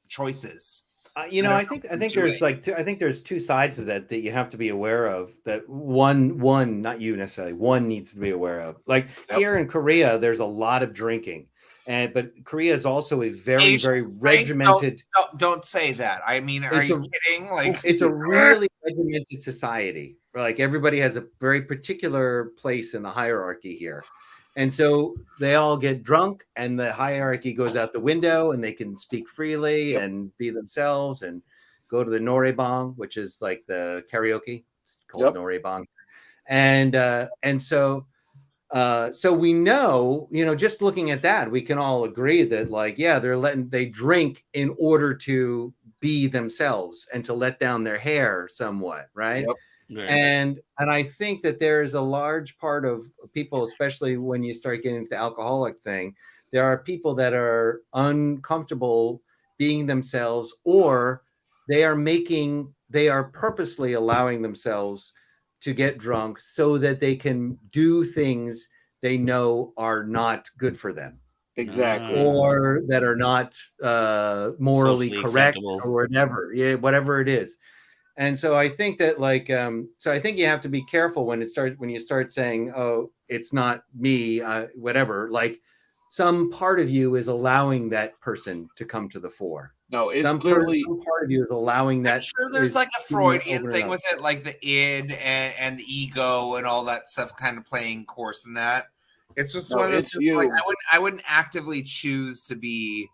choices. I think there's I think there's 2 sides of that you have to be aware of. That one, not you necessarily, one needs to be aware of. Like here in Korea, there's a lot of drinking, but Korea is also a very, very regimented. Don't say that. I mean, are you kidding? Like, it's a really regimented society. Like everybody has a very particular place in the hierarchy here. And so they all get drunk and the hierarchy goes out the window and they can speak freely and be themselves and go to the noraebang, which is like the karaoke. It's called noraebang. And so we know, just looking at that, we can all agree that like, yeah, they drink in order to be themselves and to let down their hair somewhat. Right. Yep. Right. And I think that there is a large part of people, especially when you start getting into the alcoholic thing, there are people that are uncomfortable being themselves, or they are purposely allowing themselves to get drunk so that they can do things they know are not good for them. Exactly. Or that are not morally correct acceptable. Or whatever. Yeah, whatever it is. And so I think that so I think you have to be careful when you start saying, oh, it's not me, whatever, like some part of you is allowing that person to come to the fore. No, it's some part of you is allowing that. I'm sure there's like a Freudian thing with it, like the id and the ego and all that stuff kind of playing course in that. It's just one of those things like I wouldn't actively choose to be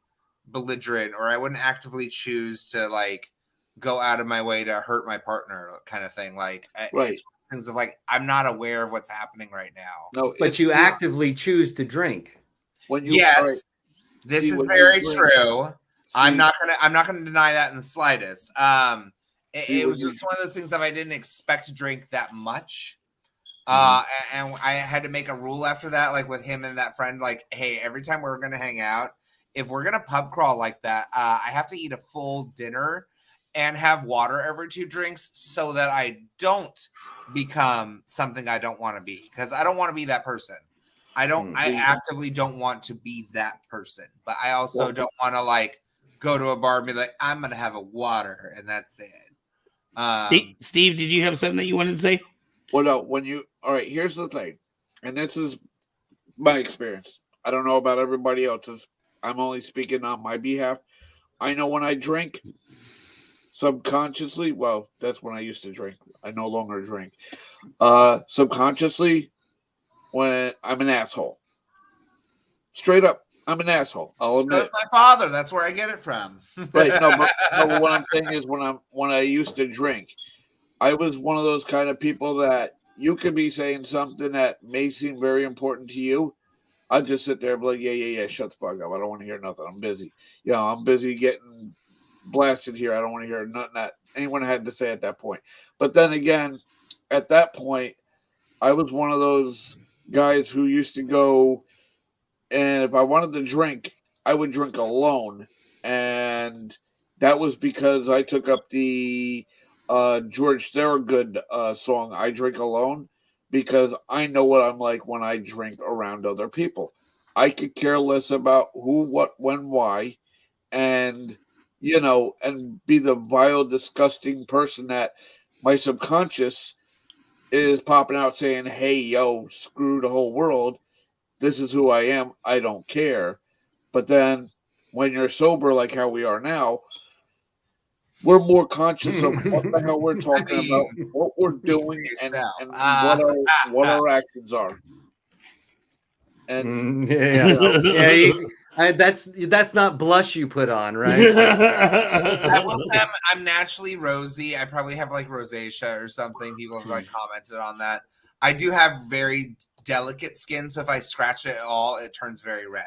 belligerent, or I wouldn't actively choose to like go out of my way to hurt my partner, kind of thing. Like, it's things of like, I'm not aware of what's happening right now. No, but you actively choose to drink. This is very true. I'm not gonna deny that in the slightest. It was just one of those things that I didn't expect to drink that much. And I had to make a rule after that, like with him and that friend, like, hey, every time we're gonna hang out, if we're gonna pub crawl like that, I have to eat a full dinner and have water every 2 drinks so that I don't become something I don't want to be, because I don't want to be that person. I actively don't want to be that person, but I also don't want to like go to a bar and be like, I'm going to have a water and that's it. Steve, did you have something that you wanted to say? Well, no, all right, here's the thing. And this is my experience. I don't know about everybody else's. I'm only speaking on my behalf. I know when I drink, subconsciously, well, that's when I used to drink. I no longer drink. Subconsciously, when I'm an asshole. Straight up, I'm an asshole. I'll admit. That's my father. That's where I get it from. Right. No, but what I'm saying is when I used to drink, I was one of those kind of people that you could be saying something that may seem very important to you. I'd just sit there and be like, yeah, shut the fuck up. I don't want to hear nothing. I'm busy. I'm busy getting blasted here. I don't want to hear nothing that anyone had to say at that point. But then again, at that point, I was one of those guys who used to go, and if I wanted to drink, I would drink alone. And that was because I took up the George Thorogood song, I Drink Alone, because I know what I'm like when I drink around other people. I could care less about who, what, when, why, and and be the vile, disgusting person that my subconscious is popping out saying, "Hey, yo, screw the whole world. This is who I am. I don't care." But then when you're sober, like how we are now, we're more conscious of what the hell we're talking about, what we're doing, and what our actions are. And that's not blush you put on, right? I will say I'm naturally rosy. I probably have like rosacea or something. People have like commented on that. I do have very delicate skin, so if I scratch it at all, it turns very red.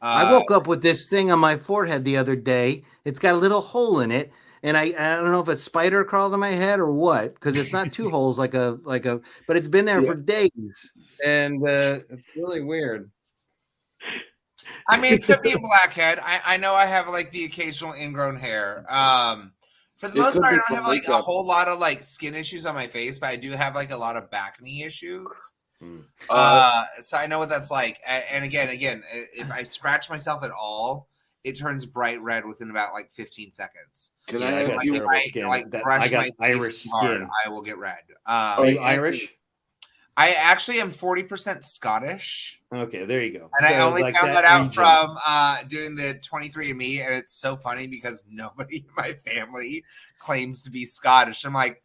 I woke up with this thing on my forehead the other day. It's got a little hole in it, and I don't know if a spider crawled in my head or what, because it's not two holes like a, but it's been there for days, and it's really weird. I mean, it could be a blackhead. I know I have like the occasional ingrown hair. For the most part, I don't have like a whole lot of like skin issues on my face, but I do have like a lot of back knee issues. So I know what that's like. And again, if I scratch myself at all, it turns bright red within about like 15 seconds. Can I like, if I brush my Irish face hard, skin. I will get red. Are you Irish? I actually am 40% Scottish. Okay, there you go. And I only found that out from doing the 23andMe, and it's so funny because nobody in my family claims to be Scottish. I'm like,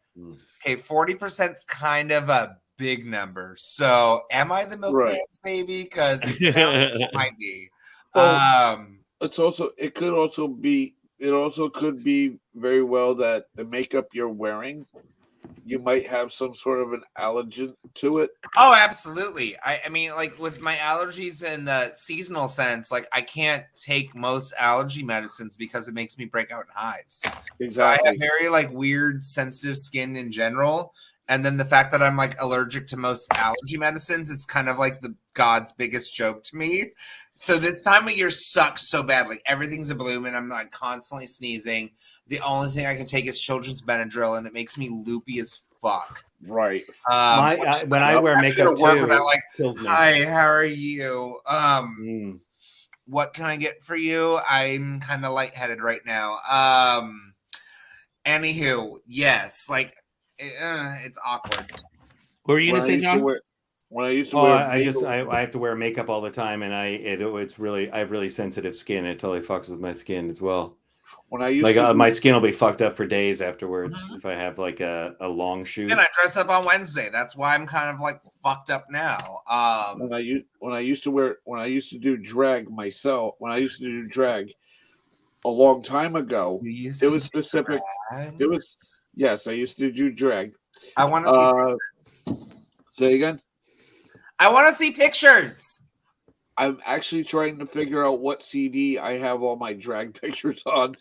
hey, 40% is kind of a big number. So am I the milkman's baby? Because it sounds like it might be. It also could be very well that the makeup you're wearing, you might have some sort of an allergen to it. Oh, absolutely. I mean, like with my allergies in the seasonal sense, like I can't take most allergy medicines because it makes me break out in hives. Exactly. So I have very like weird sensitive skin in general. And then the fact that I'm like allergic to most allergy medicines is kind of like the God's biggest joke to me. So this time of year sucks so bad. Like everything's a bloom and I'm like constantly sneezing. The only thing I can take is children's Benadryl and it makes me loopy as fuck. Right. When I wear makeup too, like, hi, how are you? What can I get for you? I'm kind of lightheaded right now. Anywho, yes, like it's awkward. What were you gonna say, John? When I used to wear I have to wear makeup all the time, and I have really sensitive skin. It totally fucks with my skin as well. When I used my skin will be fucked up for days afterwards if I have like a long shoot. And I dress up on Wednesday. That's why I'm kind of like fucked up now. When I used to do drag myself, a long time ago, it was specific. Yes, I used to do drag. I want to see pictures. Say again? I want to see pictures. I'm actually trying to figure out what CD I have all my drag pictures on.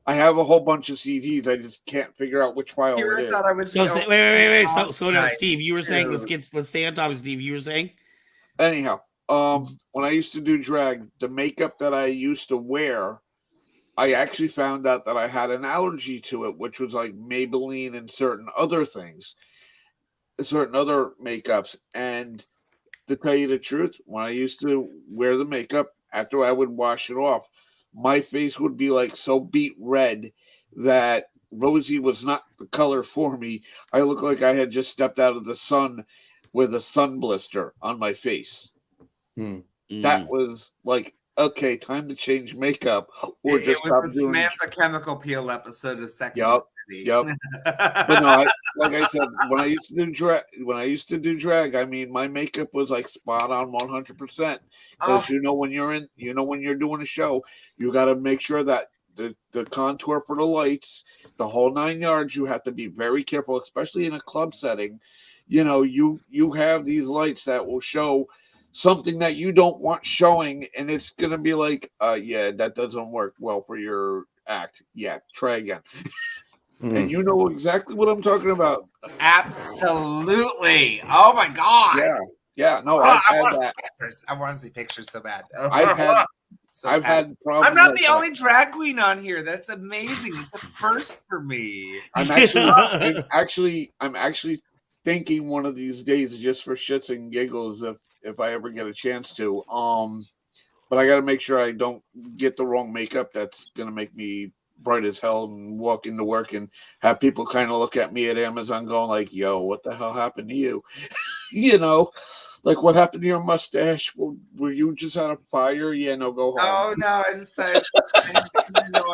I have a whole bunch of CDs. I just can't figure out which file it is. Wait. So now, Steve, you were saying let's stay on topic. Steve, you were saying. Anyhow, when I used to do drag, the makeup that I used to wear, I actually found out that I had an allergy to it, which was like Maybelline and certain other things, certain other makeups. And to tell you the truth, when I used to wear the makeup, after I would wash it off, my face would be like so beet red that rosy was not the color for me. I looked like I had just stepped out of the sun with a sun blister on my face. That was like, okay, time to change makeup. Or it was the Samantha Chemical Peel episode of Sex and the City. Yep. But no, like I said, when I used to do drag, I mean, my makeup was like spot on 100%. Because when you're doing a show, you got to make sure that the contour for the lights, the whole 9 yards, you have to be very careful, especially in a club setting. You have these lights that will show something that you don't want showing, and it's gonna be like, yeah, that doesn't work well for your act. Yeah, try again. And you know exactly what I'm talking about. Absolutely. Oh my god. Yeah. No, I want to see pictures so bad. I've had problems. I'm not the only drag queen on here. That's amazing. It's a first for me. I'm actually thinking one of these days, just for shits and giggles, if I ever get a chance to. But I got to make sure I don't get the wrong makeup that's gonna make me bright as hell and walk into work and have people kind of look at me at Amazon going like, "Yo, what the hell happened to you?" You know, like, what happened to your mustache? Were you just on a fire? Yeah, no, go home. Oh no, I just said.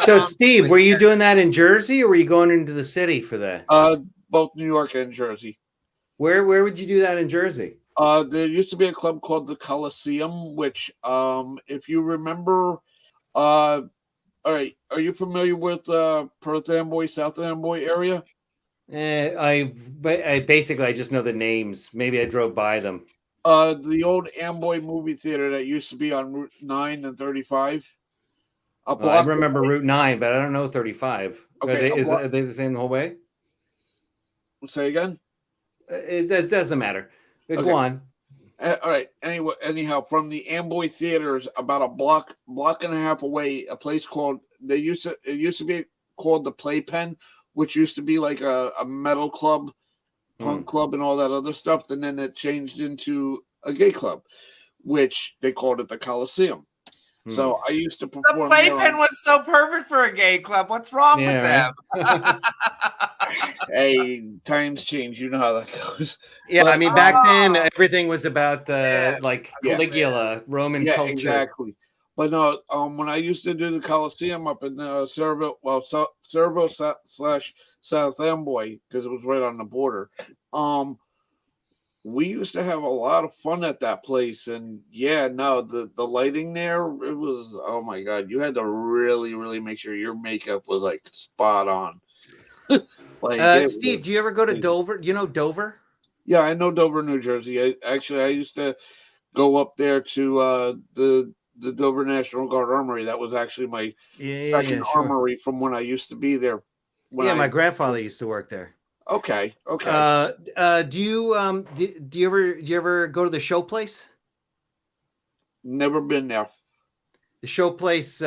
So, Steve, were you doing that in Jersey, or were you going into the city for that? Both New York and Jersey. Where would you do that in Jersey? There used to be a club called the Coliseum, which, if you remember, all right, are you familiar with Perth Amboy, South Amboy area? I basically just know the names. Maybe I drove by them. The old Amboy movie theater that used to be on Route 9 and 35. I remember Route 9, but I don't know 35. Okay, are they the same the whole way? Say again? That doesn't matter. Okay. Go on. All right. Anyhow, from the Amboy theaters, about a block and a half away, a place called it used to be called the Playpen, which used to be like a metal club, punk club, and all that other stuff. And then it changed into a gay club, which they called it the Coliseum. So I used to perform. The Playpen was so perfect for a gay club. What's wrong with them? Hey, times change. You know how that goes. Yeah, I mean, back then everything was about like Caligula, Roman culture. Exactly. But no, when I used to do the Coliseum up in Cerebral / South Amboy, because it was right on the border, we used to have a lot of fun at that place. And the lighting there, it was, oh my God, you had to really, really make sure your makeup was like spot on. Steve, do you ever go to Dover? You know Dover? Yeah, I know Dover, New Jersey. I used to go up there to the Dover National Guard Armory. That was actually my second armory from when I used to be there. My grandfather used to work there. Okay. Do you ever go to the show place? Never been there. The show place, it's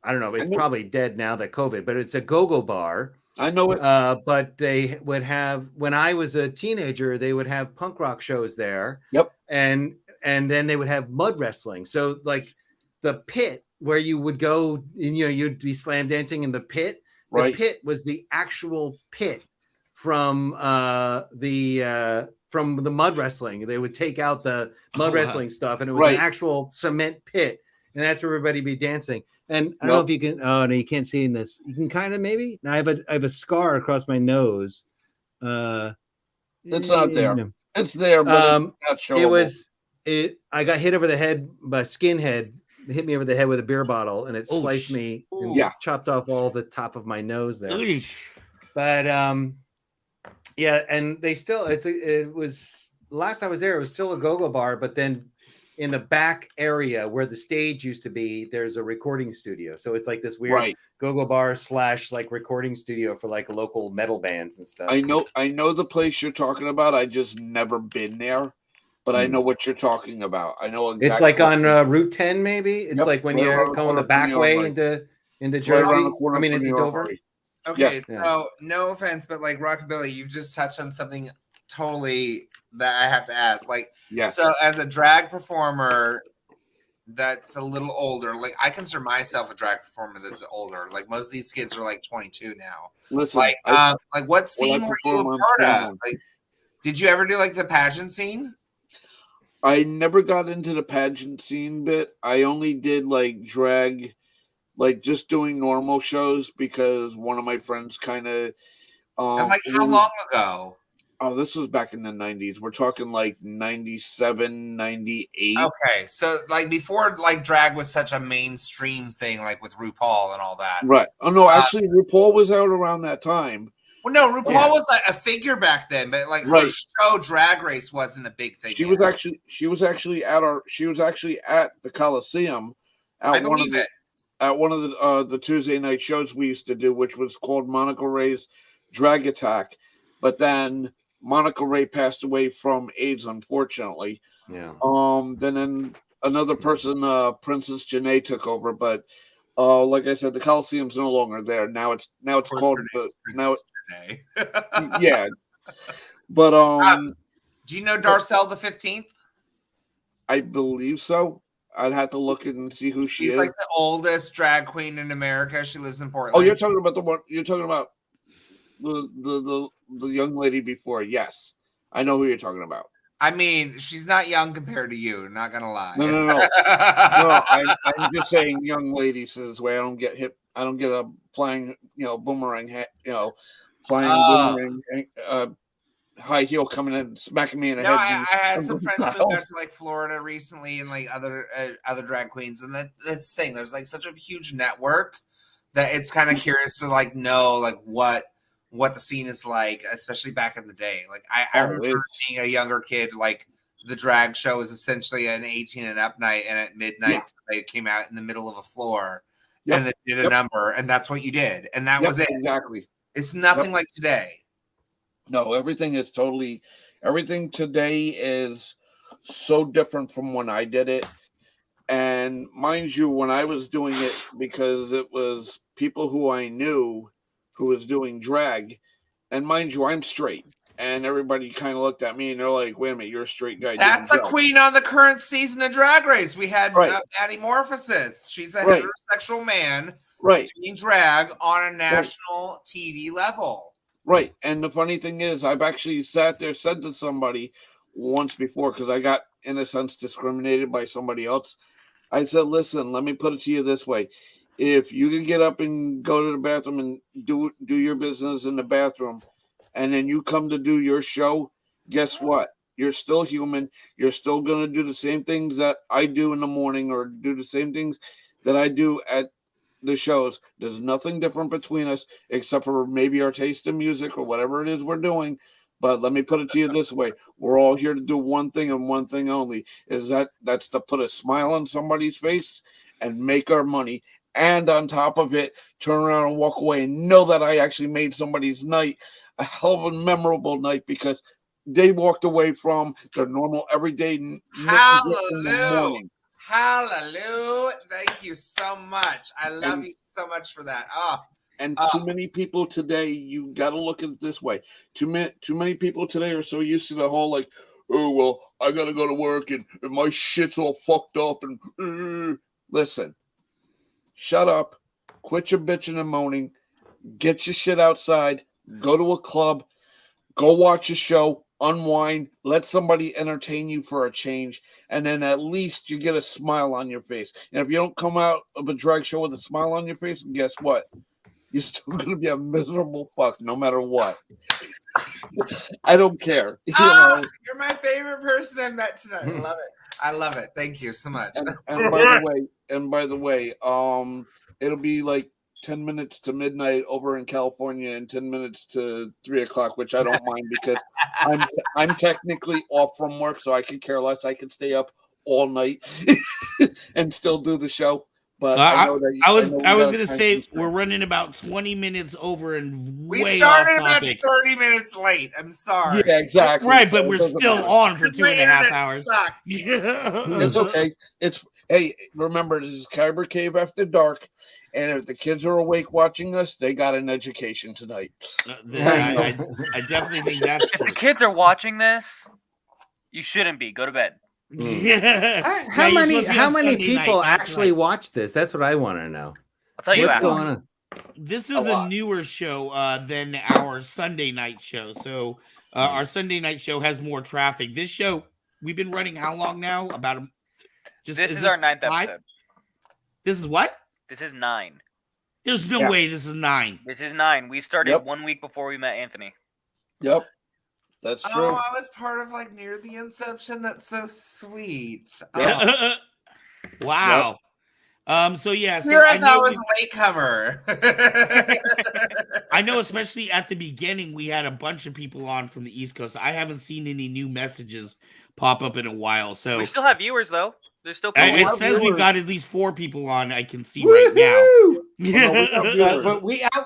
I don't know, it's probably dead now that COVID, but it's a go-go bar. I know it. But they would have, when I was a teenager, they would have punk rock shows there. Yep. And then they would have mud wrestling. So like the pit where you would go, and, you'd be slam dancing in the pit. The pit was the actual pit from the mud wrestling. They would take out the mud wrestling stuff, and it was an actual cement pit, and that's where everybody be dancing. And I don't know if you can. Oh no, you can't see in this. You can kind of maybe. Now I have a scar across my nose. It's not there. It's there, but it's not showable. I got hit over the head by a skinhead. It hit me over the head with a beer bottle, and it sliced me and chopped off all the top of my nose there. But and they still. It was last I was there. It was still a go-go bar, but then in the back area where the stage used to be, there's a recording studio. So it's like this weird go-go bar / like recording studio for like local metal bands and stuff. I know the place you're talking about. I just never been there, but I know what you're talking about. I know exactly. It's like on Route 10, maybe. It's like when you're going the back way into Jersey. I mean, into Dover. Okay, so no offense, but like Rockabilly, you've just touched on something totally that I have to ask. Like, so as a drag performer that's a little older, like I consider myself a drag performer that's older. Like most of these kids are like 22 now. Listen, like what scene were you a part of? Like, did you ever do like the pageant scene? I never got into the pageant scene bit. I only did like drag, like just doing normal shows because one of my friends kind of. And like how long ago? Oh, this was back in the 90s. We're talking like 97, 98. Okay. So like before like drag was such a mainstream thing, like with RuPaul and all that. Right. Oh no, actually RuPaul was out around that time. Well, no, RuPaul was like a figure back then, but like her show Drag Race wasn't a big thing. She was actually at the Coliseum at one of the Tuesday night shows we used to do, which was called Monica Ray's Drag Attack. But then Monica Ray passed away from AIDS, unfortunately. Yeah. Then another person, Princess Janae, took over. But Like I said, the Coliseum's no longer there. Now it's called today. Yeah. But do you know Darcel the 15th? I believe so. I'd have to look and see who she is. She's like the oldest drag queen in America. She lives in Portland. Oh, you're talking about the one. You're talking about the young lady before. Yes, I know who you're talking about. I mean, she's not young compared to you. Not gonna lie. No. No, I'm just saying, young ladies this way. I don't get hit. I don't get a flying, boomerang. Flying boomerang. High heel coming in, smacking me in the head. I had some friends move back to like Florida recently, and like other drag queens, and that's the thing. There's like such a huge network that it's kind of curious to like know like what the scene is like, especially back in the day. Like I remember being a younger kid, like the drag show was essentially an 18 and up night, and at midnight they came out in the middle of a floor and they did a number, and that's what you did, and that was it. Exactly. It's nothing like today. No, everything today is so different from when I did it. And mind you, when I was doing it, because it was people who I knew who was doing drag, and mind you, I'm straight. And everybody kind of looked at me and they're like, wait a minute, you're a straight guy. That's a queen on the current season of Drag Race. We had Addymorphosis. She's a heterosexual man doing drag on a national TV level. Right. And the funny thing is, I've actually said to somebody once before, because I got, in a sense, discriminated by somebody else. I said, listen, let me put it to you this way. If you can get up and go to the bathroom and do your business in the bathroom, and then you come to do your show, guess what? You're still human. You're still going to do the same things that I do in the morning, or do the same things that I do at the shows. There's nothing different between us except for maybe our taste in music or whatever it is we're doing. But let me put it to you this way. We're all here to do one thing and one thing only. That's to put a smile on somebody's face and make our money. And on top of it, turn around and walk away and know that I actually made somebody's night a hell of a memorable night, because they walked away from their normal everyday. Hallelujah. Hallelujah. Thank you so much. I love you so much for that. Too many people today, you got to look at it this way. Too many people today are so used to the whole like, oh, well, I got to go to work and my shit's all fucked up. And listen, shut up. Quit your bitching and moaning. Get your shit outside. Go to a club. Go watch a show. Unwind, let somebody entertain you for a change, and then at least you get a smile on your face. And if you don't come out of a drag show with a smile on your face, guess what? You're still going to be a miserable fuck no matter what. I don't care. You're my favorite person I met tonight. I love it. I love it. Thank you so much. And by the way, it'll be like 10 minutes to midnight over in California and 10 minutes to 3 o'clock, which I don't mind, because I'm technically off from work, so I could care less. I could stay up all night and still do the show. But I was gonna say we're running about 20 minutes over, and we started about 30 minutes late. I'm sorry. Yeah, exactly. Right, but we're still on for 2.5 hours. It's okay. Hey, remember, this is Kyber Cave After Dark, and if the kids are awake watching us, they got an education tonight. I definitely think that's true. If the kids are watching this, you shouldn't be. Go to bed. Yeah. How many people actually watch this? That's what I want to know. I'll tell you what's going on. This is a newer show than our Sunday night show. So our Sunday night show has more traffic. This show, we've been running how long now? This is our 9th episode. This is what? This is 9. There's no way this is 9. This is 9. We started 1 week before we met Anthony. Yep. That's true. Oh, I was part of like near the inception. That's so sweet. Oh. Wow. Yep. So yeah. Here I thought was a latecomer. I know, especially at the beginning, we had a bunch of people on from the East Coast. I haven't seen any new messages pop up in a while. So we still have viewers though. There's still people. It says we've got at least 4 people on. I can see right now. But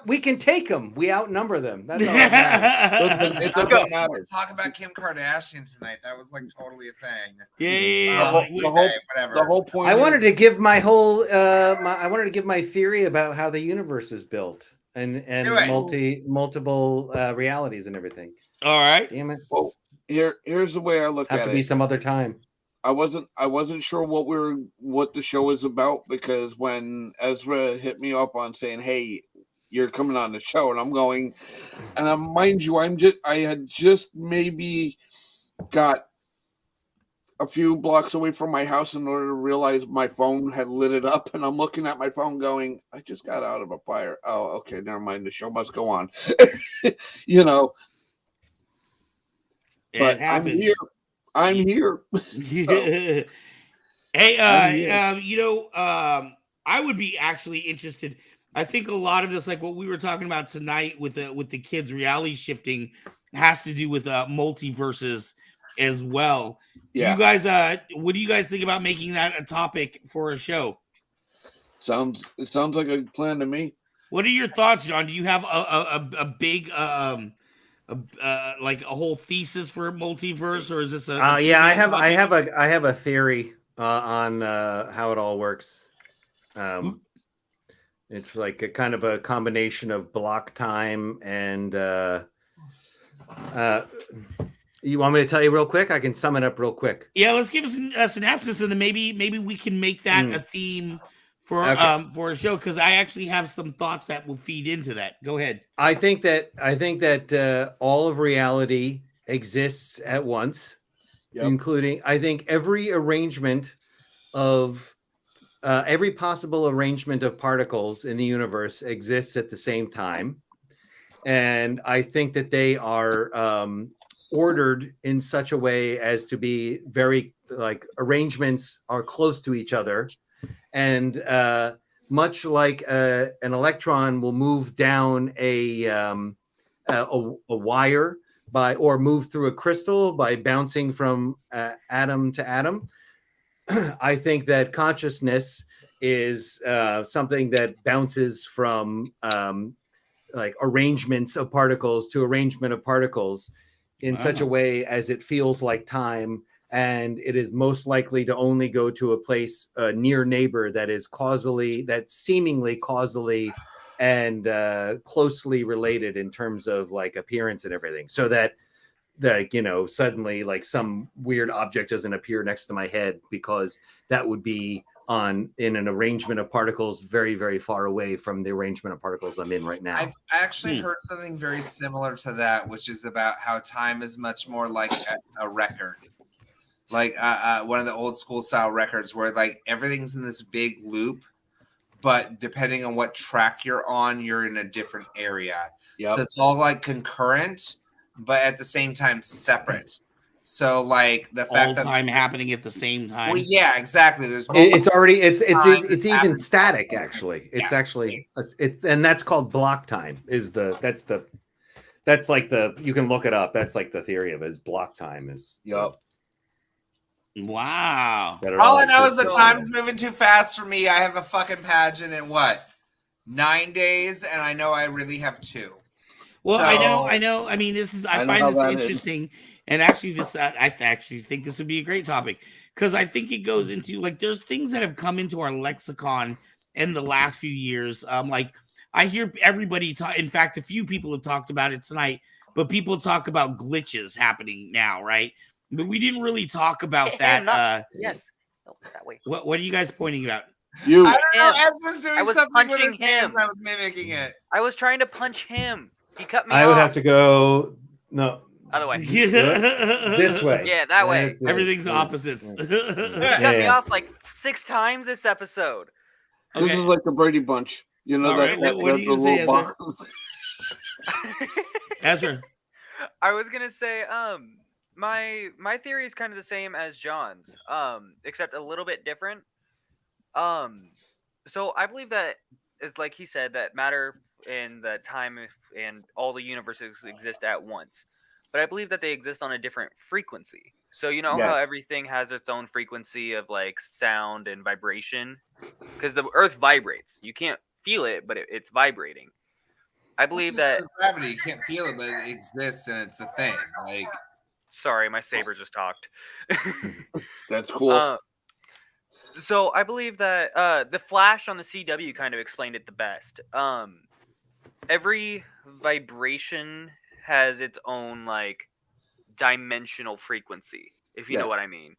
we can take them. We outnumber them. That's all that matters. It doesn't matter. Talk about Kim Kardashian tonight. That was like totally a thing. Yeah. Whatever. The whole point. I wanted to give my whole. I wanted to give my theory about how the universe is built and multiple realities and everything. All right. Damn it. Well, here's the way I look at it. Have to be some other time. I wasn't sure what the show is about, because when Ezra hit me up on saying, "Hey, you're coming on the show," and I'm going, and mind you, I had just maybe got a few blocks away from my house in order to realize my phone had lit it up, and I'm looking at my phone going, I just got out of a fire. Oh, okay, never mind. The show must go on. You know. But I'm here. I'm here. Hey, I would be actually interested. I think a lot of this, like what we were talking about tonight with the kids reality shifting, has to do with multiverses as well. Yeah. Do you guys what do you guys think about making that a topic for a show? It sounds like a plan to me. What are your thoughts, John? Do you have a big like a whole thesis for multiverse, or is this a I have a theory on how it all works. It's like a kind of a combination of block time and you want me to tell you real quick? I can sum it up real quick. Yeah, let's give us a synopsis, and then maybe we can make that a theme for a show, because I actually have some thoughts that will feed into that. Go ahead. I think that all of reality exists at once, including, I think, every arrangement of every possible arrangement of particles in the universe exists at the same time, and I think that they are ordered in such a way as to be very, like, arrangements are close to each other. And much like an electron will move down a wire or move through a crystal by bouncing from atom to atom, I think that consciousness is something that bounces from like arrangements of particles to arrangement of particles in such a way as it feels like time. And it is most likely to only go to a place, a near neighbor that's seemingly causally and closely related in terms of like appearance and everything. So that, suddenly like some weird object doesn't appear next to my head, because that would be in an arrangement of particles very, very far away from the arrangement of particles I'm in right now. I've actually heard something very similar to that, which is about how time is much more like a record. Like one of the old school style records where like everything's in this big loop, but depending on what track you're on, you're in a different area. Yep. So it's all like concurrent, but at the same time separate. So like the fact that time happening at the same time. Well, yeah, exactly. There's it's even static actually. It's actually and that's called block time. That's like you can look it up. That's like the theory of it, is block time is. Yep. Wow. All I know is the time's moving too fast for me. I have a fucking pageant in 9 days, and I know I really have 2. Well, so, I know. I mean, I find this interesting, and actually, I actually think this would be a great topic, because I think it goes into like there's things that have come into our lexicon in the last few years. Like I hear everybody talk. In fact, a few people have talked about it tonight, but people talk about glitches happening now, right? But we didn't really talk about that. Yes. No, that way. What are you guys pointing about? I don't know. Ez was doing something with his hands, and I was mimicking it. I was trying to punch him. He cut me off. I would have to go other way. This way. Yeah, that way. Everything's opposites. He cut me off like 6 times this episode. This is like the Brady Bunch. You know, right. What do you say, Ezra? Ezra. I was gonna say, my theory is kind of the same as John's, except a little bit different. So I believe that it's like he said, that matter and the time and all the universes exist at once, but I believe that they exist on a different frequency. So you know Yes. how everything has its own frequency of like sound and vibration, because the Earth vibrates. You can't feel it, but it's vibrating. I believe that gravity, you can't feel it, but it exists and it's a thing. Like, sorry, my saber just talked. That's cool. So I believe that the Flash on the CW kind of explained it the best. Every vibration has its own like dimensional frequency, if you know what I mean.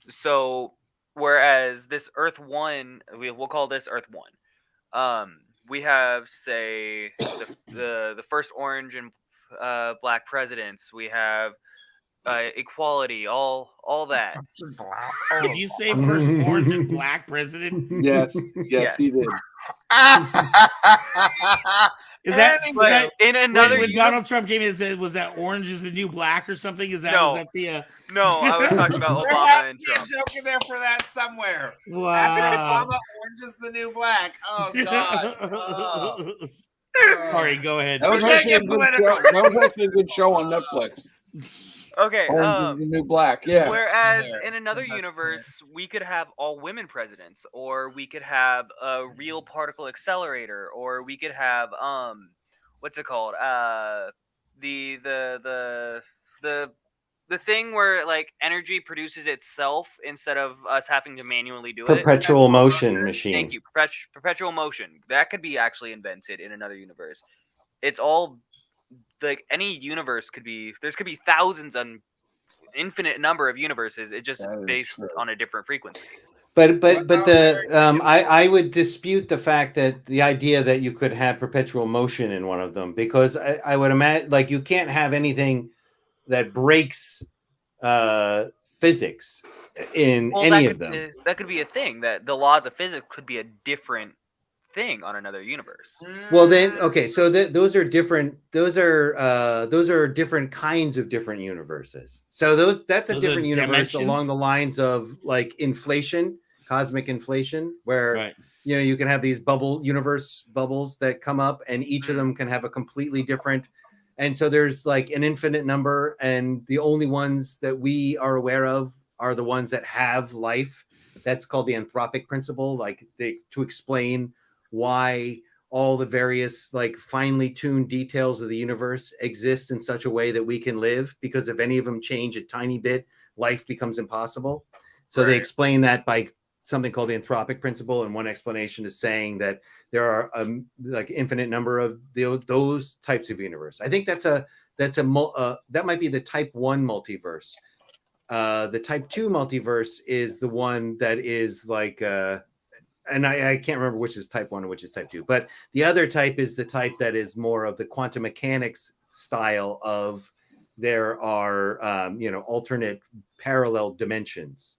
So whereas this Earth 1, we'll call this Earth 1. We have, say, the first orange and black presidents. We have equality, all that. Did you say first orange and black president? Yes, he did. Is that in another when Donald Trump came in and said, was that orange is the new black or something? Is that was that the No, I was talking about there Obama has and to be Trump. a joke in there for that somewhere. Wow. After Obama, orange is the new black. Oh God. Sorry, go ahead. That was actually a good show on Netflix. Okay, Orange is the New Black, yeah. Whereas in another universe, we could have all women presidents, or we could have a real particle accelerator, or we could have what's it called? The thing where like energy produces itself instead of us having to manually do it. Perpetual motion machine. Thank you. Perpetual motion. That could be actually invented in another universe. It's all like any universe could be. There could be thousands and infinite number of universes. It's just based on a different frequency. But I would dispute the fact that the idea that you could have perpetual motion in one of them, because I would imagine like you can't have anything that breaks physics in any of them. That could be a thing, that the laws of physics could be a different thing on another universe. Well, then, okay, so those are different. Those are different kinds of different universes. So that's a different universe along the lines of like inflation, cosmic inflation, where you can have these universe bubbles that come up, and each of them can have a completely different. And so there's like an infinite number, and the only ones that we are aware of are the ones that have life. That's called the anthropic principle, like to explain why all the various like finely tuned details of the universe exist in such a way that we can live, because if any of them change a tiny bit, life becomes impossible. So they explain that by something called the anthropic principle, and one explanation is saying that there are like infinite number of those types of universe. I think that might be the type 1 multiverse. The type 2 multiverse is the one that is like and I can't remember which is type 1 and which is type 2, but the other type is the type that is more of the quantum mechanics style of there are alternate parallel dimensions.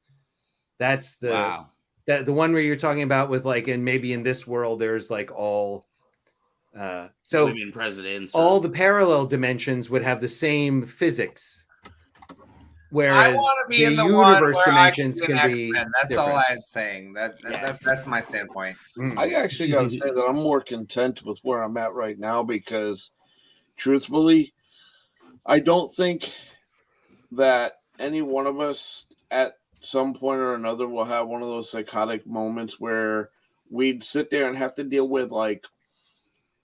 That's the the one where you're talking about with like, and maybe in this world there's like all so women presidents, all the parallel dimensions would have the same physics, whereas I want to be in the universe one where dimensions I can can be be That's different. all I'm saying. That's my standpoint. I actually got to say that I'm more content with where I'm at right now, because truthfully, I don't think that any one of us at some point or another will have one of those psychotic moments where we'd sit there and have to deal with like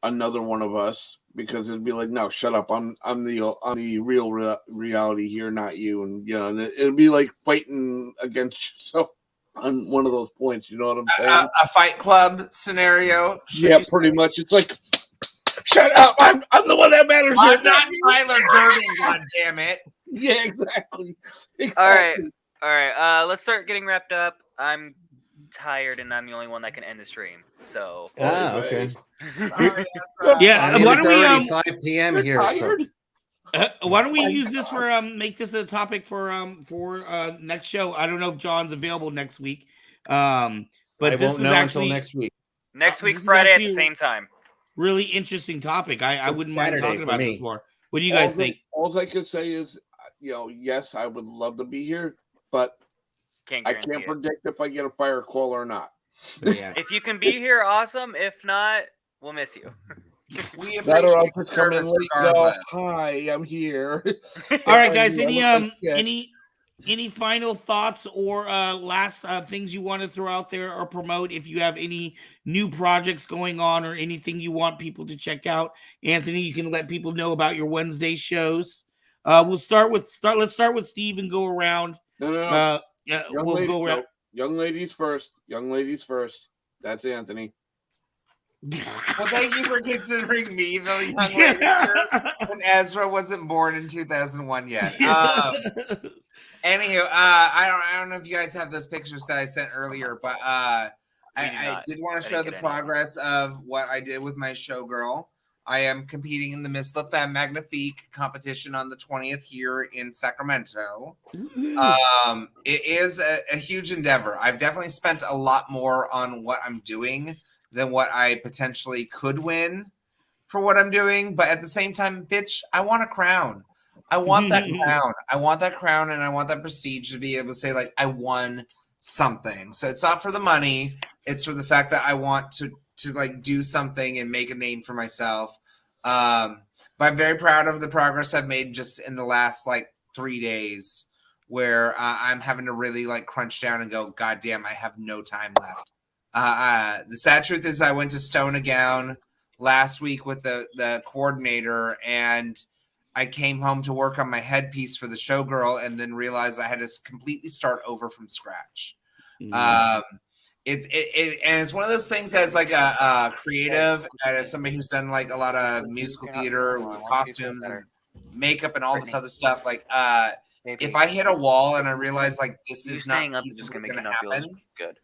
another one of us, because it'd be like, no, shut up, I'm the real reality here, not you. And and it'd be like fighting against yourself on one of those points, you know what I'm saying? A Fight Club scenario. Yeah, pretty much. It's like, shut up, I'm the one that matters. I'm not Tyler Durden, god damn it. Yeah, exactly. All right. Let's start getting wrapped up. I'm tired, and I'm the only one that can end the stream. So. Okay. Yeah. I mean, why don't we 5 p.m. here? Why don't we use this for make this a topic for next show? I don't know if John's available next week. But this is actually next week. Next week, Friday at the same time. Really interesting topic. I wouldn't mind talking about this more. What do you guys think? All I could say is, yes, I would love to be here, but I can't predict if I get a fire call or not. Yeah. If you can be here, awesome. If not, we'll miss you. We That or I'll just come in service late and go, regardless. hi, I'm here. All right, guys. Any any final thoughts or last things you want to throw out there or promote? If you have any new projects going on or anything you want people to check out, Anthony, you can let people know about your Wednesday shows. Let's start with Steve and go around. No. We'll go around. Young ladies first. Young ladies first. That's Anthony. Well, thank you for considering me the young lady here when Ezra wasn't born in 2001 yet. Anywho, I don't know if you guys have those pictures that I sent earlier, but I did want to show the progress of what I did with my showgirl. I am competing in the Miss La Femme Magnifique competition on the 20th here in Sacramento. It is a huge endeavor. I've definitely spent a lot more on what I'm doing than what I potentially could win for what I'm doing. But at the same time, bitch, I want a crown. I want that crown. I want that crown, and I want that prestige to be able to say, like, I won something. So it's not for the money. It's for the fact that I want to like do something and make a name for myself. But I'm very proud of the progress I've made just in the last like 3 days, where I'm having to really like crunch down and go, God damn, I have no time left. The sad truth is I went to Stone a Gown last week with the coordinator, and I came home to work on my headpiece for the showgirl and then realized I had to completely start over from scratch. It's one of those things as like a creative, as somebody who's done like a lot of musical theater with costumes and makeup and all this other stuff. Like, if I hit a wall and I realize like this is not going to happen, good.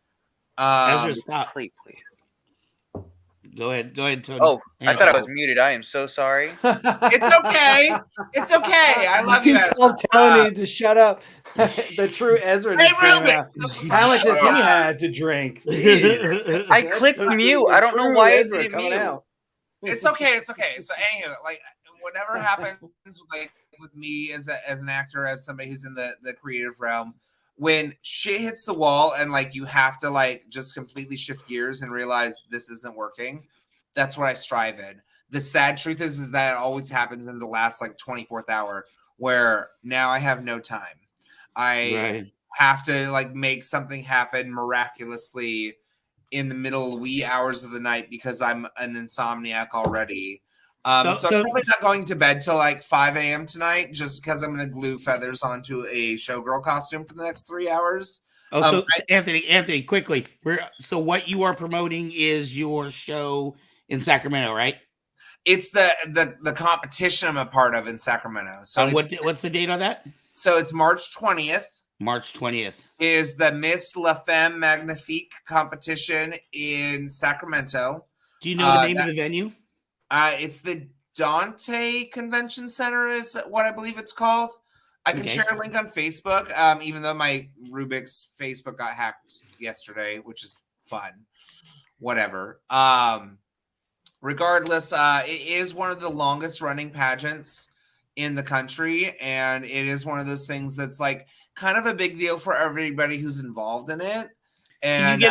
Ezra, stop. Sleep, please. Go ahead, Tony. Oh, I thought I was muted. I am so sorry. It's okay. It's okay. I love you. He's still telling you to shut up. The true Ezra. How much has he had to drink? Jeez. I clicked mute. I don't know why Ezra coming out. It's okay. It's okay. So anyway, like whatever happens, like with me as an actor, as somebody who's in the creative realm, when shit hits the wall and like you have to like just completely shift gears and realize this isn't working, that's what I strive in. The sad truth is that it always happens in the last like 24th hour, where now I have no time. I have to like make something happen miraculously in the middle wee hours of the night because I'm an insomniac already. So I'm probably not going to bed till like 5 a.m. tonight, just because I'm going to glue feathers onto a showgirl costume for the next 3 hours. Anthony, quickly. So what you are promoting is your show in Sacramento, right? It's the competition I'm a part of in Sacramento. So what's the date on that? So it's March 20th. March 20th is the Miss La Femme Magnifique competition in Sacramento. Do you know the name of the venue? It's the Dante Convention Center is what I believe it's called. I can share a link on Facebook, even though my Rubik's Facebook got hacked yesterday, which is fun. Whatever. Regardless, it is one of the longest running pageants in the country, and it is one of those things that's like kind of a big deal for everybody who's involved in it. And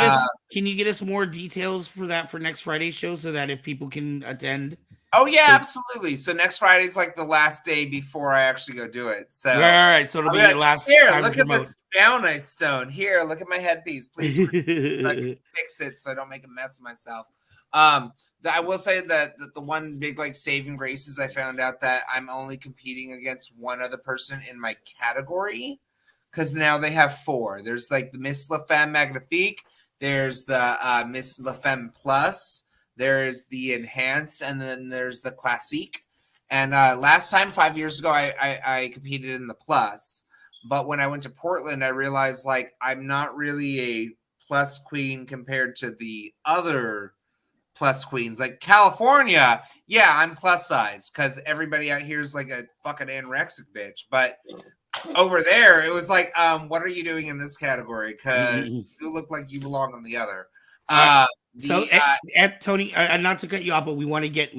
can you get us more details for that for next Friday's show so that if people can attend? Oh yeah, absolutely. So next Friday is like the last day before I actually go do it. So all right, so it'll be your last. Here, time look at this downite stone. Here, look at my headpiece, please. I can fix it so I don't make a mess of myself. I will say that the one big like saving grace is I found out that I'm only competing against one other person in my category. Because now they have 4. There's like the Miss La Femme Magnifique. There's the Miss La Femme Plus. There's the Enhanced. And then there's the Classique. And last time, 5 years ago, I competed in the Plus. But when I went to Portland, I realized like I'm not really a Plus queen compared to the other Plus queens. Like California, yeah, I'm plus size because everybody out here is like a fucking anorexic bitch. But over there, it was like, what are you doing in this category? Because you look like you belong on the other. Tony, not to cut you off, but we want to get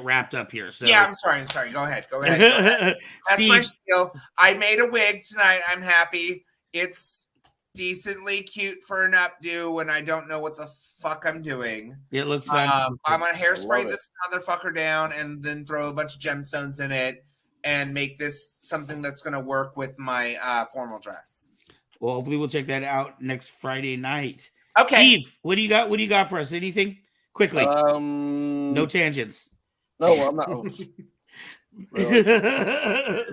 wrapped up here. So yeah, I'm sorry. Go ahead. That's my skill. I made a wig tonight. I'm happy. It's decently cute for an updo when I don't know what the fuck I'm doing. It looks fun. I'm gonna hairspray this motherfucker down and then throw a bunch of gemstones in it. and make this something that's going to work with my formal dress. Well, hopefully we'll check that out next Friday night. Okay. Steve, what do you got? What do you got for us? Anything? Quickly. No tangents. No, I'm not. Really?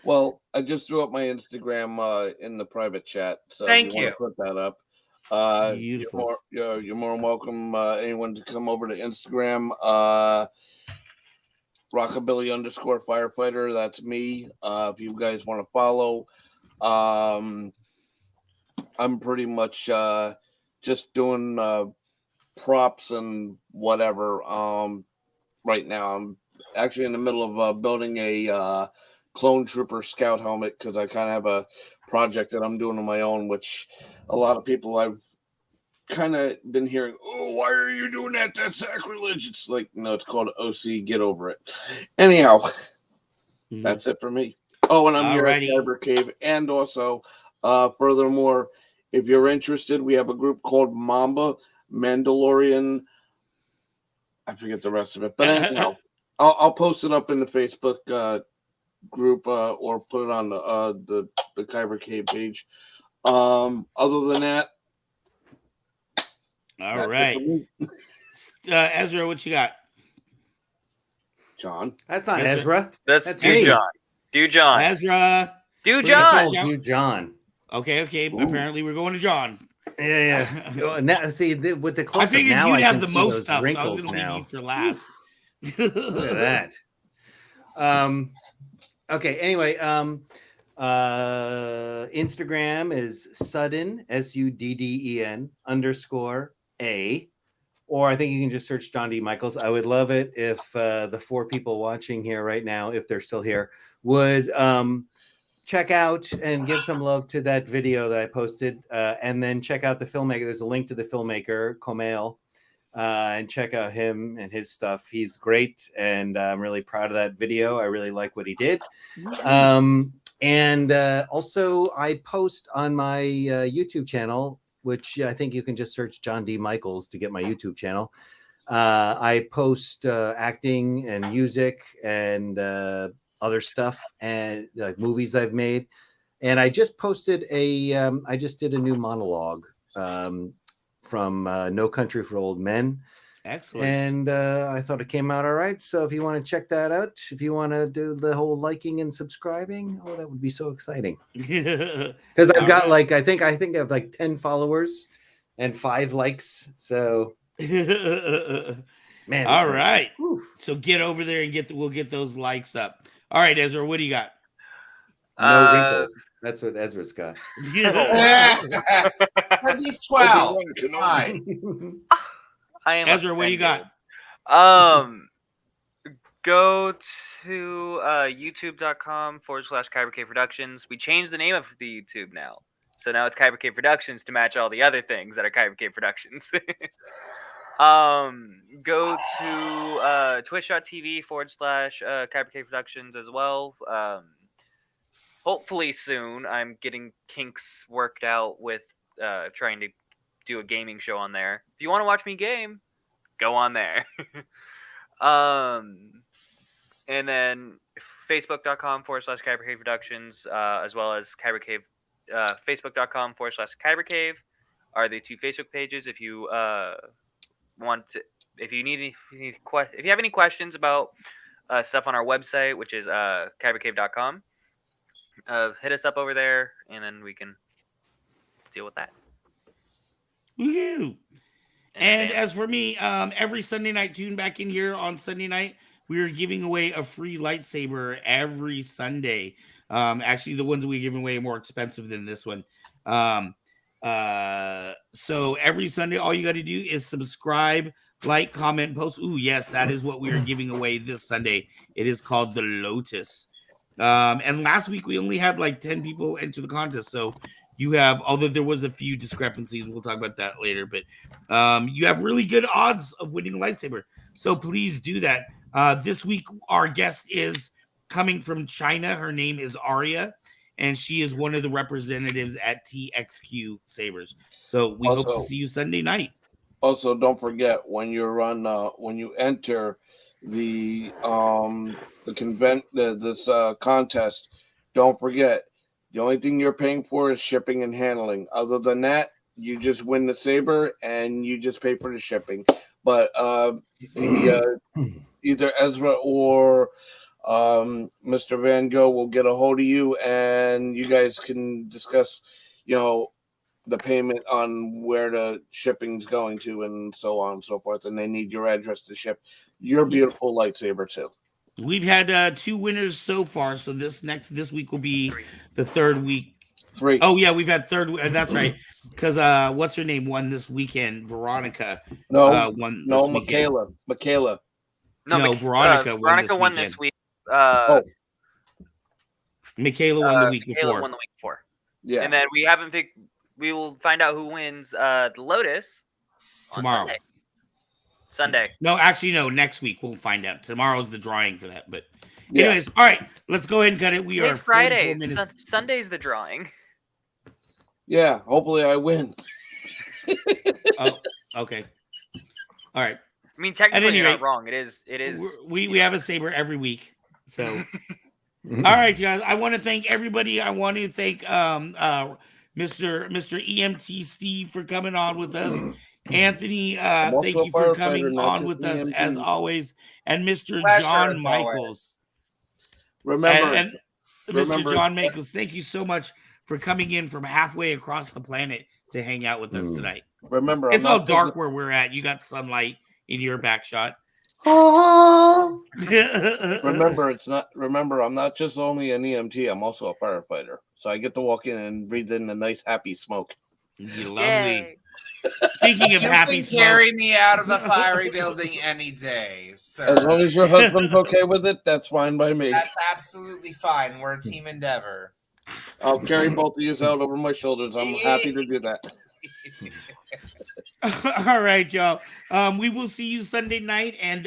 Well, I just threw up my Instagram in the private chat, so thank you. you. Want to put that up. Beautiful. You're more than welcome. Anyone to come over to Instagram. Rockabilly_firefighter. That's me. If you guys want to follow, I'm pretty much just doing props and whatever. Right now, I'm actually in the middle of building a clone trooper scout helmet because I kind of have a project that I'm doing on my own, which a lot of people I've kind of been hearing, oh, why are you doing that? That's sacrilege. It's like, no, it's called OC. Get over it. Anyhow, that's it for me. Oh, and I'm here at Kyber Cave. And also, furthermore, if you're interested, we have a group called Mamba Mandalorian. I forget the rest of it. But anyhow, I'll post it up in the Facebook group or put it on the Kyber Cave page. Other than that, all right. Ezra, what you got? John. That's not Ezra. That's me. John. Do John. Ezra. Do John. Do John. Okay. Ooh. Apparently, we're going to John. Yeah. Now, see, with the close-up, I figured now you'd I have can the see most those stuff. wrinkles So I was going to leave you for last. Look at that. Okay. Anyway, Instagram is Sudden SUDDEN _A, or I think you can just search John D. Michaels. I would love it if the 4 people watching here right now, if they're still here, would check out and give some love to that video that I posted, and then check out the filmmaker. There's a link to the filmmaker, Komail, and check out him and his stuff. He's great, and I'm really proud of that video. I really like what he did. And also, I post on my YouTube channel, which I think you can just search John D. Michaels to get my YouTube channel. I post acting and music and other stuff and like movies I've made. And I just posted I just did a new monologue from No Country for Old Men. Excellent. And I thought it came out all right. So if you want to check that out, if you want to do the whole liking and subscribing, oh, that would be so exciting. Because I've got I think I have like 10 followers and 5 likes. So man. All right. So get over there and we'll get those likes up. All right, Ezra, what do you got? No wrinkles. That's what Ezra's got. Because he's 12. I am Ezra, what do you got? Go to youtube.com/Kyber Cave Productions. We changed the name of the YouTube now. So now it's Kyber Cave Productions to match all the other things that are Kyber Cave Productions. Go to twitch.tv/Kyber Cave Productions as well. Hopefully soon. I'm getting kinks worked out with trying to do a gaming show on there. If you want to watch me game, go on there. And then facebook.com/Kyber Cave Productions, as well as Kyber Cave, facebook.com/Kyber Cave are the 2 Facebook pages. If you if you have any questions about stuff on our website, which is kybercave.com, hit us up over there, and then we can deal with that. Woo-hoo. And as for me, every Sunday night, tune back in here on Sunday night. We are giving away a free lightsaber every Sunday. Actually, the ones we're giving away are more expensive than this one. So every Sunday, all you got to do is subscribe, like, comment, post. Ooh, yes, that is what we are giving away this Sunday. It is called the Lotus. And last week we only had like 10 people enter the contest. So you have, although there was a few discrepancies, we'll talk about that later, but you have really good odds of winning a lightsaber. So please do that. This week, our guest is coming from China. Her name is Aria, and she is one of the representatives at TXQ Sabers. So we hope to see you Sunday night. Also, don't forget when you're on when you enter, the contest, don't forget, the only thing you're paying for is shipping and handling. Other than that, you just win the saber and you just pay for the shipping. But either Ezra or Mr. Van Gogh will get a hold of you, and you guys can discuss, the payment on where the shipping's going to, and so on and so forth. And they need your address to ship your beautiful lightsaber too. We've had 2 winners so far, so this week will be the 3rd week. 3. Oh yeah, we've had 3rd. That's right, because what's her name won this weekend? Veronica. No, won. No, this weekend. Michaela. No, Veronica. Veronica won this week. Michaela won the week Michaela before. won the week before. Yeah, and then we haven't picked. We will find out who wins the Lotus tomorrow. Sunday. No, actually, no. Next week we'll find out. Tomorrow's the drawing for that. But anyways, all right. Let's go ahead and cut it. It's Friday. Sunday's the drawing. Yeah. Hopefully, I win. Oh, okay. All right. I mean, technically, you're not wrong. It is. We have a saber every week. So, all right, guys. I want to thank everybody. I want to thank Mr. EMT Steve for coming on with us. Anthony, thank you for coming on with us as always, and Mr. John Michaels. Remember, Mr. John Michaels, thank you so much for coming in from halfway across the planet to hang out with us tonight. Remember, it's all dark where we're at. You got sunlight in your back shot. Remember, I'm not just only an EMT, I'm also a firefighter. So I get to walk in and breathe in the nice, happy smoke. Lovely. Yay. Speaking of happy smoke, carry me out of the fiery building any day, sir. As long as your husband's okay with it, that's fine by me. That's absolutely fine. We're a team endeavor. I'll carry both of you out over my shoulders. I'm happy to do that. All right, y'all. We will see you Sunday night and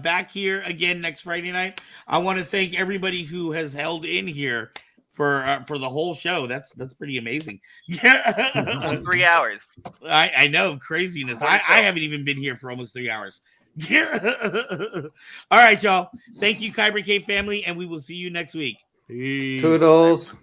back here again next Friday night. I want to thank everybody who has held in here for the whole show. That's pretty amazing. Almost 3 hours. I know, craziness. I haven't even been here for almost 3 hours. All right, y'all. Thank you, Kyber Cave family, and we will see you next week. Peace. Toodles.